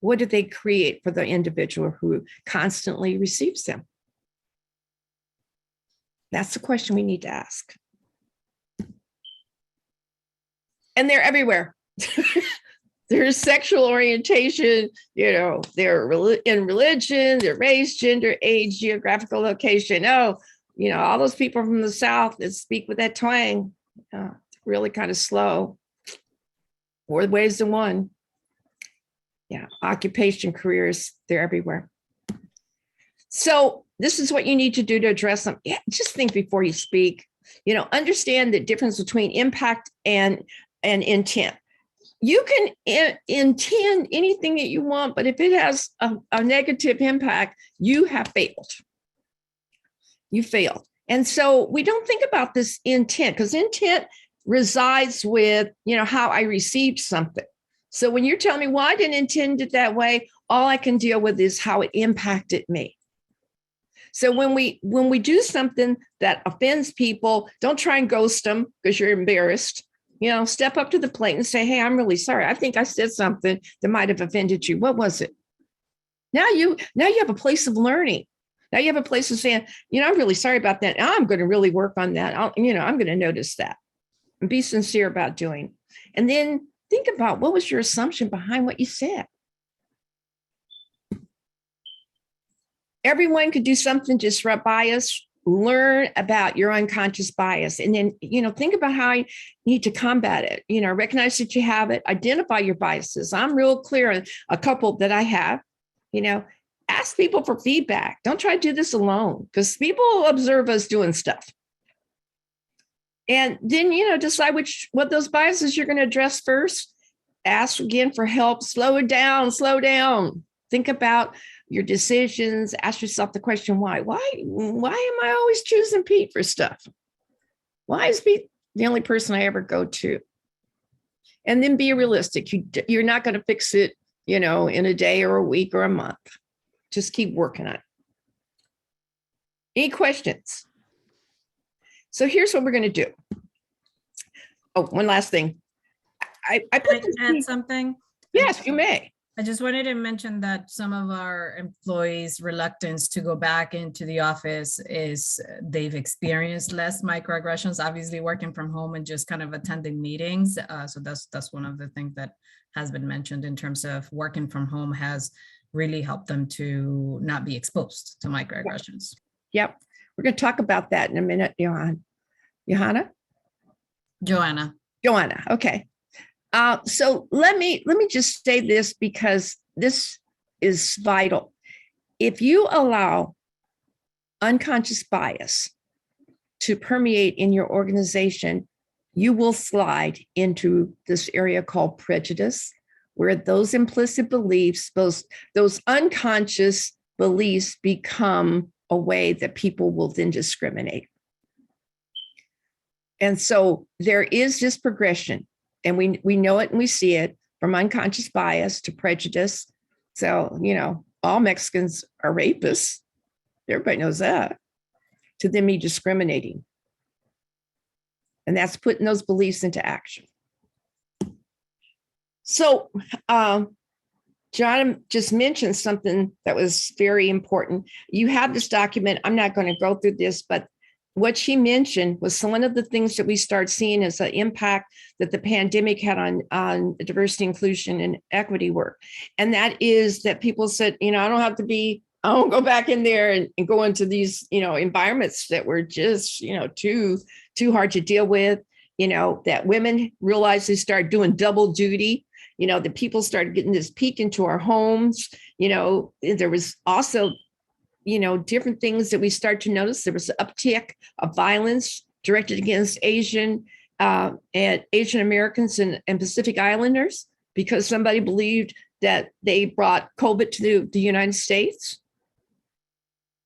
What do they create for the individual who constantly receives them? That's the question we need to ask. And they're everywhere. Their sexual orientation, they're in religion, their race, gender, age, geographical location. Oh, all those people from the South that speak with that twang, really kind of slow. More ways than one. Yeah, occupation, careers, they're everywhere. So this is what you need to do to address them. Yeah, just think before you speak. Understand the difference between impact and intent. You can intend anything that you want, but if it has a negative impact, you have failed. You failed. And so we don't think about this intent, because intent resides with, how I received something. So when you're telling me, well, I didn't intend it that way, all I can deal with is how it impacted me. So when we do something that offends people, don't try and ghost them because you're embarrassed. Step up to the plate and say, hey, I'm really sorry. I think I said something that might have offended you. What was it? Now you have a place of learning. Now you have a place of saying, I'm really sorry about that. I'm going to really work on that. I'm going to notice that and be sincere about doing. And then think about, what was your assumption behind what you said? Everyone could do something to disrupt bias. Learn about your unconscious bias, and then, think about how you need to combat it. Recognize that you have it, identify your biases. I'm real clear on a couple that I have. Ask people for feedback. Don't try to do this alone, because people observe us doing stuff. And then, decide what those biases you're going to address first. Ask again for help. Slow down. Think about your decisions. Ask yourself the question, why? Why am I always choosing Pete for stuff? Why is Pete the only person I ever go to? And then be realistic. You're not going to fix it, in a day or a week or a month. Just keep working on it. Any questions? So here's what we're going to do. Oh, one last thing. I put Can I add something? Yes, you may. I just wanted to mention that some of our employees' reluctance to go back into the office is they've experienced less microaggressions, obviously working from home and just kind of attending meetings. So that's one of the things that has been mentioned in terms of working from home has really helped them to not be exposed to microaggressions. Yep. We're going to talk about that in a minute, Johanna? Joanna. Okay. So let me just say this because this is vital. If you allow unconscious bias to permeate in your organization, you will slide into this area called prejudice, where those implicit beliefs, those unconscious beliefs become a way that people will then discriminate. And so there is this progression. And we know it and we see it from unconscious bias to prejudice. So, all Mexicans are rapists. Everybody knows that. To them be discriminating. And that's putting those beliefs into action. So, John just mentioned something that was very important. You have this document. I'm not going to go through this, but what she mentioned was one of the things that we start seeing as the impact that the pandemic had on diversity, inclusion, and equity work. And that is that people said, I don't go back in there and go into these, environments that were just, too hard to deal with, that women realized they started doing double duty, that people started getting this peek into our homes. There was also different things that we start to notice. There was an uptick of violence directed against Asian Americans and Pacific Islanders because somebody believed that they brought COVID to the United States.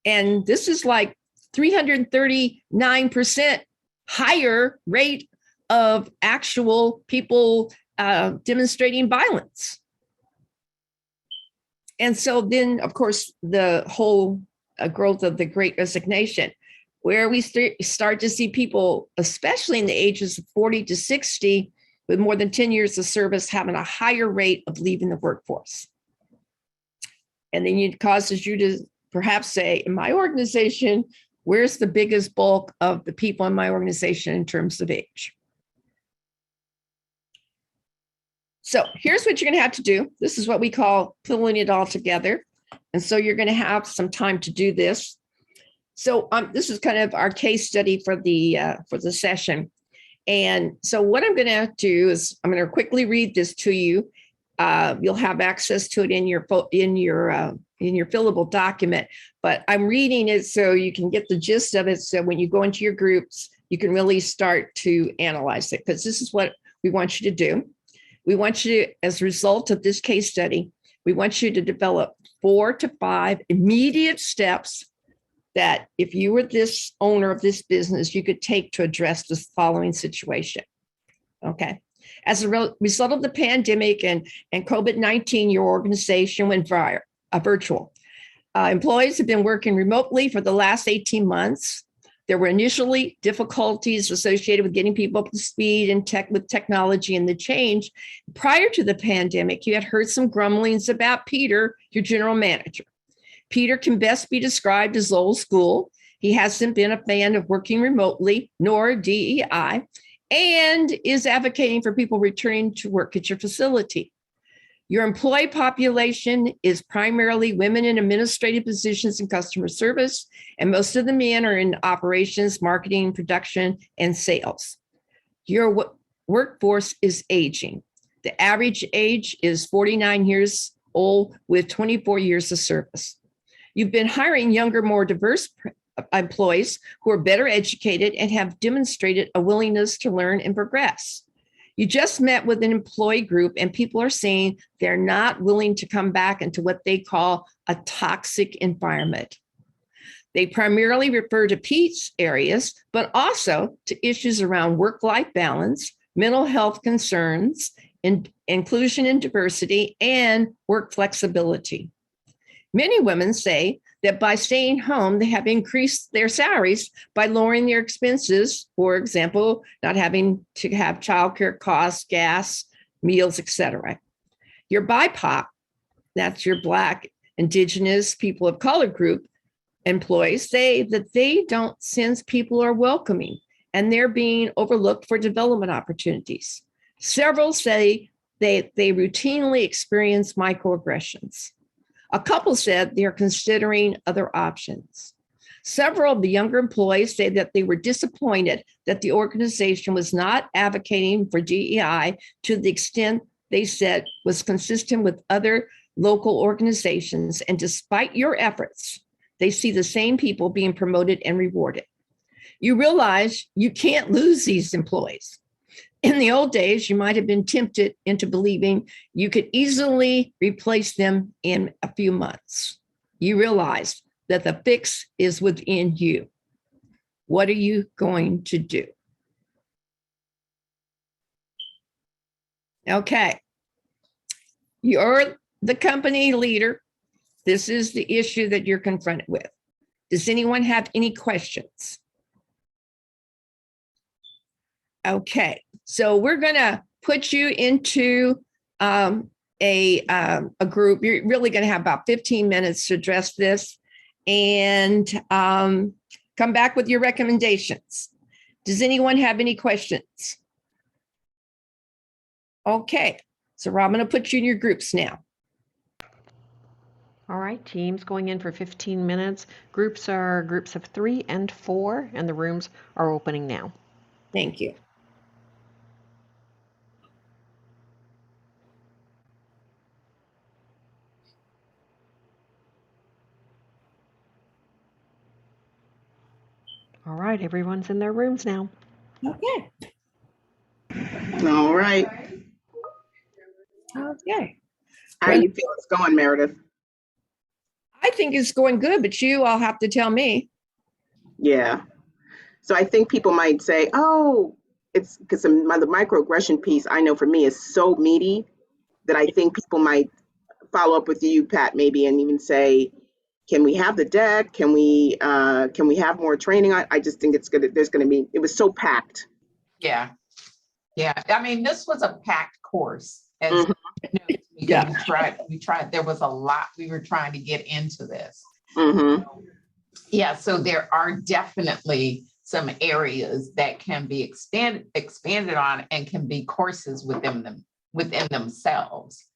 And this is like 339% higher rate of actual people demonstrating violence. And so then, of course, the whole growth of the Great Resignation, where we start to see people, especially in the ages of 40 to 60, with more than 10 years of service, having a higher rate of leaving the workforce. And then it causes you to perhaps say, in my organization, where's the biggest bulk of the people in my organization in terms of age? So here's what you're going to have to do. This is what we call pulling it all together. And so you're going to have some time to do this. So this is kind of our case study for the session. And so what I'm going to do is I'm going to quickly read this to you. You'll have access to it in your fillable document, but I'm reading it so you can get the gist of it. So when you go into your groups, you can really start to analyze it, because this is what we want you to do. We want you to, as a result of this case study, we want you to develop 4 to 5 immediate steps that if you were this owner of this business, you could take to address this following situation. Okay. As a result of the pandemic and COVID-19, your organization went virtual. Employees have been working remotely for the last 18 months. There were initially difficulties associated with getting people up to speed and with technology and the change. Prior to the pandemic, you had heard some grumblings about Peter, your general manager. Peter can best be described as old school. He hasn't been a fan of working remotely, nor DEI, and is advocating for people returning to work at your facility. Your employee population is primarily women in administrative positions in customer service, and most of the men are in operations, marketing, production, and sales. Your workforce is aging. The average age is 49 years old with 24 years of service. You've been hiring younger, more diverse employees who are better educated and have demonstrated a willingness to learn and progress. You just met with an employee group and people are saying they're not willing to come back into what they call a toxic environment. They primarily refer to peace areas, but also to issues around work-life balance, mental health concerns, inclusion and diversity, and work flexibility. Many women say that by staying home, they have increased their salaries by lowering their expenses. For example, not having to have childcare costs, gas, meals, etc. Your BIPOC, that's your Black, Indigenous, people of color group employees, say that they don't sense people are welcoming and they're being overlooked for development opportunities. Several say they routinely experience microaggressions. A couple said they're considering other options. Several of the younger employees say that they were disappointed that the organization was not advocating for DEI to the extent they said was consistent with other local organizations. And despite your efforts, they see the same people being promoted and rewarded. You realize you can't lose these employees. In the old days, you might have been tempted into believing you could easily replace them in a few months. You realize that the fix is within you. What are you going to do? Okay. You're the company leader. This is the issue that you're confronted with. Does anyone have any questions? Okay, so we're gonna put you into a group. You're really gonna have about 15 minutes to address this and come back with your recommendations. Does anyone have any questions? Okay, so Rob, I'm gonna put you in your groups now. All right, teams going in for 15 minutes. Groups are groups of 3 and 4, and the rooms are opening now. Thank you. All right, everyone's in their rooms now. Okay. All right. Okay. How do you feel it's going, Meredith? I think it's going good, but you all have to tell me. Yeah. So I think people might say, oh, it's because the microaggression piece, I know for me, is so meaty that I think people might follow up with you, Pat, maybe, and even say, can we have the deck? Can we have more training? I just think it's good. There's going to be, it was so packed. Yeah. Yeah. I mean, this was a packed course. As we tried, there was a lot we were trying to get into this. Yeah, so there are definitely some areas that can be expanded on and can be courses within themselves.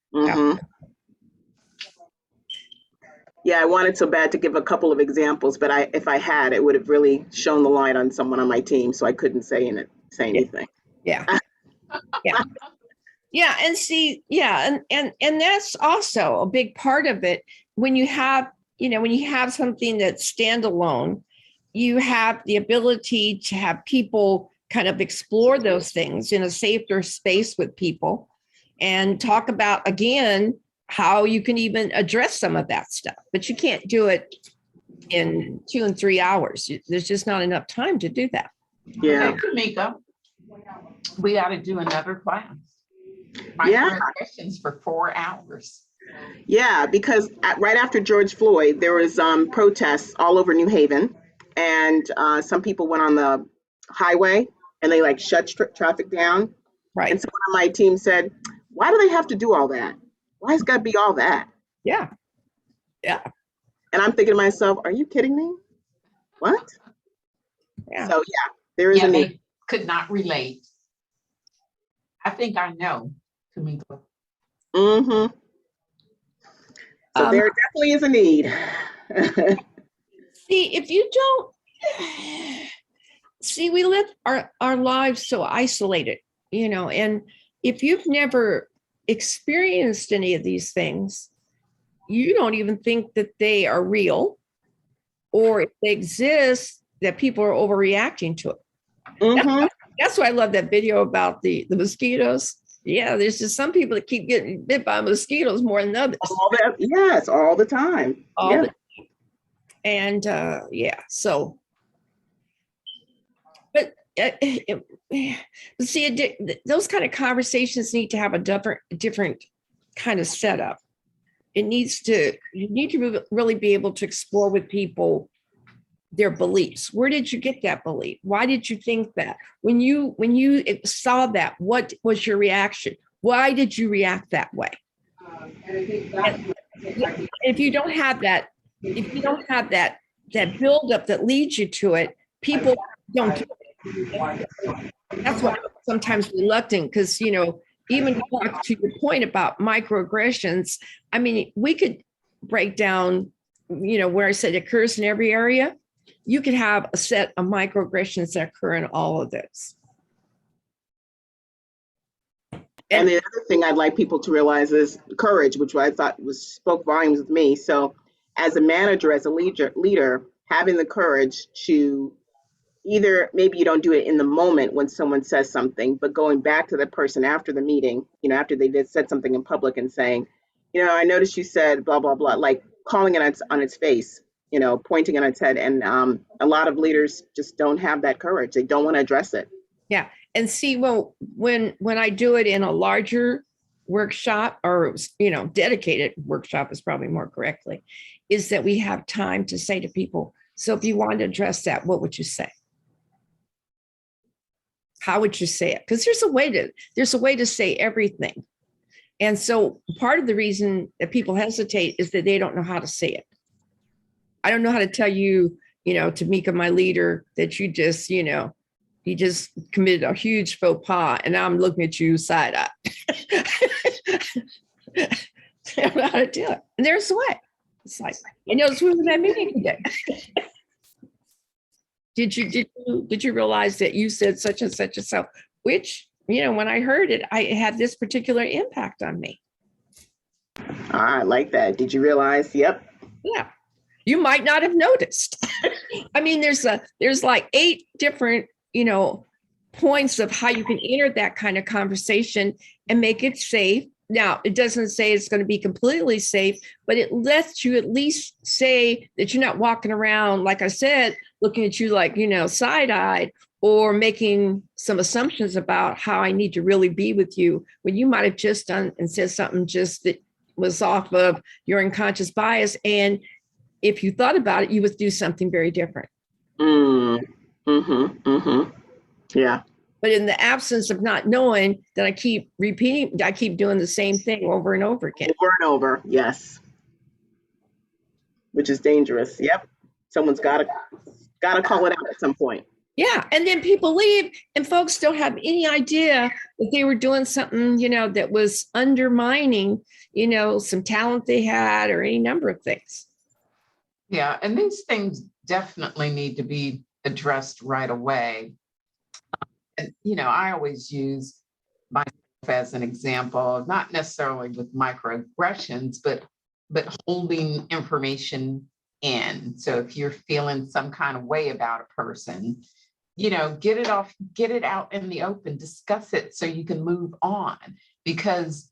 Yeah, I wanted so bad to give a couple of examples, but if I had, it would have really shown the light on someone on my team, so I couldn't say anything. Yeah. Yeah. Yeah. And see, yeah, and that's also a big part of it. When you have, when you have something that's standalone, you have the ability to have people kind of explore those things in a safer space with people and talk about, again, how you can even address some of that stuff. But you can't do it in 2 and 3 hours. There's just not enough time to do that. Yeah. Okay, Kamika, we got to do another class. Questions for 4 hours. Yeah, because right after George Floyd, there was protests all over New Haven, and some people went on the highway and they shut traffic down. Right. And so one of my team said, "Why do they have to do all that? Why has got to be all that?" Yeah. Yeah. And I'm thinking to myself, "Are you kidding me? What?" Yeah. So yeah, there is a need. They could not relate. I think I know, Kamika. So there definitely is a need. See, if you don't see, we live our lives so isolated, and if you've never experienced any of these things, you don't even think that they are real, or if they exist, that people are overreacting to it. That's why I love that video about the mosquitoes. Yeah, there's just some people that keep getting bit by mosquitoes more than others. Yes, all the time. And so, but see, those kind of conversations need to have a different kind of setup. you need to really be able to explore with people their beliefs. Where did you get that belief? Why did you think that? When you saw that, what was your reaction? Why did you react that way? If you don't have that, that buildup that leads you to it, people don't do it. That's why I'm sometimes reluctant, because even talk to your point about microaggressions. I mean, we could break down, where I said it occurs in every area. You could have a set of microaggressions that occur in all of this. And the other thing I'd like people to realize is courage, which I thought spoke volumes with me. So as a manager, as a leader, having the courage to either, maybe you don't do it in the moment when someone says something, but going back to the person after the meeting, after they did said something in public and saying, I noticed you said blah, blah, blah, like calling it on its face, pointing on its head. And a lot of leaders just don't have that courage. They don't want to address it. Yeah. And see, well, when I do it in a larger workshop, or, dedicated workshop is probably more correctly, is that we have time to say to people, so if you want to address that, what would you say? How would you say it? Because there's a way to say everything. And so part of the reason that people hesitate is that they don't know how to say it. I don't know how to tell you, Tamika, my leader, that you just, you just committed a huge faux pas, and now I'm looking at you side eye. I don't know how to do it. And there's the way. It's like, we were in that meeting today. Did you realize that you said such and such and so, which, when I heard it, it had this particular impact on me. I like that. Did you realize? Yep. Yeah. You might not have noticed. I mean, there's like 8 different, points of how you can enter that kind of conversation and make it safe. Now, it doesn't say it's going to be completely safe, but it lets you at least say that you're not walking around, like I said, looking at you like, side-eyed, or making some assumptions about how I need to really be with you, when you might have just done and said something just that was off of your unconscious bias. And if you thought about it, you would do something very different. Yeah. But in the absence of not knowing, that I keep doing the same thing over and over again. Over and over, yes. Which is dangerous. Yep. Someone's got to call it out at some point. Yeah. And then people leave and folks don't have any idea that they were doing something, that was undermining, some talent they had, or any number of things. Yeah. And these things definitely need to be addressed right away. And, I always use myself as an example, not necessarily with microaggressions, but holding information in. So if you're feeling some kind of way about a person, get it out in the open, discuss it so you can move on. Because,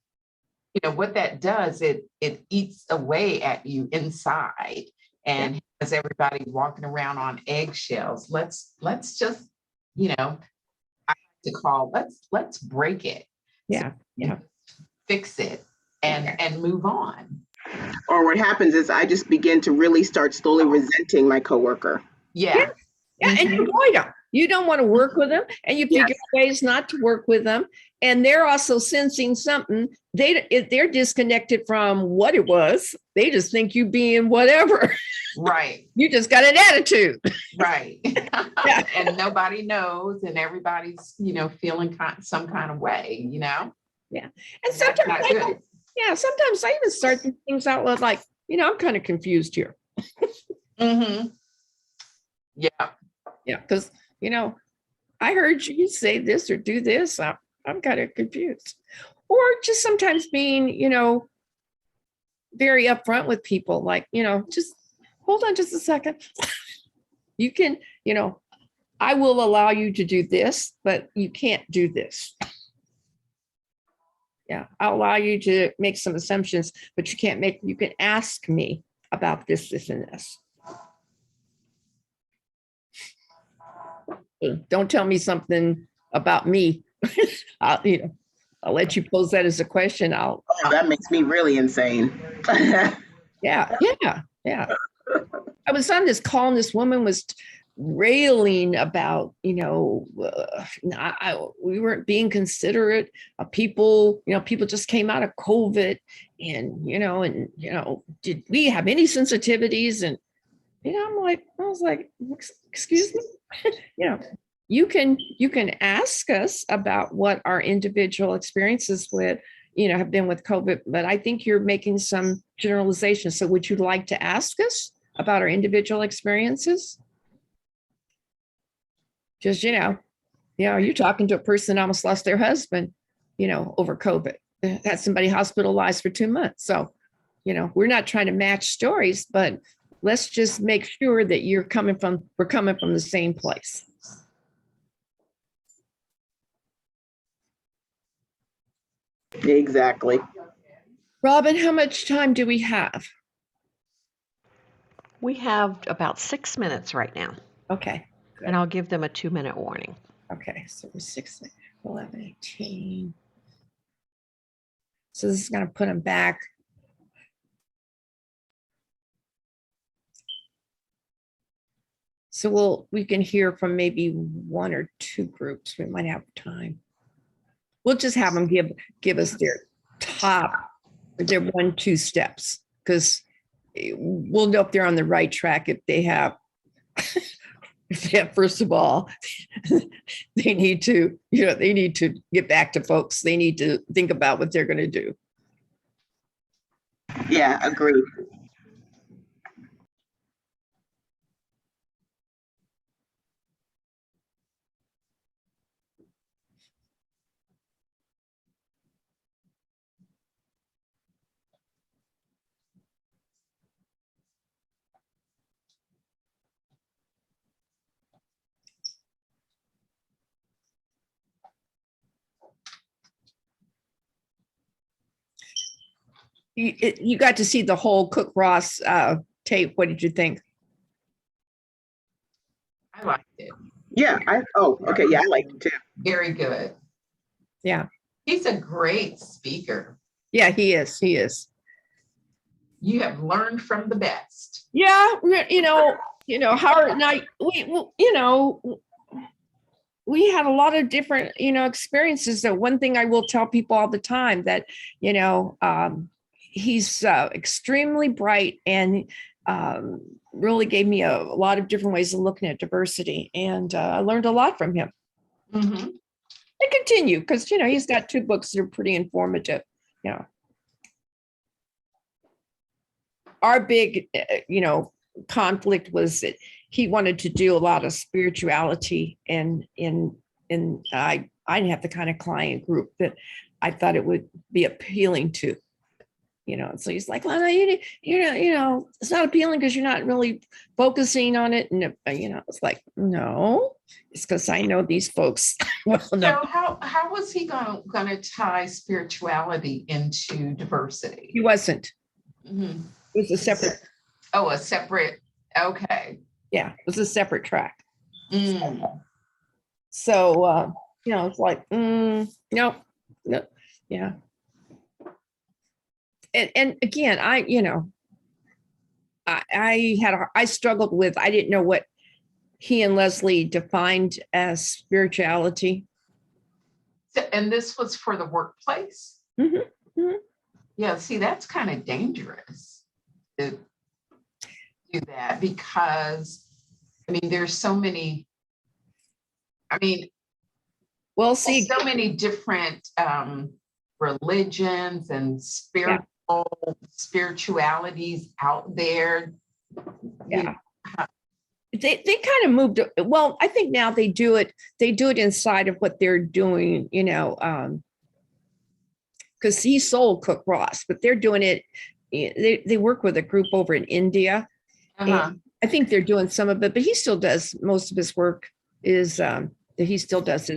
what that does, it eats away at you inside and has everybody walking around on eggshells. Let's just, let's break it. Yeah. Yeah. Fix it and move on. Or what happens is I just begin to really start slowly resenting my coworker. Yeah. And you avoid them. You don't want to work with them, and you figure ways not to work with them. And they're also sensing something. They're disconnected from what it was. They just think you being whatever. Right. You just got an attitude. Right. And nobody knows, and everybody's, feeling some kind of way, Yeah. And sometimes sometimes I even start things out loud like, I'm kind of confused here. Mm-hmm. Yeah. Yeah. Because, I heard you say this or do this. I'm kind of confused. Or just sometimes being, very upfront with people, like, just hold on just a second. You can, I will allow you to do this, but you can't do this. Yeah, I'll allow you to make some assumptions, but you can ask me about this, and this. Don't tell me something about me. I'll let you pose that as a question. Oh, that makes me really insane. Yeah. I was on this call and this woman was railing about, we weren't being considerate of people, people just came out of COVID and did we have any sensitivities? And, I was like, excuse me, you can ask us about what our individual experiences have been with COVID, but I think you're making some generalizations. So would you like to ask us about our individual experiences? Just, you're talking to a person that almost lost their husband, over COVID, had somebody hospitalized for 2 months. So, we're not trying to match stories, but let's just make sure that we're coming from the same place. Exactly. Robin, how much time do we have? We have about 6 minutes right now. Okay. Good. And I'll give them a 2-minute warning. Okay, so we're 6, 11, 18. So this is going to put them back. So we can hear from maybe 1 or 2 groups. We might have time. We'll just have them give us their 1-2 steps, because we'll know if they're on the right track if they have first of all, they need to get back to folks. They need to think about what they're going to do. Yeah, agreed. You got to see the whole Cook Ross tape. What did you think? I liked it. Yeah. Okay. Yeah, I liked it too. Very good. Yeah. He's a great speaker. Yeah, he is. He is. You have learned from the best. Yeah. Howard and I, we had a lot of different, experiences. So one thing I will tell people all the time that, he's extremely bright and really gave me a lot of different ways of looking at diversity. And I learned a lot from him. Mm-hmm. I continue because, he's got 2 books that are pretty informative. Our big, conflict was that he wanted to do a lot of spirituality, and I didn't have the kind of client group that I thought it would be appealing to. So he's like, well, no, it's not appealing because you're not really focusing on it. And, it's like, no, it's because I know these folks. Well, no. So how was he going to tie spirituality into diversity? He wasn't. Mm-hmm. It was a separate. A separate. Okay. Yeah, it was a separate track. Mm. So, it's like, no, yeah. And again, I struggled with, I didn't know what he and Leslie defined as spirituality. And this was for the workplace? Mm-hmm. Mm-hmm. Yeah, see, that's kind of dangerous to do that because, there's so many, well, see, so many different religions and spiritualities out there. Yeah. They kind of moved. Well, I think now they do it inside of what they're doing, because he sold Cook Ross, but they're doing it. They work with a group over in India. Uh-huh. I think they're doing some of it, but he still does most of his work is that he still does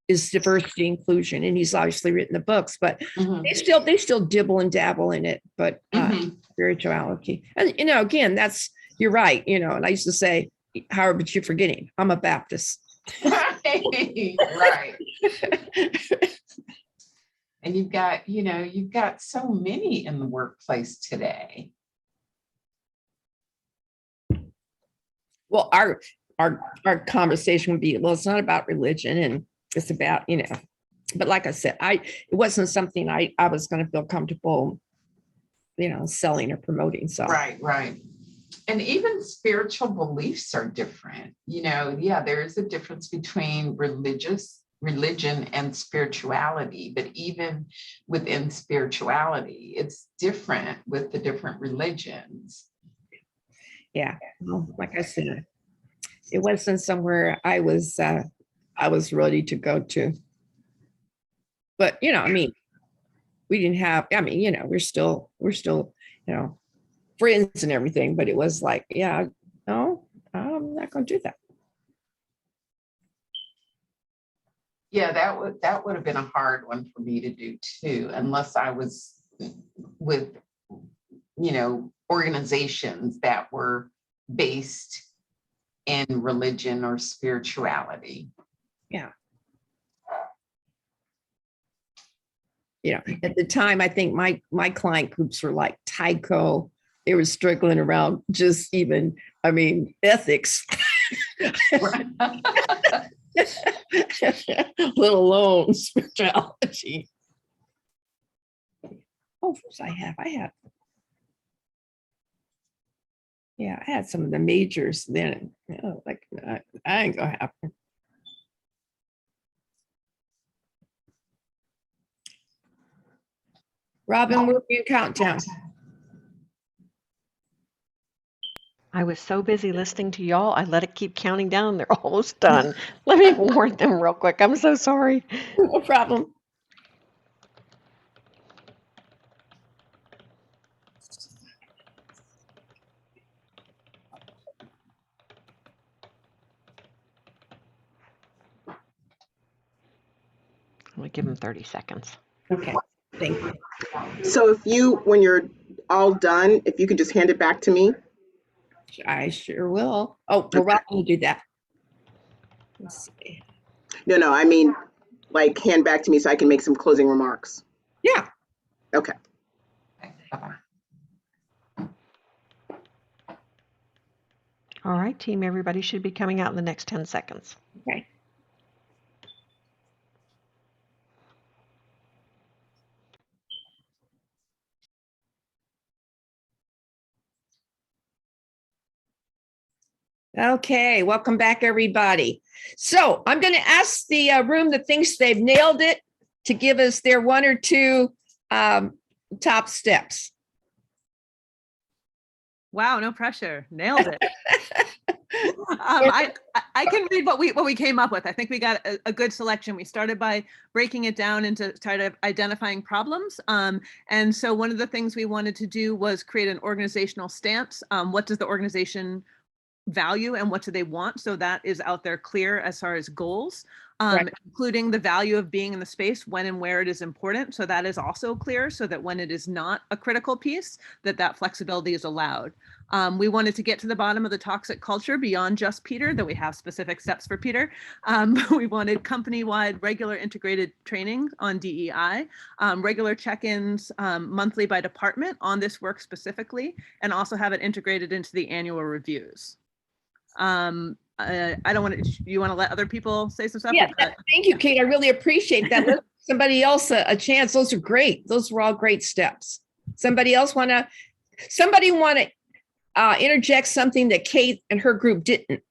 is diversity inclusion, and he's obviously written the books, but mm-hmm. they still dibble and dabble in it, but spirituality. And again, you're right, and I used to say, Howard, but you're forgetting I'm a Baptist. Right. And you've got so many in the workplace today. Well, our conversation would be, well, it's not about religion, and it's about, but like I said, it wasn't something I was going to feel comfortable, selling or promoting. So Right. And even spiritual beliefs are different. There is a difference between religion and spirituality, but even within spirituality, it's different with the different religions. Yeah, well, like I said, it wasn't somewhere I was ready to go to. But we didn't have. We're still friends and everything. But it was like, yeah, no, I'm not going to do that. Yeah, that would have been a hard one for me to do too, unless I was with organizations that were based in religion or spirituality. Yeah. At the time, I think my client groups were like Tyco. They were struggling around just even, ethics. Let alone spirituality. Oh, I had. Yeah, I had some of the majors then. Like I ain't gonna happen. Robin, we're in countdown. I was so busy listening to y'all, I let it keep counting down. They're almost done. Let me warn them real quick. I'm so sorry. No problem. I'm gonna give them 30 seconds. Okay, thank you. So when you're all done, if you could just hand it back to me. I sure will. Oh, well, Robin will do that. Let's see. No, I mean, like hand back to me so I can make some closing remarks. Yeah. Okay. All right, team, everybody should be coming out in the next 10 seconds. Okay. Okay, welcome back, everybody. So I'm going to ask the room that thinks they've nailed it to give us their one or two top steps. Wow, no pressure. Nailed it. I can read what we came up with. I think we got a good selection. We started by breaking it down into sort of identifying problems. And so one of the things we wanted to do was create an organizational stance. What does the organization value and what do they want? So that is out there clear as far as goals, including the value of being in the space when and where it is important. So that is also clear so that when it is not a critical piece, that flexibility is allowed. We wanted to get to the bottom of the toxic culture beyond just Peter, that we have specific steps for Peter. We wanted company-wide regular integrated training on DEI, regular check-ins monthly by department on this work specifically, and also have it integrated into the annual reviews. I don't want to, you want to let other people say some stuff? Yeah, thank you, Kate. I really appreciate that. Let somebody else a chance. Those are great. Those were all great steps. Somebody want to interject something that Kate and her group didn't?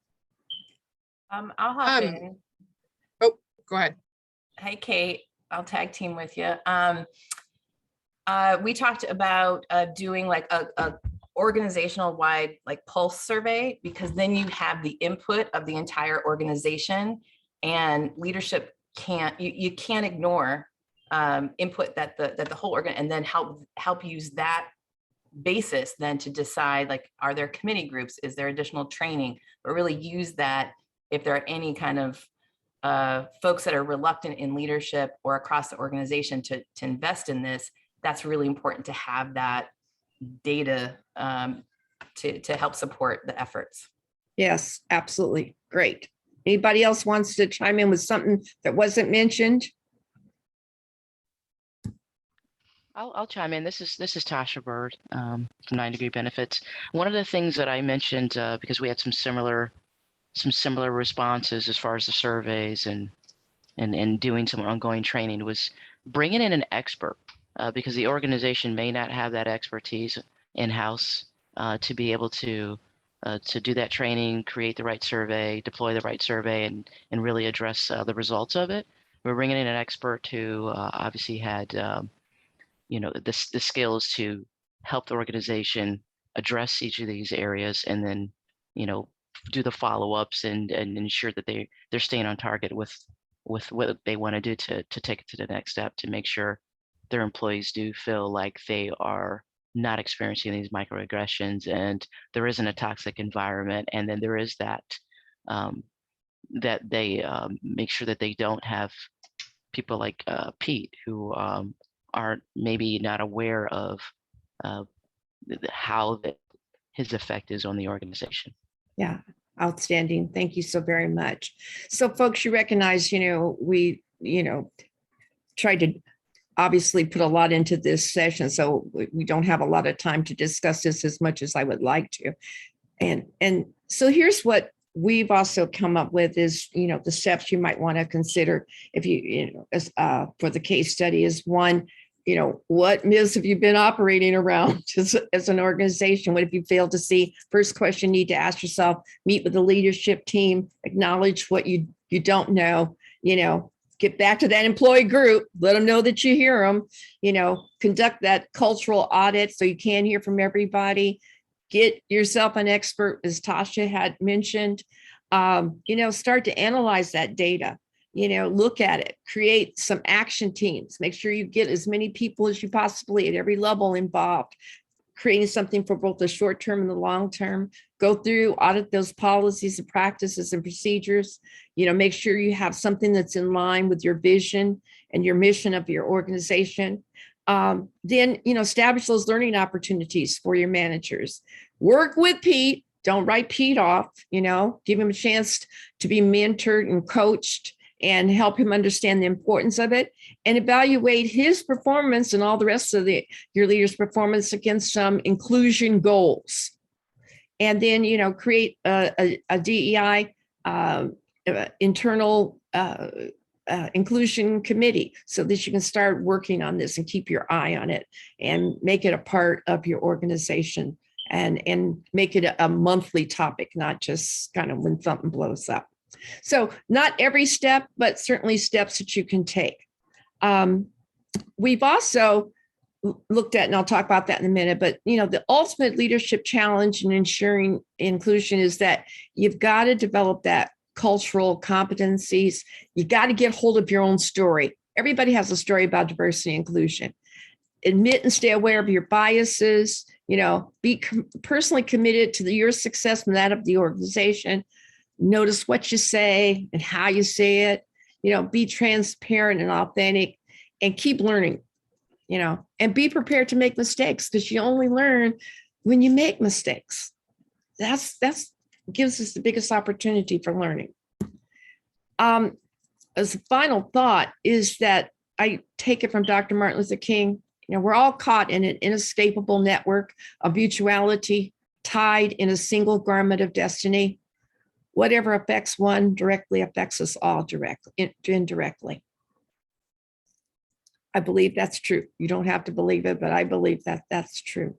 I'll hop in. Oh, go ahead. Hey, Kate, I'll tag team with you. We talked about doing like a organizational wide like pulse survey, because then you have the input of the entire organization, and leadership you can't ignore input that the whole organ, and then help use that basis then to decide, like, are there committee groups, is there additional training, but really use that if there are any kind of folks that are reluctant in leadership or across the organization to invest in this. That's really important to have that data to help support the efforts. Yes, absolutely. Great. Anybody else wants to chime in with something that wasn't mentioned? I'll chime in. This is Tasha Bird from 9 Degree Benefits. One of the things that I mentioned because we had some similar responses as far as the surveys and doing some ongoing training was bringing in an expert because the organization may not have that expertise in-house to be able to do that training, create the right survey, deploy the right survey, and really address the results of it. We're bringing in an expert who obviously had the skills to help the organization address each of these areas, and then do the follow-ups and ensure that they're staying on target with what they want to do to take it to the next step, to make sure their employees do feel like they are not experiencing these microaggressions and there isn't a toxic environment, and then there is that that they make sure that they don't have people like Pete who are maybe not aware of how his effect is on the organization. Yeah, outstanding. Thank you so very much. So folks, you recognize, we, tried to obviously put a lot into this session, so we don't have a lot of time to discuss this as much as I would like to. And so here's what we've also come up with is, the steps you might want to consider if for the case study is one, what myths have you been operating around as an organization? What have you failed to see? First question you need to ask yourself, meet with the leadership team, acknowledge what you don't know, get back to that employee group, let them know that you hear them, conduct that cultural audit so you can hear from everybody, get yourself an expert, as Tasha had mentioned, start to analyze that data. Look at it, create some action teams, make sure you get as many people as you possibly at every level involved, creating something for both the short term and the long term. Go through, audit those policies and practices and procedures, make sure you have something that's in line with your vision and your mission of your organization. Then, establish those learning opportunities for your managers. Work with Pete, don't write Pete off, give him a chance to be mentored and coached, and help him understand the importance of it, and evaluate his performance and all the rest of your leader's performance against some inclusion goals. And then, create a DEI internal inclusion committee so that you can start working on this and keep your eye on it and make it a part of your organization and make it a monthly topic, not just kind of when something blows up. So not every step, but certainly steps that you can take. We've also looked at, and I'll talk about that in a minute, but the ultimate leadership challenge in ensuring inclusion is that you've got to develop that cultural competencies. You got to get hold of your own story. Everybody has a story about diversity and inclusion. Admit and stay aware of your biases, be personally committed to your success and that of the organization. Notice what you say and how you say it, be transparent and authentic, and keep learning, and be prepared to make mistakes, because you only learn when you make mistakes. That's gives us the biggest opportunity for learning. As a final thought is that I take it from Dr. Martin Luther King, we're all caught in an inescapable network of mutuality, tied in a single garment of destiny. Whatever affects one directly affects us all indirectly. I believe that's true. You don't have to believe it, but I believe that that's true.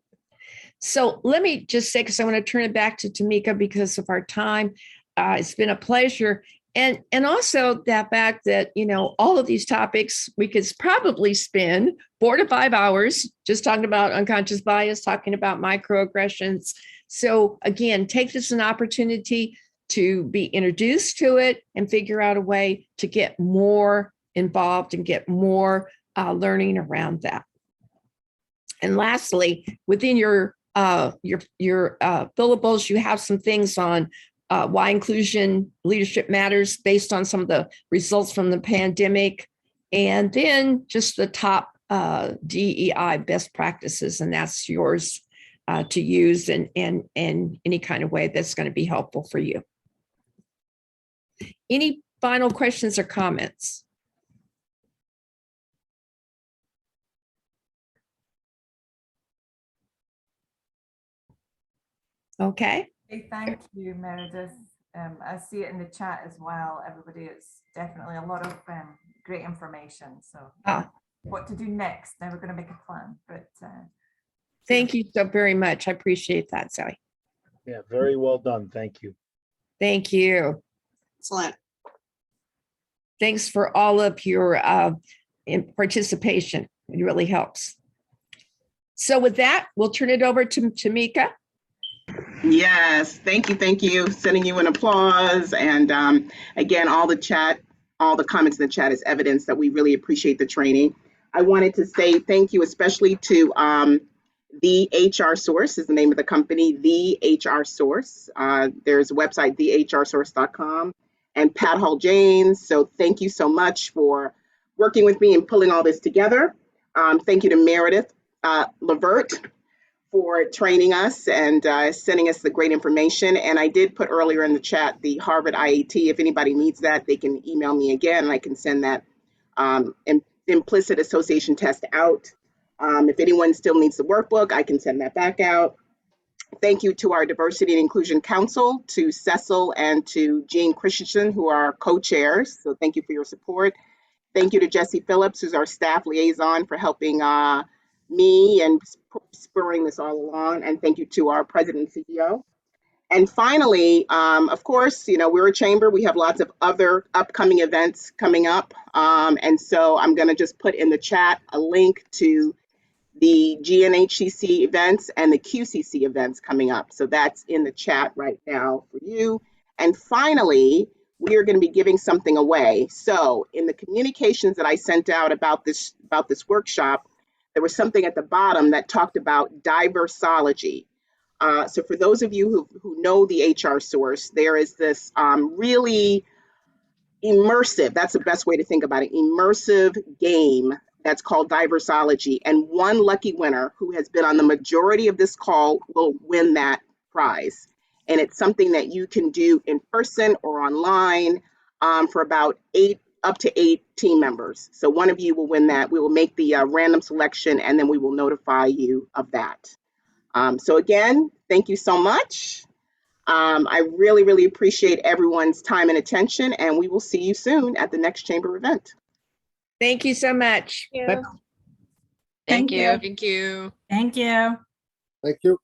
So let me just say, because I want to turn it back to Tamika because of our time. It's been a pleasure. And also that fact that, all of these topics, we could probably spend 4 to 5 hours just talking about unconscious bias, talking about microaggressions. So again, take this as an opportunity to be introduced to it and figure out a way to get more involved and get more learning around that. And lastly, within your billables, you have some things on why inclusion leadership matters based on some of the results from the pandemic, and then just the top DEI best practices, and that's yours to use in any kind of way that's going to be helpful for you. Any final questions or comments? Okay. Hey, thank you, Meredith. I see it in the chat as well. Everybody, it's definitely a lot of great information. So what to do next? Now we're going to make a plan. But thank you so very much. I appreciate that, Sally. Yeah, very well done. Thank you. Thank you. Excellent. Thanks for all of your participation. It really helps. So with that, we'll turn it over to Tamika. Yes, thank you. Sending you an applause. And again, all the comments in the chat is evidence that we really appreciate the training. I wanted to say thank you, especially to The HR Source is the name of the company, The HR Source. There's a website, thehrsource.com, and Pat Hall James. So thank you so much for working with me and pulling all this together. Thank you to Meredith Levert for training us and sending us the great information. And I did put earlier in the chat the Harvard IAT. If anybody needs that, they can email me again and I can send that implicit association test out. If anyone still needs the workbook, I can send that back out. Thank you to our Diversity and Inclusion Council, to Cecil and to Jean Christensen, who are co-chairs. So thank you for your support. Thank you to Jesse Phillips, who's our staff liaison, for helping me and spurring this all along. And thank you to our president and CEO. And finally, of course, we're a chamber. We have lots of other upcoming events coming up. And so I'm going to just put in the chat a link to the GNHCC events and the QCC events coming up. So that's in the chat right now for you. And finally, we are going to be giving something away. So in the communications that I sent out about this workshop, there was something at the bottom that talked about diversology. So for those of you who know the HR Source, there is this really immersive, that's the best way to think about it, immersive game that's called Diversology. And one lucky winner who has been on the majority of this call will win that prize. And it's something that you can do in person or online for about up to 8 team members. So one of you will win that. We will make the random selection and then we will notify you of that. So again, thank you so much. I really, really appreciate everyone's time and attention, and we will see you soon at the next chamber event. Thank you so much. Thank you. Thank you. Thank you. Thank you. Thank you.